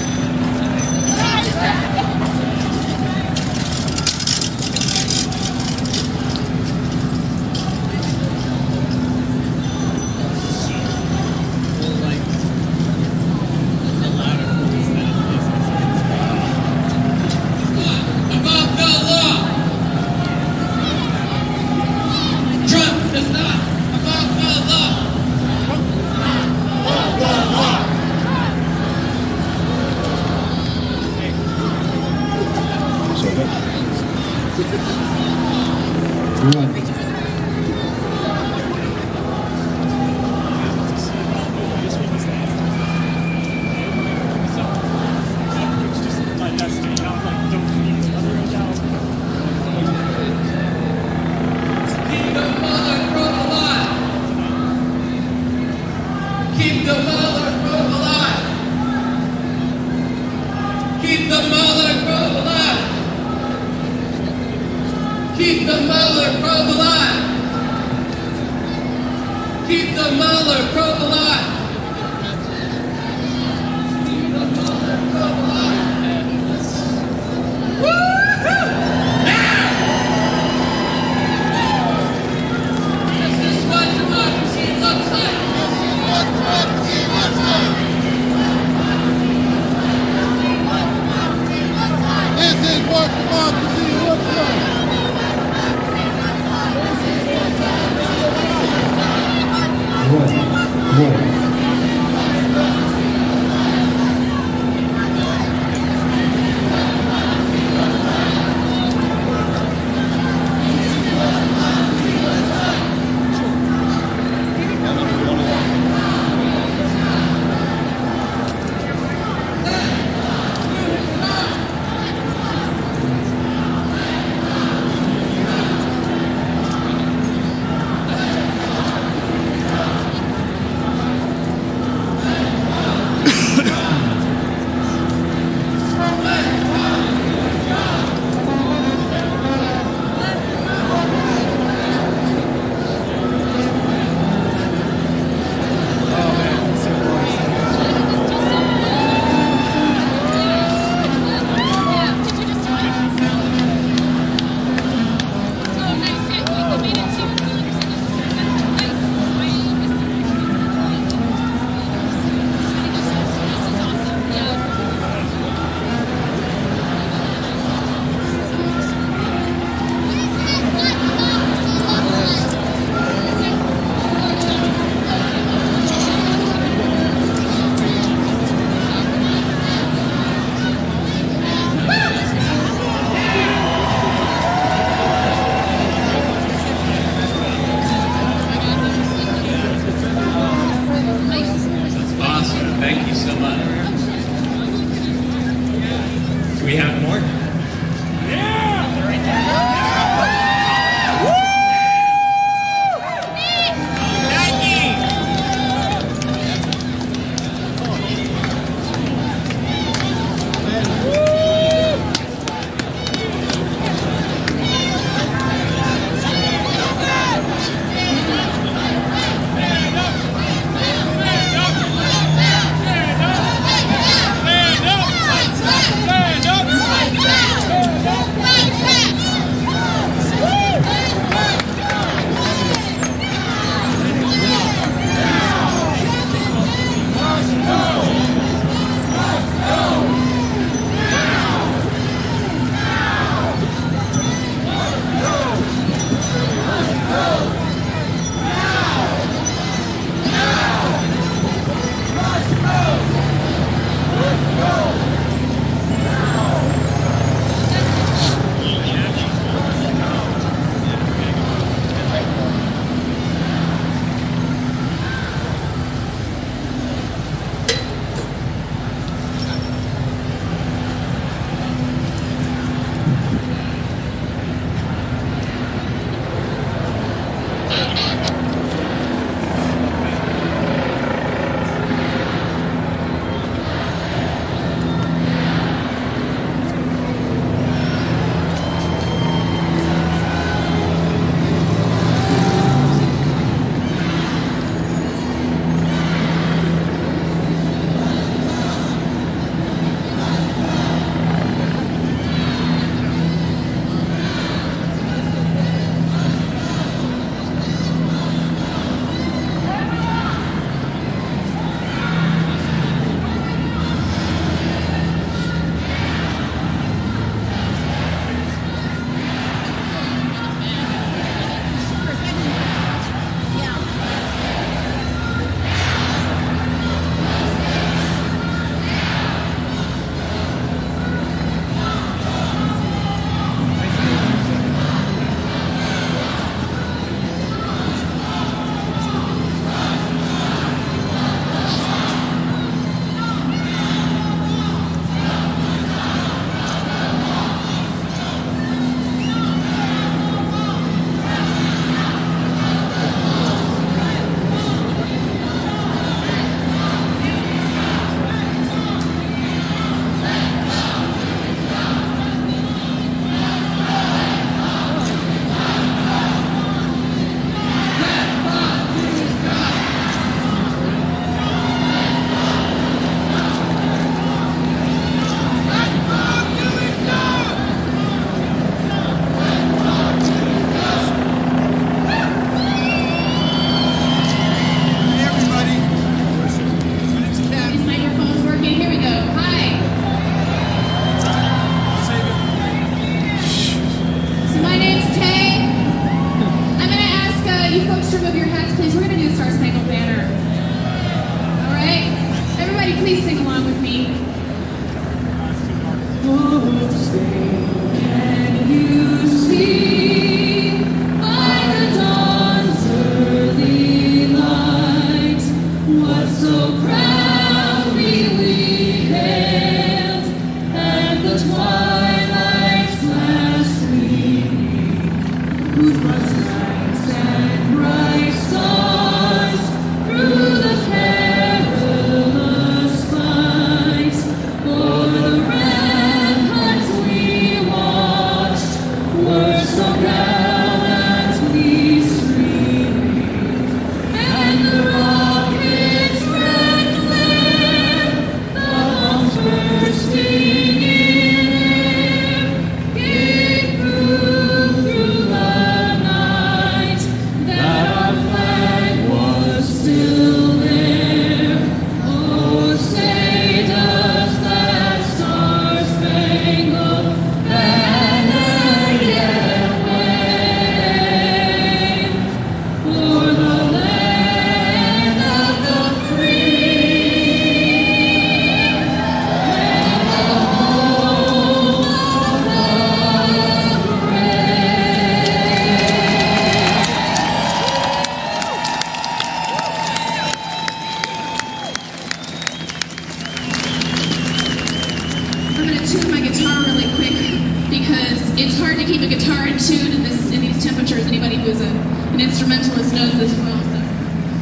It's hard to keep a guitar in tune in these temperatures. Anybody who's an instrumentalist knows this well, so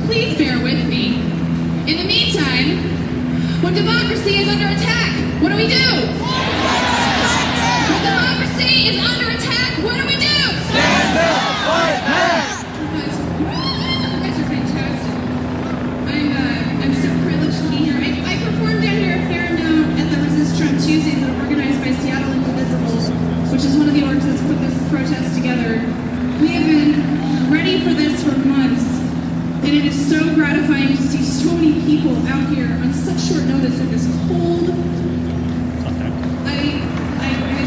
please bear with me. In the meantime, when democracy is under attack, what do we do? When democracy is under attack, what do we do? Stand up, fight back! You guys are fantastic. I'm so privileged to be here. I performed down here a fair amount at the Resist Trump Tuesdays that are organized by Seattle Indivisible, which is one of the orgs that's put this protest together. We have been ready for this for months, and it is so gratifying to see so many people out here on such short notice in this cold. I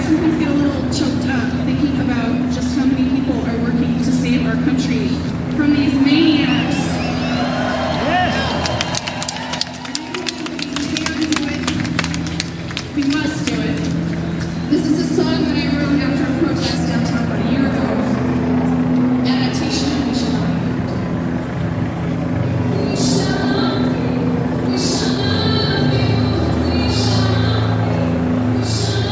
sometimes get a little choked up thinking about just how many people are working to save our country from these maniacs. We must do it. This is a song that I wrote after a protest downtown about a year ago. Adaptation, we shall not be moved. We shall not be moved. We shall not be moved. We shall not be moved. We shall not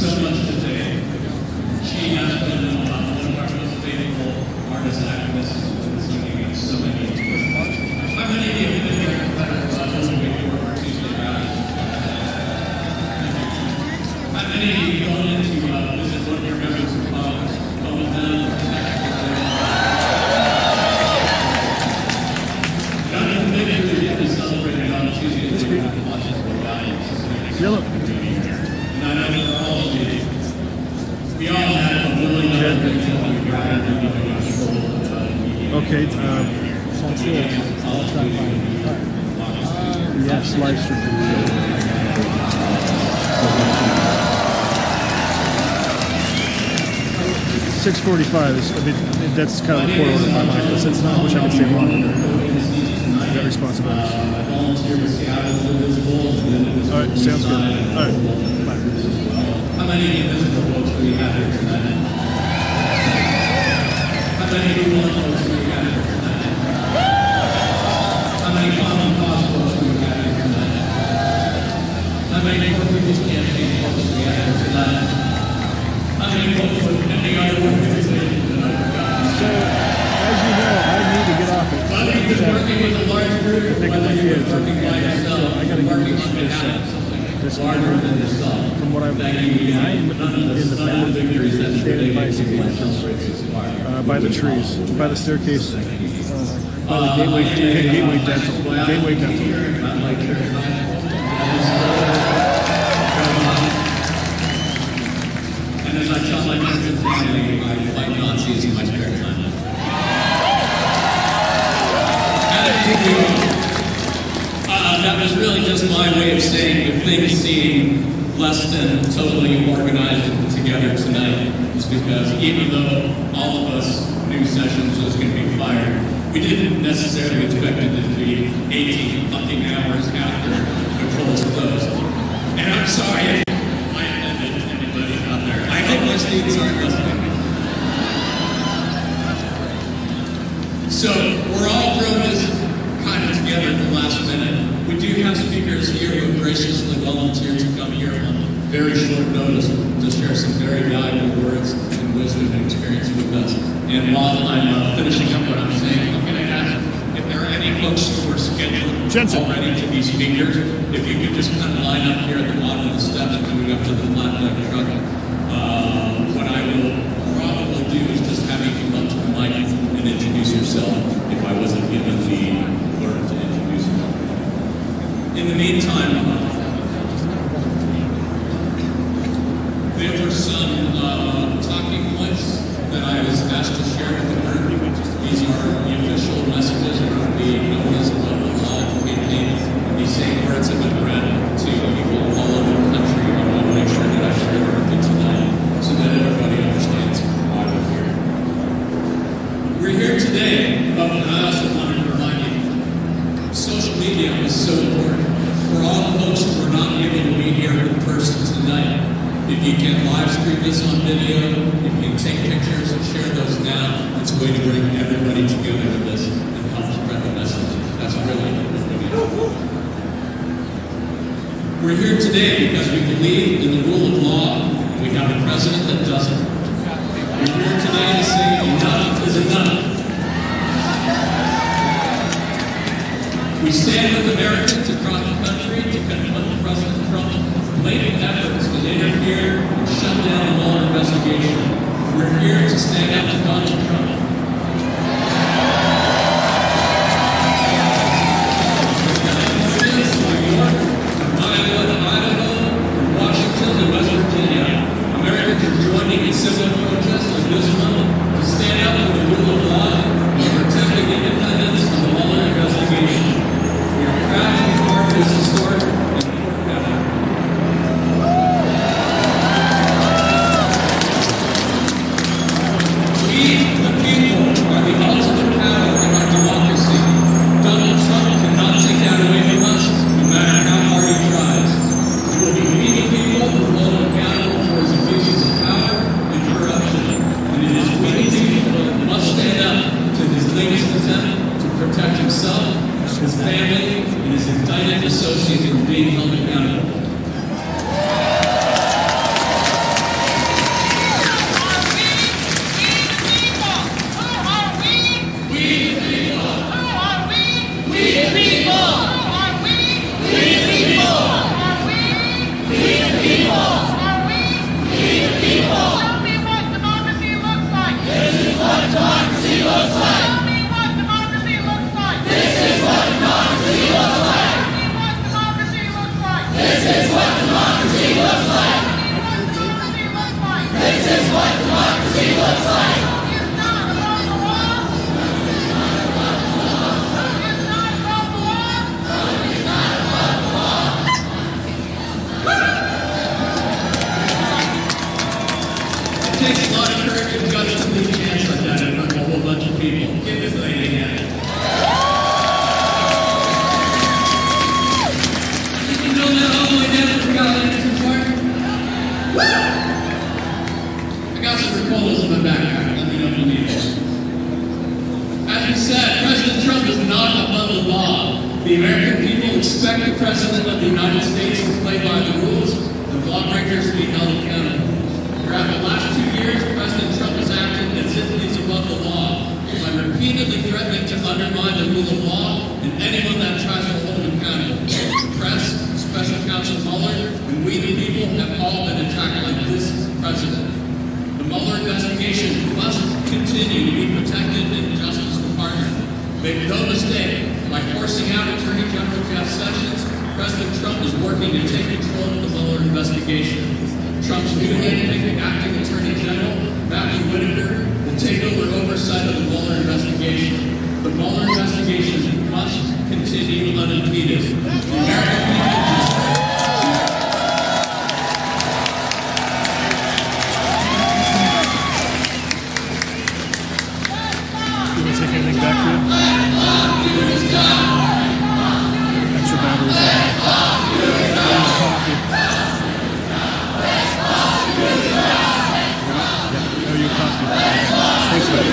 so much today. She has been one of our most faithful artists and activists who have been singing in so many tours. How many of you have been here for Tuesday rally? How many of you going in to visit one of your members of Congress? Go with them? Not even maybe we get to celebrate it on Tuesday. Yellow. And I know for all of you, we all have a willing to Okay, yes, live stream. 6:45 is, I mean, that's kind of a quarter order in my mind. It's not, I wish I could stay longer. I got responsibilities. All right, sounds good. All right, bye. How many invisible folks do we have here tonight? How many people folks do we have here tonight? How many common cause folks do we have here tonight? How many people's campaign folks do we have here tonight? How many folks with any other organization tonight? So, as you know, I need to get off it. Whether you've been working with a large group, whether you've been working by yourself, I got to get working this on behalf of something larger than yourself. From what I'm I'm in the back, by the trees, by the staircase, by the gateway dental. And as I tell my friends and family, I fight Nazis in my spare time. That was really just my way of saying if things seem less than totally organized and put together tonight, is because even though all of us knew Sessions was going to be fired, we didn't necessarily expect it to be 18 fucking hours after the polls closed. And I'm sorry if I offended anybody out there. I hope my students aren't listening. So we're all thrown this kind of together at the last minute. We do have speakers here who have graciously volunteered to come here on very short notice to share some very valuable words and wisdom and experience with us. And while I'm finishing up what I'm saying, I'm going to ask if there are any folks who are scheduled already to be speakers, if you could just kind of line up here at the bottom of the steps coming up to the flatbed truck. What I will probably do is just have you come up to the mic and introduce yourself if I wasn't given the word to introduce yourself. In the meantime, there were some talking points that I was asked to share with the group. These are the official messages of the notice of the law campaign. These same words have been read to people all over the country. I want to make sure that I share it with you tonight so that everybody understands why we're here. We're here today, but I also wanted to remind you, social media is so important. For all the folks who are not able to be here in person tonight, if you can live stream this on video, if you can take pictures and share those now, it's a way to bring everybody together with this and help spread the message. That's really what we need. We're here today because we believe in the rule of law, and we have a president that doesn't. We're here today to say enough is enough. We stand with Americans across the country to confront President Trump's blatant efforts to interfere and shut down the Mueller investigation. We're here to stand up to Donald Trump. New York, Idaho, Washington, and West Virginia, Americans are joining in civil protests like this one to stand up for the rule of law and protect the independence of the Mueller investigation. We are proud to be part of this historic and important effort. We, the people, are the ultimate power in our democracy. Donald Trump cannot take that away from us, no matter how hard he tries. We will be leading people who hold him accountable for his abuses of power and corruption. people. Give this lady a hand. Did you know that all the way down to Carolina Park? I got some proposals in my background. Let me know if you need this. As you said, President Trump is not above the law. The American people expect the President of the United States to play by the rules and lawbreakers to be held accountable. Throughout the last 2 years, President Trump has acted as if he's above the law by repeatedly threatening to undermine the rule of law and anyone that tries to hold him accountable. The press, Special Counsel Mueller, and we the people have all been attacked like this President. The Mueller investigation must continue to be protected in the Justice Department. Make no mistake, by forcing out Attorney General Jeff Sessions, President Trump is working to take control of the Mueller investigation. Trump's new acting Attorney General, Matthew Whitaker, will take over oversight of the Mueller investigation. The Mueller investigation must continue unimpeded. The American people Take anything back to you? Extra batteries. Coffee. Yeah, no, your coffee. Thanks, buddy.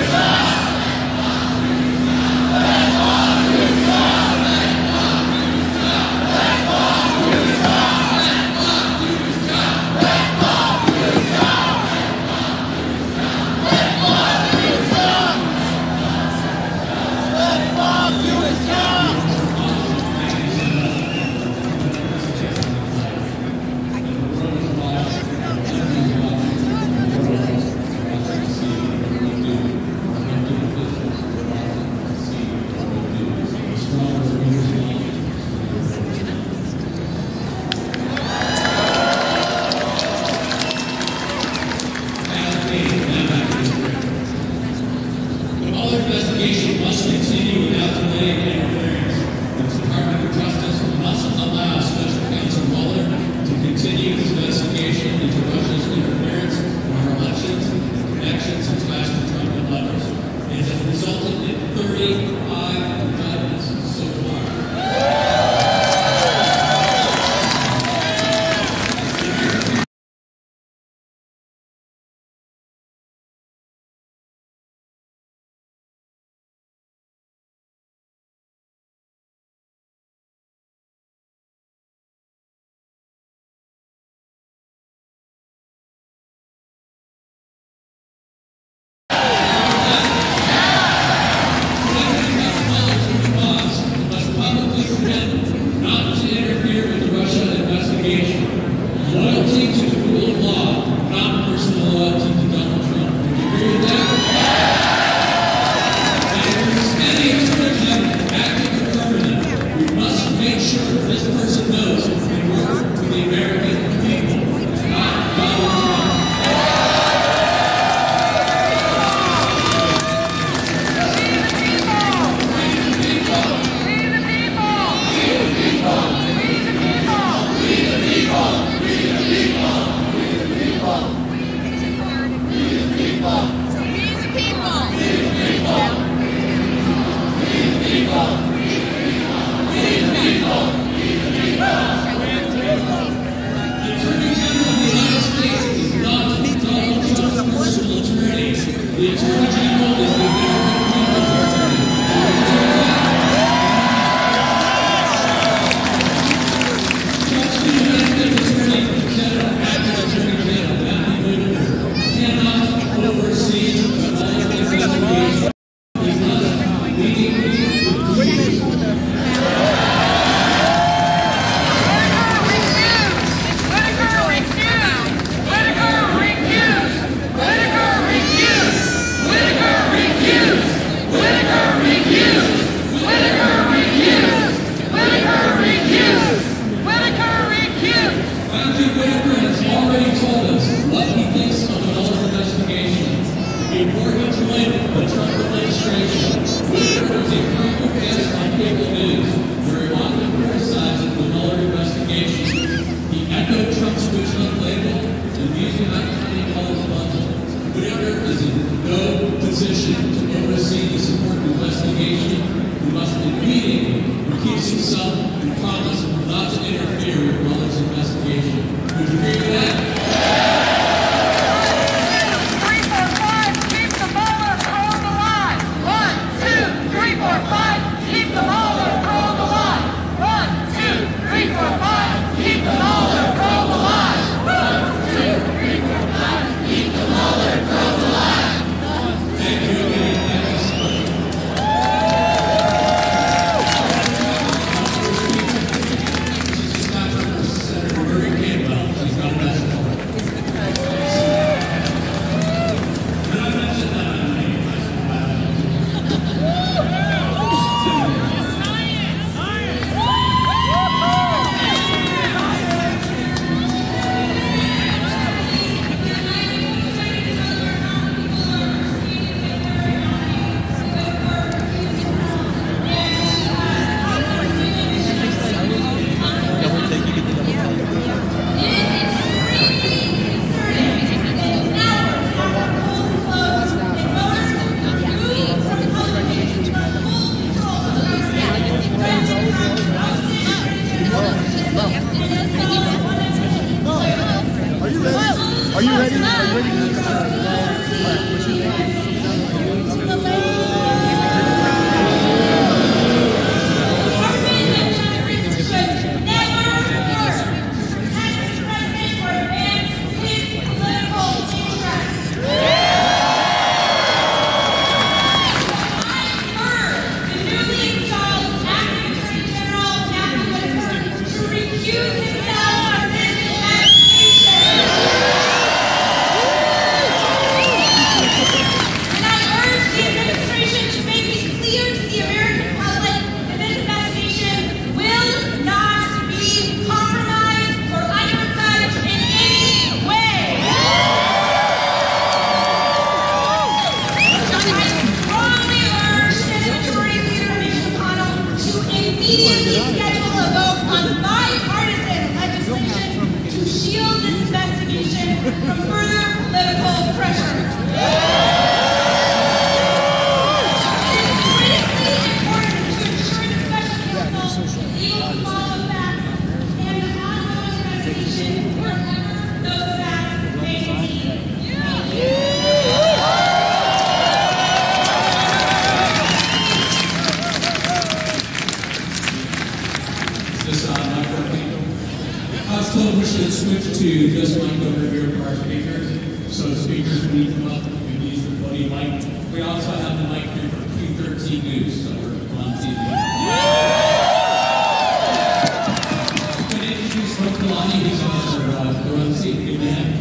Whitaker is in no position to oversee the and promise not to interfere with Mullen's investigation. Would you agree with that? Keep the Mueller probe alive. 1, 2, 3, 4, 5. Keep the Mueller probe alive. 1, 2, 3, 4, 5. Keep the Mueller probe alive. 1, 2, 3, 4, 5. Keep the Mueller probe alive. Thank you again. Are you ready? Switch to just mic over here for our speakers. So speakers, when you come up, you can use the podium mic. We also have the mic here for Q13 News, so we're on TV. I'm going to introduce Rick Kalani, who's on the run seat. Give me a hand.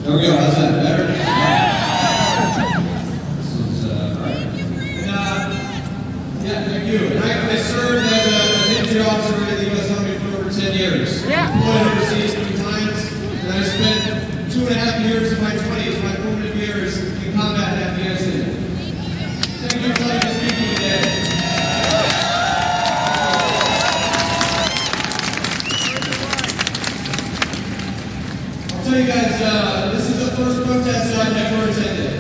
There we go. How's that? Better? This is, right. And, thank you. And I served as an infantry officer in the U.S. Army for over 10 years. Yeah. Deployed overseas 3 times, and I spent 2 2.5 years of my 20s, my formative years in combat in Afghanistan. Thank you for letting me speak to you today. I'll tell you guys, this is the first protest that I've ever attended.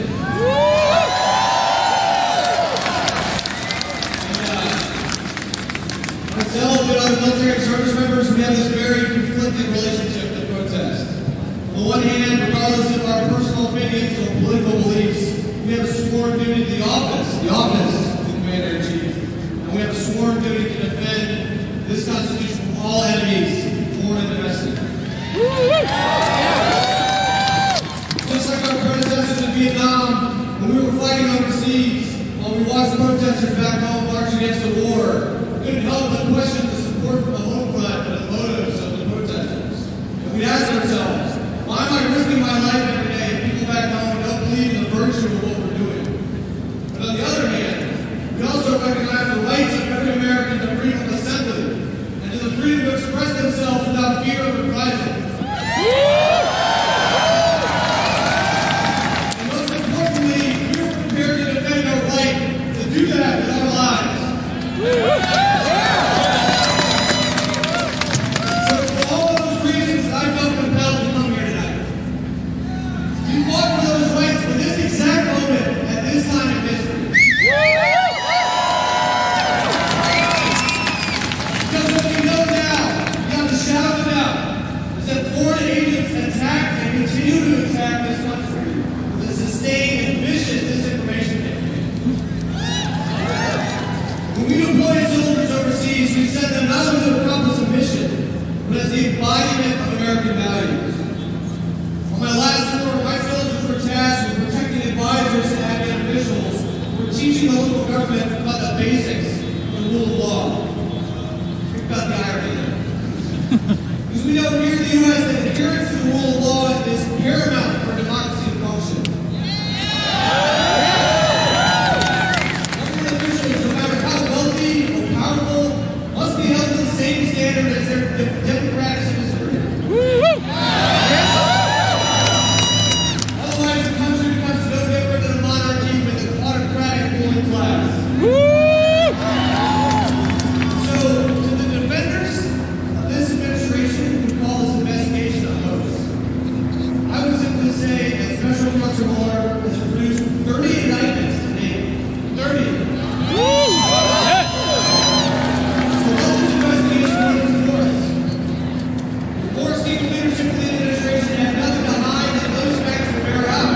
Myself and other military service members, we have this very conflicted relationship to protest. On the one hand, regardless of our personal opinions or political beliefs, we have a sworn duty to the office of the Commander-in-Chief. And we have a sworn duty to defend this Constitution from all enemies, foreign and domestic. Just like our predecessors in Vietnam, when we were fighting overseas, while we watched protesters back home march against the war, we couldn't help but question the support from the home front and the motives of the protesters. And we asked ourselves, why am I risking my life every day if people back home don't believe in the virtue of what we're doing? But on the other hand, we also recognize the rights of every American to freedom of assembly and to the freedom to express themselves without fear of reprisal. And most importantly, we are prepared to defend our right to do that with our lives. So for all those reasons, I felt compelled to come here tonight. We fought for those rights for this exact moment at this time in history. Because what we know now, beyond the shadow of a doubt, is that foreign agents attack and continue to attack this country with a sustained and vicious disinformation campaign. When we deploy soldiers overseas, we send them not only to accomplish a mission, but as the embodiment of American values. On my last tour, my soldiers were tasked with protecting advisors and Afghan officials who were teaching the local government about the basics of the rule of law. Think about the irony there. Because we know here in the U.S. that adherence to the rule of law is paramount for democracy to function. Government officials, no matter how wealthy or powerful, must be held to the same standard as their democratic citizenry. Otherwise, the country becomes no different than a monarchy with an autocratic ruling class. So, to the defenders of this administration who call this investigation a hoax, I would simply say that Special Counsel Mueller has produced 30 indictments to date. 30. So what this investigation means for us? The more senior leadership of the administration have nothing to hide and those facts to bear out.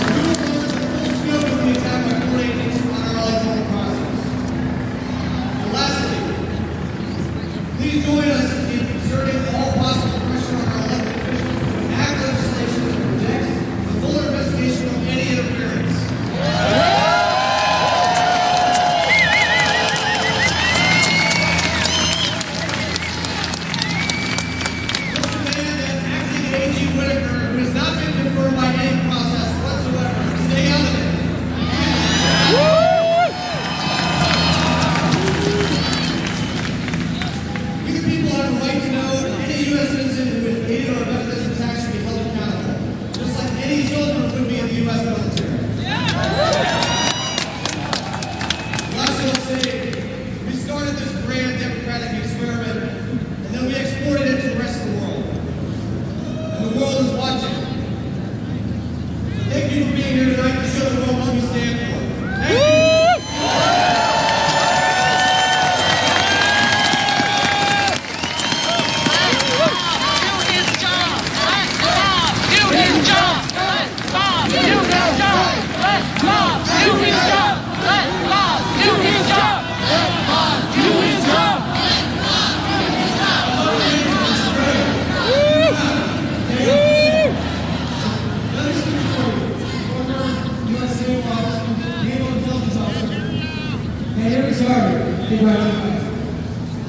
We will learn the full scope of the attack by foreign agents on our electoral process. And lastly, please join us in exerting all possible pressure on our elected officials to enact legislation that protects the fuller investigation of any interference. Who has not been confirmed by any process whatsoever. Stay out of it. We the people have a right to know that any U.S. citizen who has aided or abetted this attack should be held accountable, just like any soldier would be in the U.S. military. Last will say, we started this grand democratic experiment, and then we exported it to the rest of the world. And the world is watching. So thank you for being here tonight to show the world what we stand for. Thank you.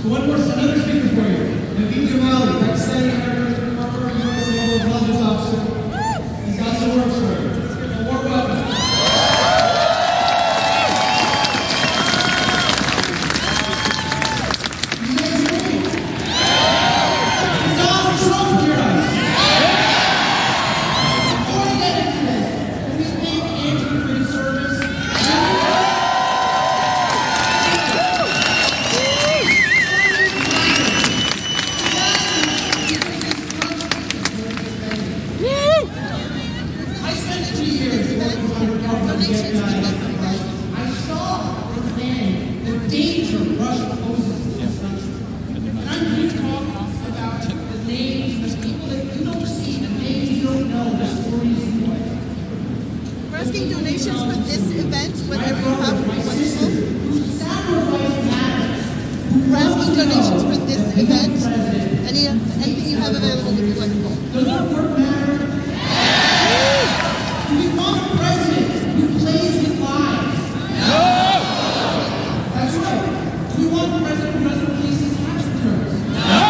So one more, another speaker for you. Naveed Jamali, Pakistani American former U.S. Naval Intelligence Officer. He's got some words for you. A warm welcome. He's on! asking donations for this event, whatever you have, would be wonderful. We're asking donations for this event. Anything you have available would be wonderful. Does our work matter? We want a president who plays with lies. No! That's right. We want a president who doesn't release his tax returns. No!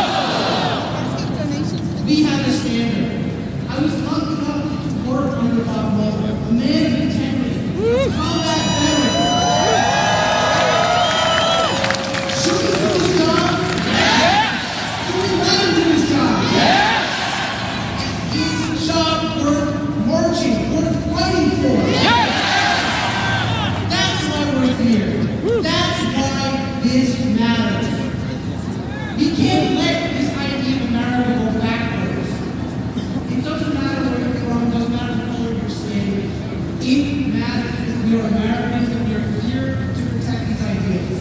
We have a standard. I was lucky enough to work under Bob Mueller, a man of integrity, a combat veteran. Should we do his job? Yes! Should we let him do his job? Yes! Is the job worth marching, worth fighting for? Yes! That's why we're here. That's why this matters. We can't let this idea of America go backwards. It doesn't matter where you're from, it doesn't matter the color of your skin. It matters that we are Americans and we are here to protect these ideas.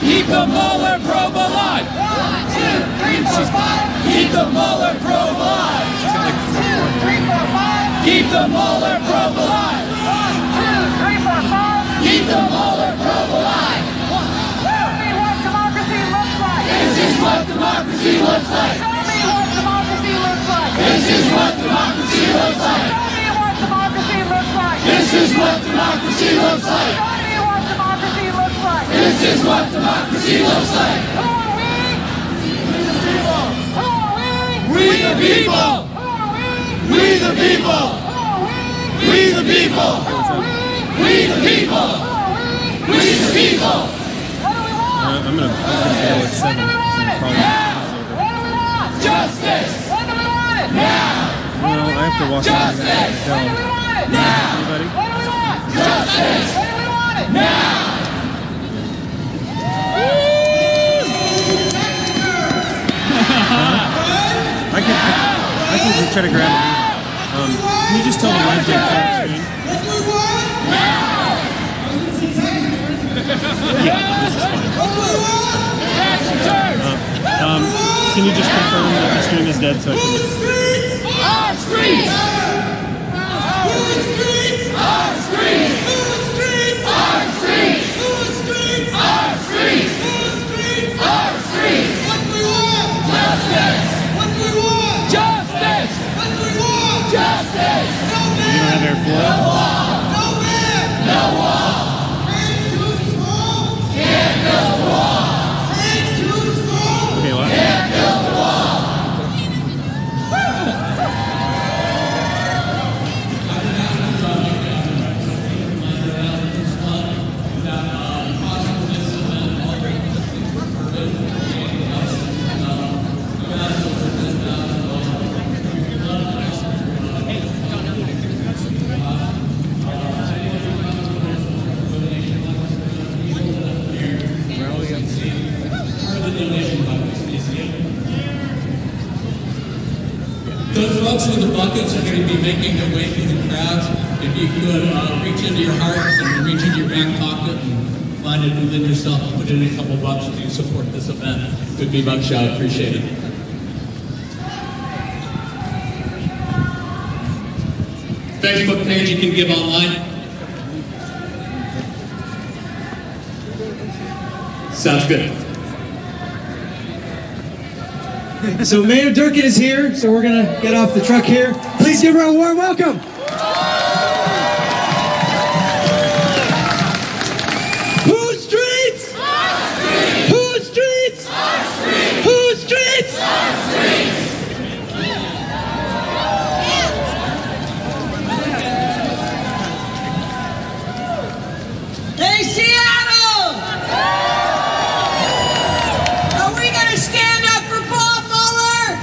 Keep the Mueller probe alive! 1, 2, 3, 4, 5! Keep the Mueller probe alive! 1, 2, 3, 4, 5! Keep the Mueller probe alive! 1, 2, 3, 4, 5! Keep the Mueller probe alive! Show me what democracy looks like! This is what democracy looks like! Show me what democracy looks like! This is what democracy looks like! Show me what democracy looks like! This is what democracy looks like! Show me what democracy looks like! This is what democracy looks like! Who are we? We the people! Who are we? We the people! Who are we? We the people! people! We the people! I'm gonna go with 7. Justice! When do we want it? Now! Well, I have to walk out of that. When do we want it? Now! Anybody? When do we want it? Justice! When do we want it? Now! I can try to grab it. Can you just tell them live get full screen? Yeah, this is fine. Can you just confirm that the stream is dead so I can... Our streets! Our streets! Our streets! Our streets! Our streets! Our streets! What do we want? Justice! What do we want? Justice! What do we want? Justice! No man! You don't have airflow? No wall! No man! No wall! Hands too small! Can't build a wall! Hands too small! Okay, what? Can't build a wall! Those folks with the buckets are going to be making their way through the crowds. If you could reach into your hearts and reach into your back pocket and find it within yourself and put in a couple bucks to support this event, could be much appreciated. Facebook page you can give online. Sounds good. So Mayor Durkin is here, so we're going to get off the truck here. Please give her a warm welcome. Whose streets? Our streets! Whose streets? Our streets! Whose streets? Our streets! Hey, Seattle! Are we going to stand up for Bob Mueller?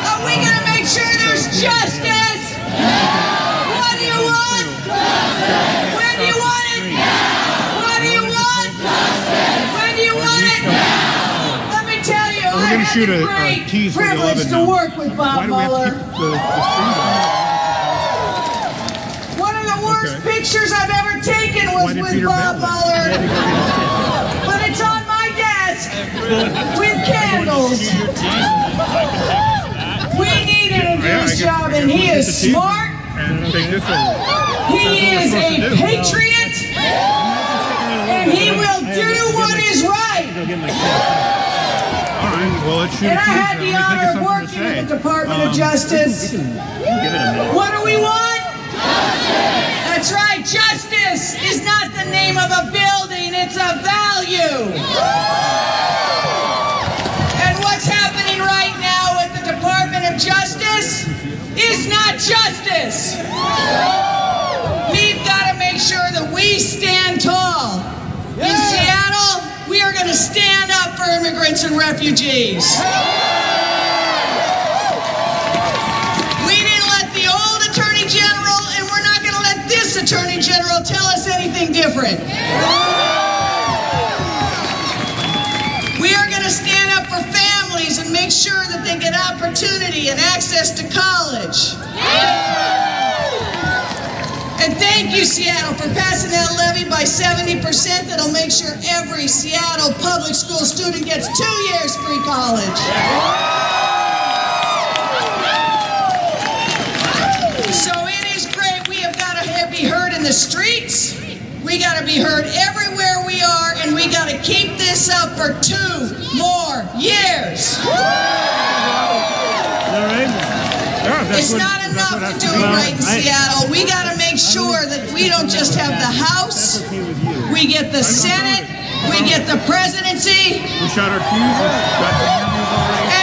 Are we going to make sure there's justice? What do you want? When do you want it? What do you want? When do you want it? Let me tell you, I had the great privilege to work with Bob Mueller. One of the worst pictures I've ever taken was with Bob Mueller. But it's on my desk with candles. We need him to do his job, and he is smart. He is a patriot, and he will do what is right. And I had the honor of working at the Department of Justice. What do we want? That's right, justice is not the name of a building, it's a value. And what's happening right now with the Department of Justice is not justice. We've got to make sure that we stand tall. In Seattle, we are going to stand up for immigrants and refugees. We didn't let the old Attorney General, and we're not going to let this Attorney General tell us anything different. We are going to stand up for families and make sure that they get opportunity and access to college. And thank you, Seattle, for passing that levy by 70%. That'll make sure every Seattle public school student gets 2 years free college. So it is great. We have got to be heard in the streets. We got to be heard everywhere we are, and we got to keep this up for 2 more years. It's not enough to do it right in Seattle. We got to make sure that we don't just have the House, we get the Senate, we get the presidency, and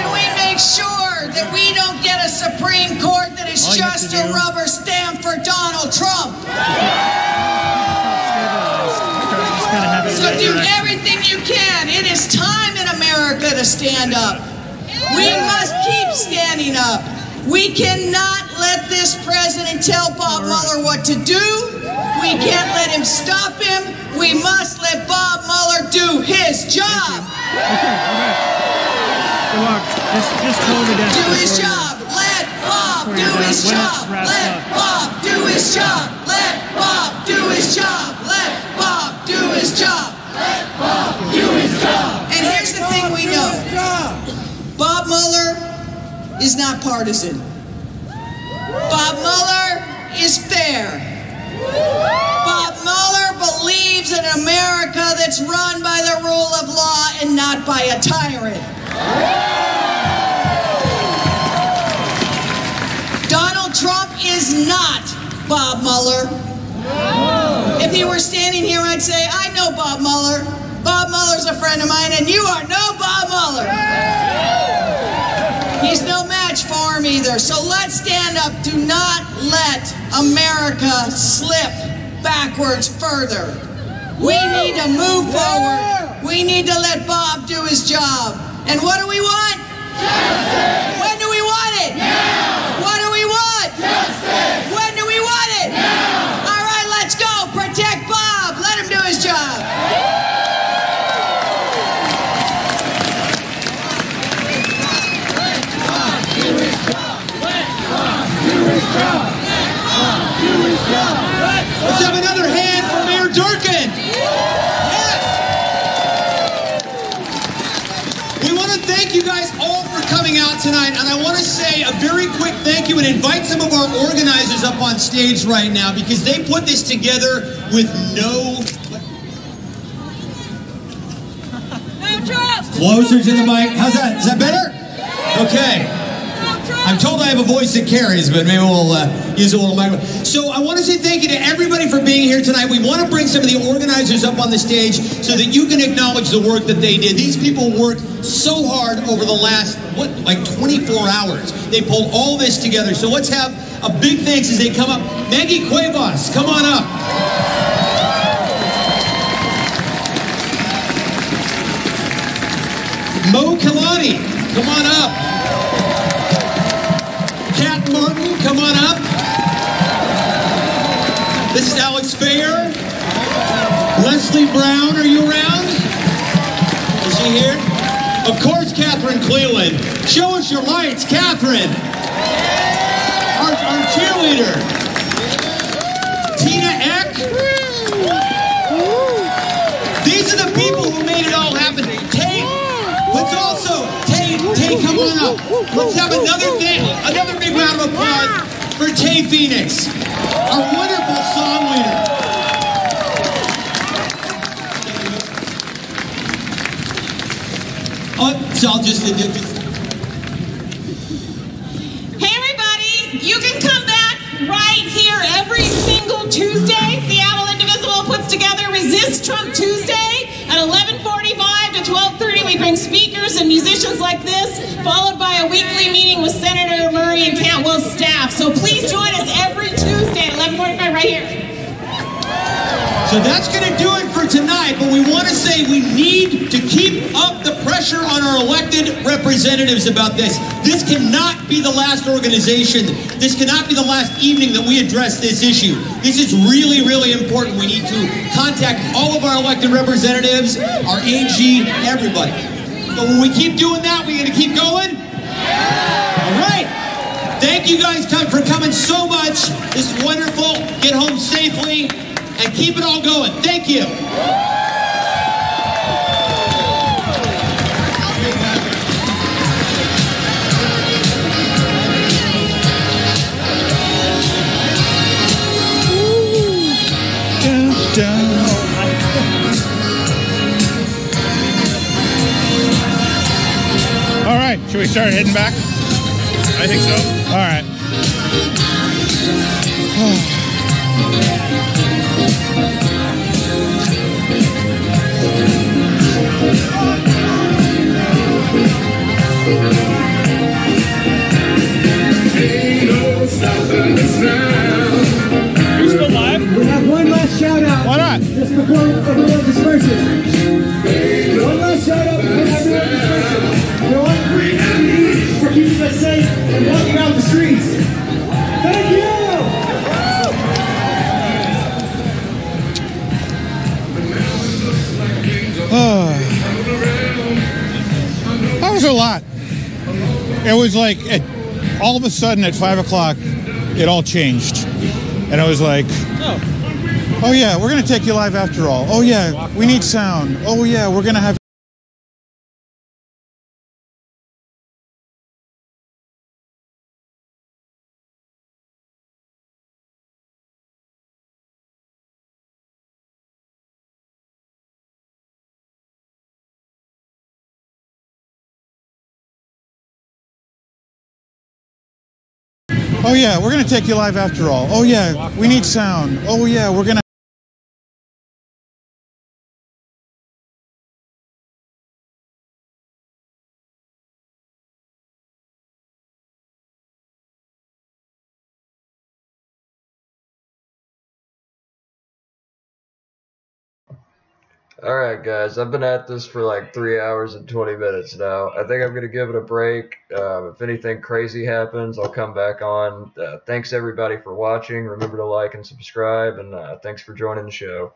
we make sure that we don't get a Supreme Court that is just a rubber stamp for Donald Trump. to stand up. We must keep standing up. We cannot let this president tell Bob Mueller what to do. We can't let him stop him. We must let Bob Mueller do his job. Okay. Good luck. Just hold the desk. Do his job. Let Bob do his job. Let Bob do his job. Let Bob do his job. Let Bob do his job. Let Bob do his job. And here's the thing we know. Bob Mueller is not partisan. Bob Mueller is fair. Bob Mueller believes in an America that's run by the rule of law and not by a tyrant. Donald Trump is not Bob Mueller. If he were standing here, I'd say, I know Bob Mueller. Bob Mueller's a friend of mine, and you are no Bob Mueller. He's no match for him either. So let's stand up. Do not let America slip backwards further. We need to move forward. We need to let Bob do his job. And what do we want? Justice. When do we want it? Now. What do we want? Justice. When do we want it? Now. All right, let's go. Protect Bob. Let him do his job. Let's have another hand for Mayor Durkin. Yes. We want to thank you guys all for coming out tonight, and I want to say a very quick thank you and invite some of our organizers up on stage right now because they put this together with no... Closer to the mic. How's that? Is that better? Okay. I'm told I have a voice that carries, but maybe we'll use a little microphone. So I want to say thank you to everybody for being here tonight. We want to bring some of the organizers up on the stage so that you can acknowledge the work that they did. These people worked so hard over the last, like 24 hours. They pulled all this together. So let's have a big thanks as they come up. Maggie Cuevas, come on up. Mo Kalani, come on up. Kat Martin, come on up. This is Alex Fayer. Leslie Brown, are you around? Is she here? Of course, Catherine Cleland. Show us your lights, Catherine. Our cheerleader. Tina Eck. These are the people who made it all happen. Tate, let's also, Tate, come on up. Let's have another big round of applause for Tay Phoenix, our wonderful song leader. So I'll just... Hey everybody, you can come back right here every single Tuesday. Seattle Indivisible puts together Resist Trump Tuesday at 11:45 to 12:30. We bring speakers and musicians like this, followed by a weekly meeting with Senator Murray and Cantwell's staff. So please join us every Tuesday at 11:45 right here. So that's going to do it for tonight, but we want to say we need to keep up the pressure on our elected representatives about this. This cannot be the last organization. This cannot be the last evening that we address this issue. This is really, really important. We need to contact all of our elected representatives, our AG, everybody. So when we keep doing that, we're going to keep going? All right. Thank you guys for coming so much. This is wonderful. Get home safely. And keep it all going. Thank you. All right, should we start heading back? I think so. All right. You're still live? We have one last shout out. Why not? Just before everyone disperses. One last shout out before everyone disperses. a lot. It was like, all of a sudden at 5 o'clock, it all changed. And I was like, oh yeah, we're going to take you live after all. Oh yeah, we need sound. Oh yeah, we're going to have... Oh yeah, we're going to take you live after all. Oh yeah, we need sound. Oh yeah, we're going to... Alright guys, I've been at this for like 3 hours and 20 minutes now. I think I'm going to give it a break. If anything crazy happens, I'll come back on. Thanks everybody for watching. Remember to like and subscribe, and thanks for joining the show.